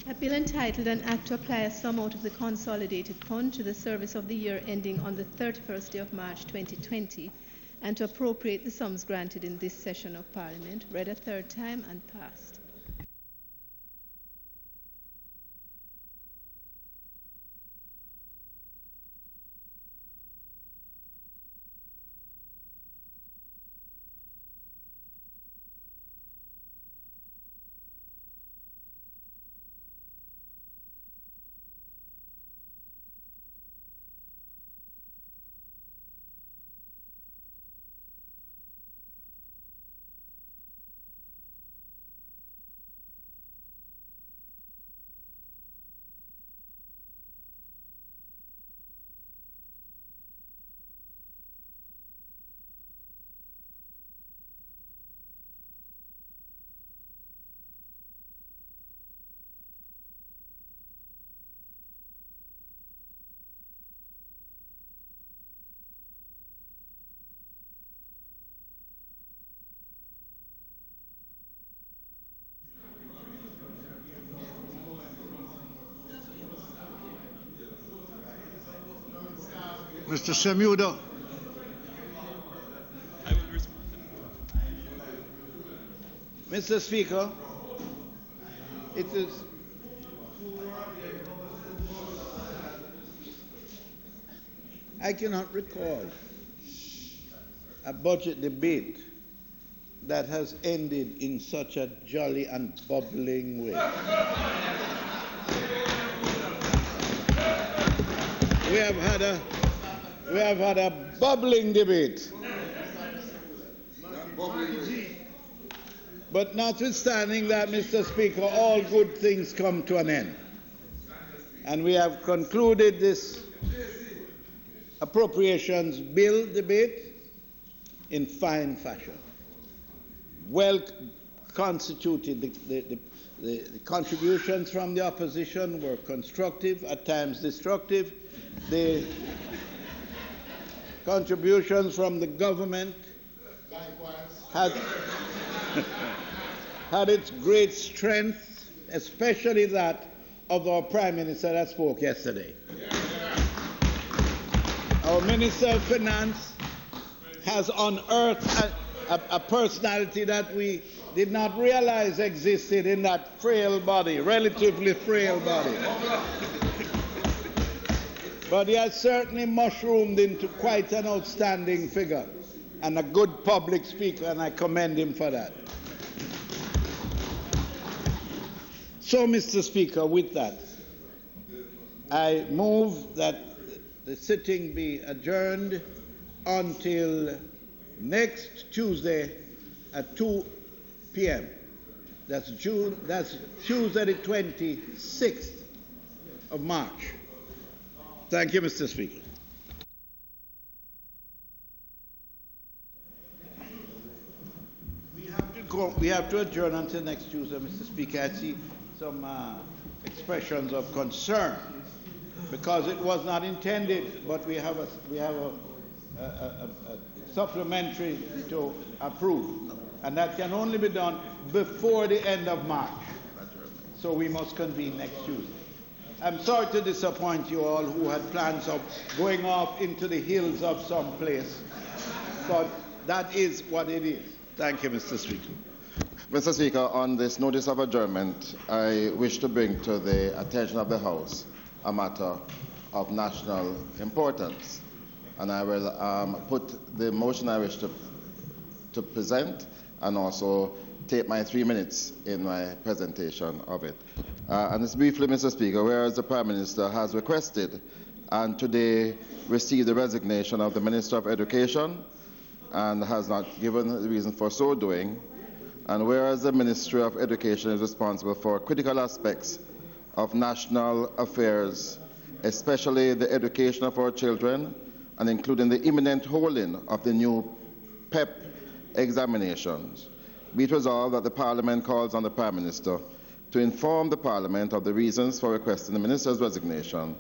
A bill entitled An Act to Apply a Sum out of the Consolidated Fund to the service of the year ending on the 31st day of March 2020 and to appropriate the sums granted in this session of Parliament, read a third time and passed. Mr. Semuda. Mr. Speaker, it is I cannot recall a budget debate that has ended in such a jolly and bubbling way. We have had a bubbling debate. But notwithstanding that, Mr. Speaker, all good things come to an end. And we have concluded this appropriations bill debate in fine fashion. Well constituted. The contributions from the opposition were constructive, at times destructive. The contributions from the government had its great strength, especially that of our Prime Minister that spoke yesterday. Our Minister of Finance has unearthed a personality that we did not realize existed in that frail body, relatively frail body. But he has certainly mushroomed into quite an outstanding figure and a good public speaker, and I commend him for that. So, Mr. Speaker, with that, I move that the sitting be adjourned until next Tuesday at 2 p.m. That's Tuesday the 26th of March. Thank you, Mr. Speaker. We have to adjourn until next Tuesday, Mr. Speaker. I see some expressions of concern because it was not intended, but we have a supplementary to approve, and that can only be done before the end of March. So we must convene next Tuesday. I'm sorry to disappoint you all who had plans of going off into the hills of some place, but that is what it is. Thank you, Mr. Speaker. Mr. Speaker, on this notice of adjournment, I wish to bring to the attention of the House a matter of national importance. And I will put the motion I wish to present and also take my 3 minutes in my presentation of it. And it's briefly, Mr. Speaker, whereas the Prime Minister has requested and today received the resignation of the Minister of Education and has not given the reason for so doing, and whereas the Ministry of Education is responsible for critical aspects of national affairs, especially the education of our children, and including the imminent holding of the new PEP examinations, be it resolved that the Parliament calls on the Prime Minister to inform the Parliament of the reasons for requesting the Minister's resignation,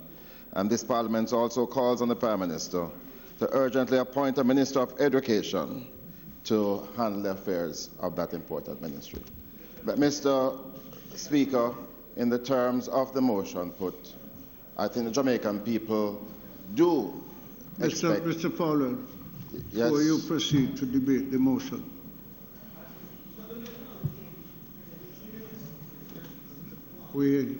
and this Parliament also calls on the Prime Minister to urgently appoint a Minister of Education to handle the affairs of that important ministry. But, Mr. Speaker, in the terms of the motion put, I think the Jamaican people do expect... Mr. Fowler, yes. before you proceed to debate the motion, we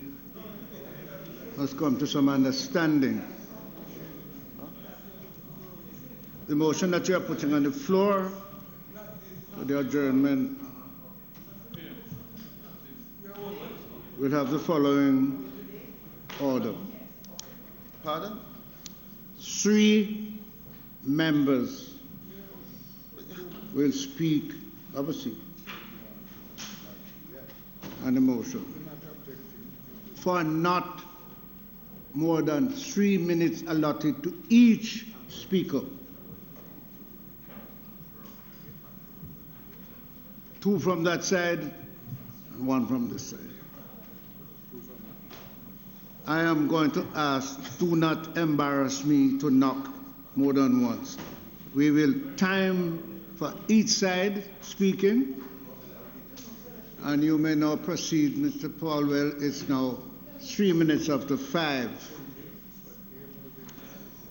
must come to some understanding. The motion that you are putting on the floor for the adjournment will have the following order. Pardon? 3 members will speak. Have a seat. On the motion for not more than 3 minutes allotted to each speaker. 2 from that side and 1 from this side. I am going to ask, do not embarrass me to knock more than once. We will time for each side speaking, and you may now proceed, Mr. Paulwell. It's now 3 minutes after 5.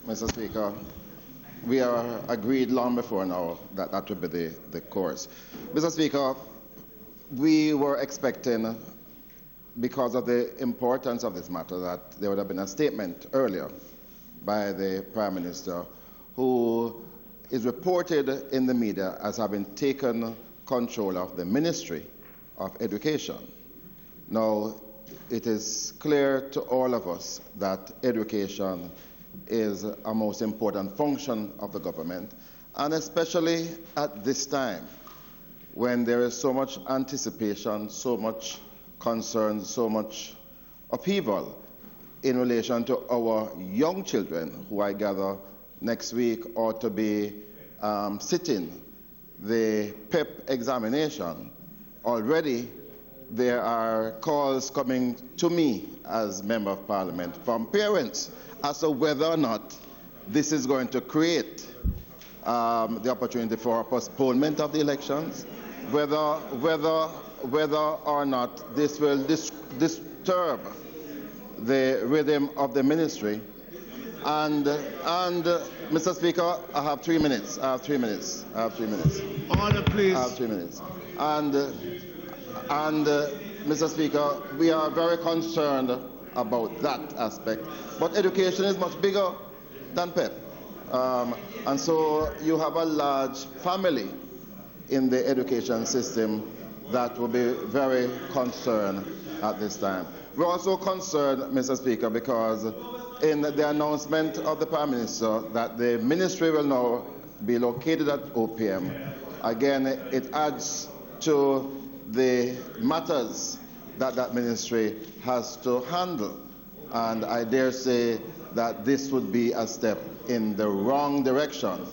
Mr. Speaker, we are agreed long before now that that would be the course. Mr. Speaker, we were expecting, because of the importance of this matter, that there would have been a statement earlier by the Prime Minister, who is reported in the media as having taken control of the Ministry of Education. Now, it is clear to all of us that education is a most important function of the government, and especially at this time when there is so much anticipation, so much concern, so much upheaval in relation to our young children, who I gather next week ought to be sitting the PEP examination. Already there are calls coming to me as Member of Parliament from parents as to whether or not this is going to create the opportunity for a postponement of the elections, whether or not this will disturb the rhythm of the ministry. And Mr. Speaker, I have 3 minutes. I have 3 minutes. Order, please. I have 3 minutes. And Mr. Speaker, we are very concerned about that aspect. But education is much bigger than PEP. And so you have a large family in the education system that will be very concerned at this time. We're also concerned, Mr. Speaker, because in the announcement of the Prime Minister that the ministry will now be located at OPM, again, it adds to the matters that that ministry has to handle. And I dare say that this would be a step in the wrong direction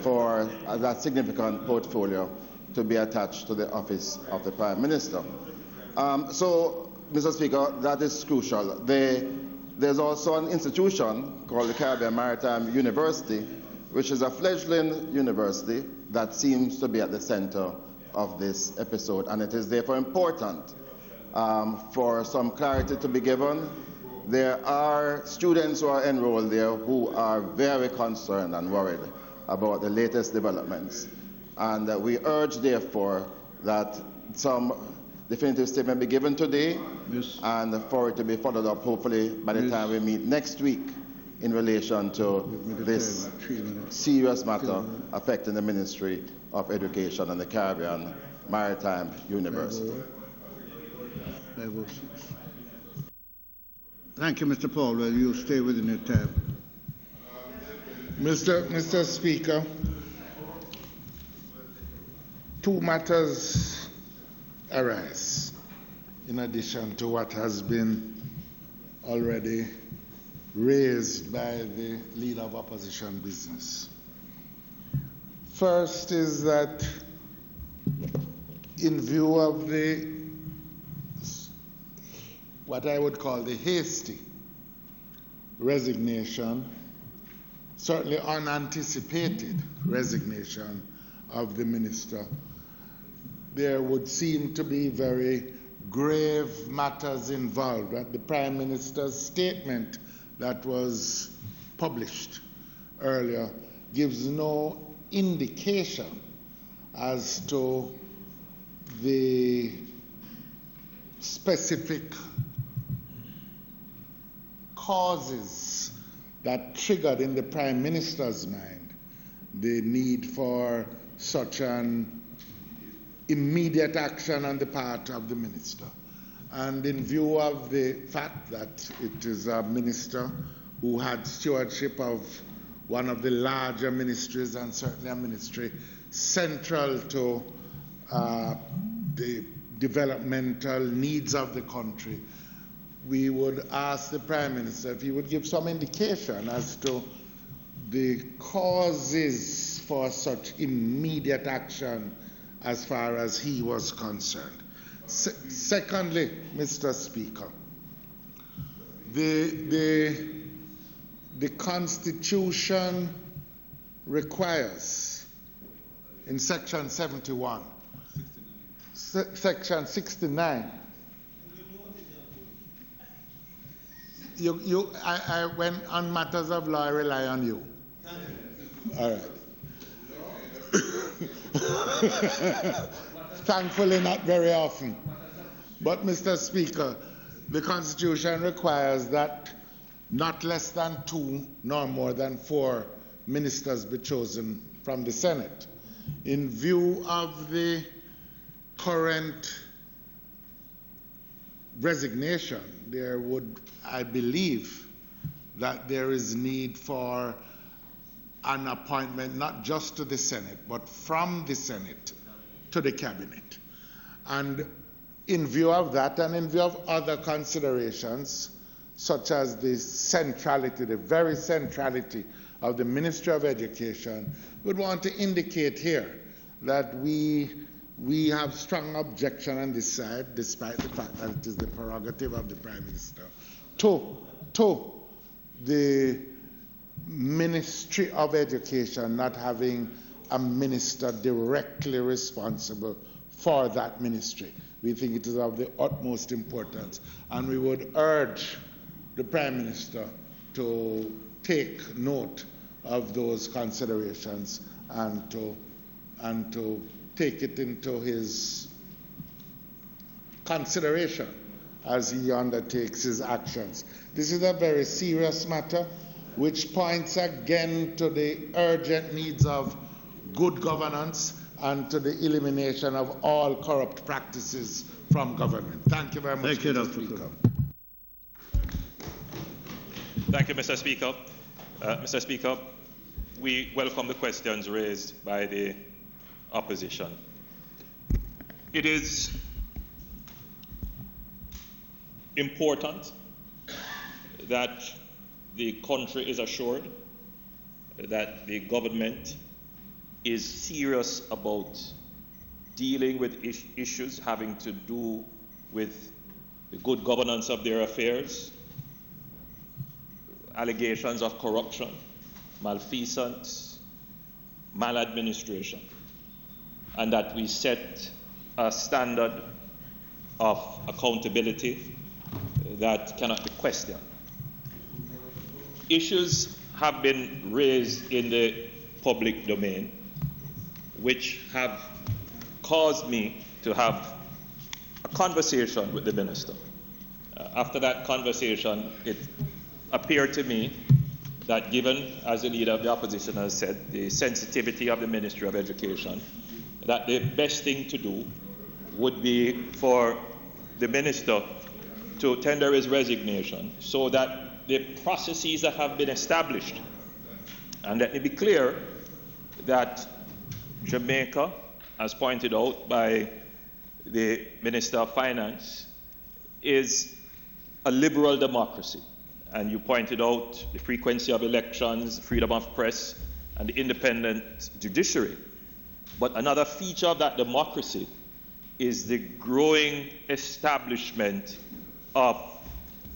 for that significant portfolio to be attached to the office of the Prime Minister. So, Mr. Speaker, that is crucial. There's also an institution called the Caribbean Maritime University, which is a fledgling university that seems to be at the center of this episode, and it is therefore important for some clarity to be given. There are students who are enrolled there who are very concerned and worried about the latest developments, and we urge, therefore, that some definitive statement be given today, and for it to be followed up hopefully by the time we meet next week in relation to this serious matter affecting the Ministry of Education and the Caribbean Maritime University. Thank you, Mr. Paul. Will you stay within your time? Mr. Speaker, two matters arise in addition to what has been already raised by the leader of opposition business. First is that in view of what I would call the hasty resignation, certainly unanticipated resignation of the minister, there would seem to be very grave matters involved. The Prime Minister's statement that was published earlier gives no indication as to the specific causes that triggered in the Prime Minister's mind the need for such an immediate action on the part of the minister. And in view of the fact that it is a minister who had stewardship of one of the larger ministries, and certainly a ministry central to the developmental needs of the country, we would ask the Prime Minister if he would give some indication as to the causes for such immediate action as far as he was concerned. Secondly, Mr. Speaker, the Constitution requires in Section 71, Section 69, when on matters of law, I rely on you. All right. Thankfully, not very often. But, Mr. Speaker, the Constitution requires that not less than 2 nor more than 4 ministers be chosen from the Senate. In view of the current resignation, there would, I believe, that there is need for an appointment not just to the Senate, but from the Senate to the Cabinet. And in view of that, and in view of other considerations, such as the centrality, the very centrality of the Ministry of Education, would want to indicate here that we have strong objection on this side, despite the fact that it is the prerogative of the Prime Minister, to the Ministry of Education not having a minister directly responsible for that ministry. We think it is of the utmost importance, and we would urge the Prime Minister to take note of those considerations and to take it into his consideration as he undertakes his actions. This is a very serious matter which points again to the urgent needs of good governance and to the elimination of all corrupt practices from government. Thank you very much, Mr. Speaker. Thank you, Mr. Speaker. Mr. Speaker, we welcome the questions raised by the opposition. It is important that the country is assured that the government is serious about dealing with issues having to do with the good governance of their affairs, allegations of corruption, malfeasance, maladministration, and that we set a standard of accountability that cannot be questioned. Issues have been raised in the public domain which have caused me to have a conversation with the minister. After that conversation, it appeared to me that given, as the leader of the opposition has said, the sensitivity of the Ministry of Education, that the best thing to do would be for the minister to tender his resignation so that the processes that have been established, and let me be clear that Jamaica, as pointed out by the Minister of Finance, is a liberal democracy. And you pointed out the frequency of elections, freedom of press, and the independent judiciary. But another feature of that democracy is the growing establishment of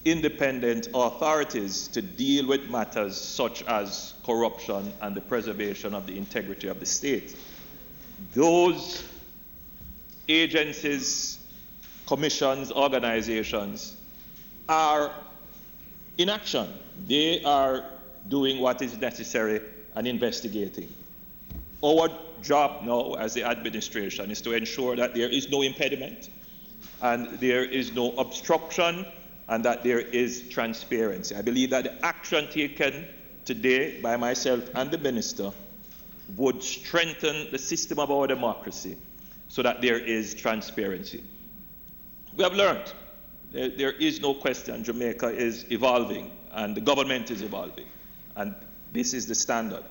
independent authorities to deal with matters such as corruption and the preservation of the integrity of the state. Those agencies, commissions, organizations are in action. They are doing what is necessary and investigating. Our job now as the administration is to ensure that there is no impediment and there is no obstruction and that there is transparency. I believe that the action taken today by myself and the minister would strengthen the system of our democracy so that there is transparency. We have learned. There is no question Jamaica is evolving and the government is evolving, and this is the standard.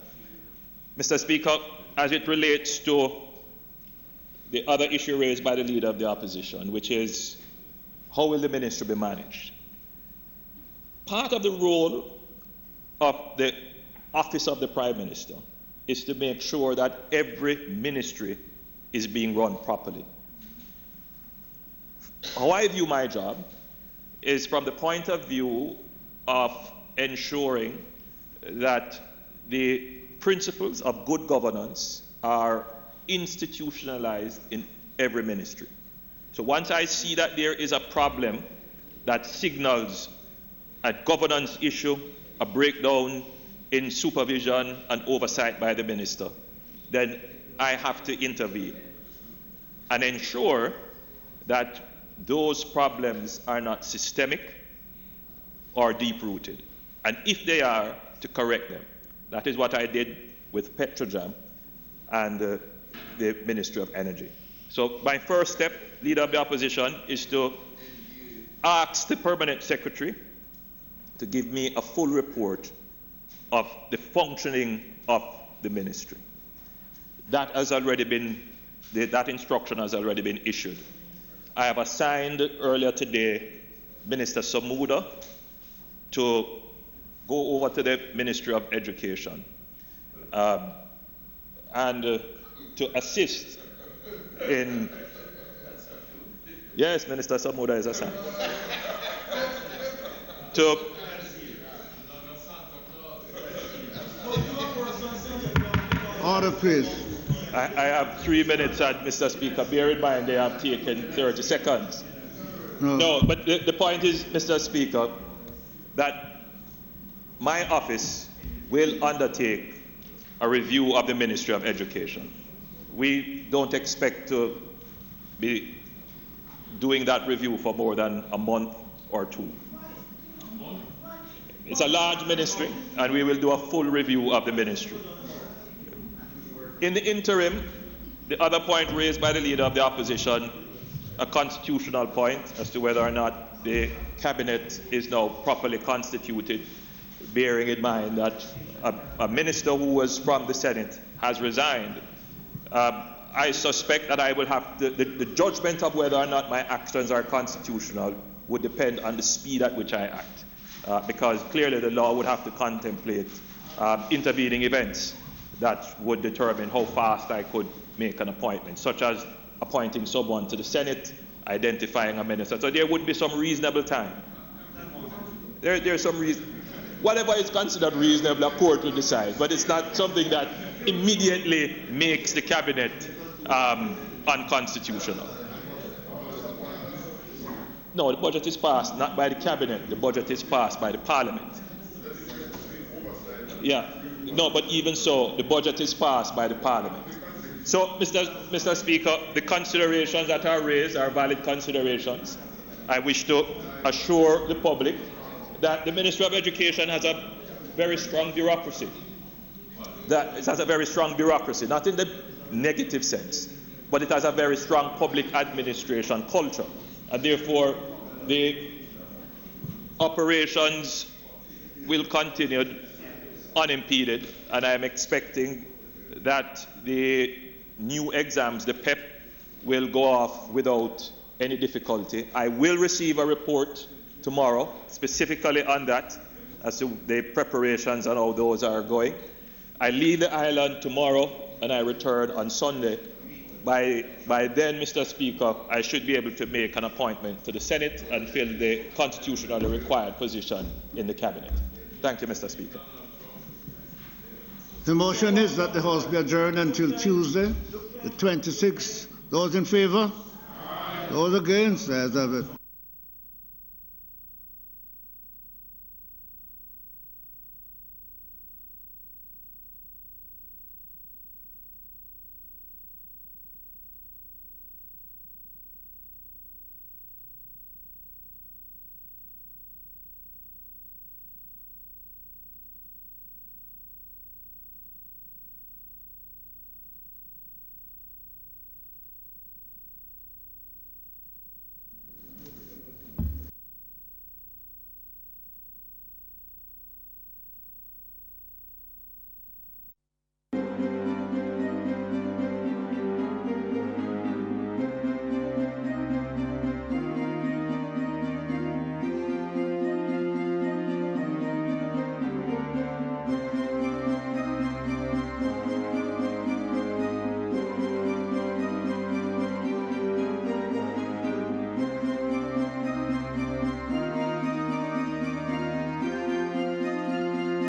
Mr. Speaker, as it relates to the other issue raised by the leader of the opposition, which is how will the ministry be managed? Part of the role of the office of the Prime Minister is to make sure that every ministry is being run properly. How I view my job is from the point of view of ensuring that the principles of good governance are institutionalized in every ministry. So once I see that there is a problem that signals a governance issue, a breakdown in supervision and oversight by the minister, then I have to intervene and ensure that those problems are not systemic or deep-rooted. And if they are, to correct them. That is what I did with Petrojam and the Ministry of Energy. So my first step, leader of the opposition, is to ask the permanent secretary to give me a full report of the functioning of the ministry. That has already been, that instruction has already been issued. I have assigned earlier today Minister Samuda to go over to the Ministry of Education and to assist in, yes, Minister Samuda is assigned, to order, please. I have 3 minutes, Mr. Speaker. Bear in mind they have taken 30 seconds. No, but the point is, Mr. Speaker, that my office will undertake a review of the Ministry of Education. We don't expect to be doing that review for more than a month or two. It's a large ministry, and we will do a full review of the ministry. In the interim, the other point raised by the leader of the opposition, a constitutional point as to whether or not the cabinet is now properly constituted, bearing in mind that a minister who was from the Senate has resigned. I suspect that I will have the judgment of whether or not my actions are constitutional would depend on the speed at which I act, because clearly the law would have to contemplate intervening events that would determine how fast I could make an appointment, such as appointing someone to the Senate, identifying a minister. So there would be some reasonable time. There's some reason. Whatever is considered reasonable, a court will decide, but it's not something that immediately makes the cabinet unconstitutional. No, the budget is passed not by the cabinet. The budget is passed by the parliament. Yeah. No, but even so, the budget is passed by the parliament. So, Mr. Speaker, the considerations that are raised are valid considerations. I wish to assure the public that the Ministry of Education has a very strong bureaucracy. That it has a very strong bureaucracy, not in the negative sense, but it has a very strong public administration culture. And therefore, the operations will continue unimpeded, and I am expecting that the new exams, the PEP, will go off without any difficulty. I will receive a report tomorrow, specifically on that, as to the preparations and how those are going. I leave the island tomorrow, and I return on Sunday. By then, Mr. Speaker, I should be able to make an appointment to the Senate and fill the constitutionally required position in the Cabinet. Thank you, Mr. Speaker. The motion is that the House be adjourned until Tuesday, the 26th. Those in favor? Those against? As have it.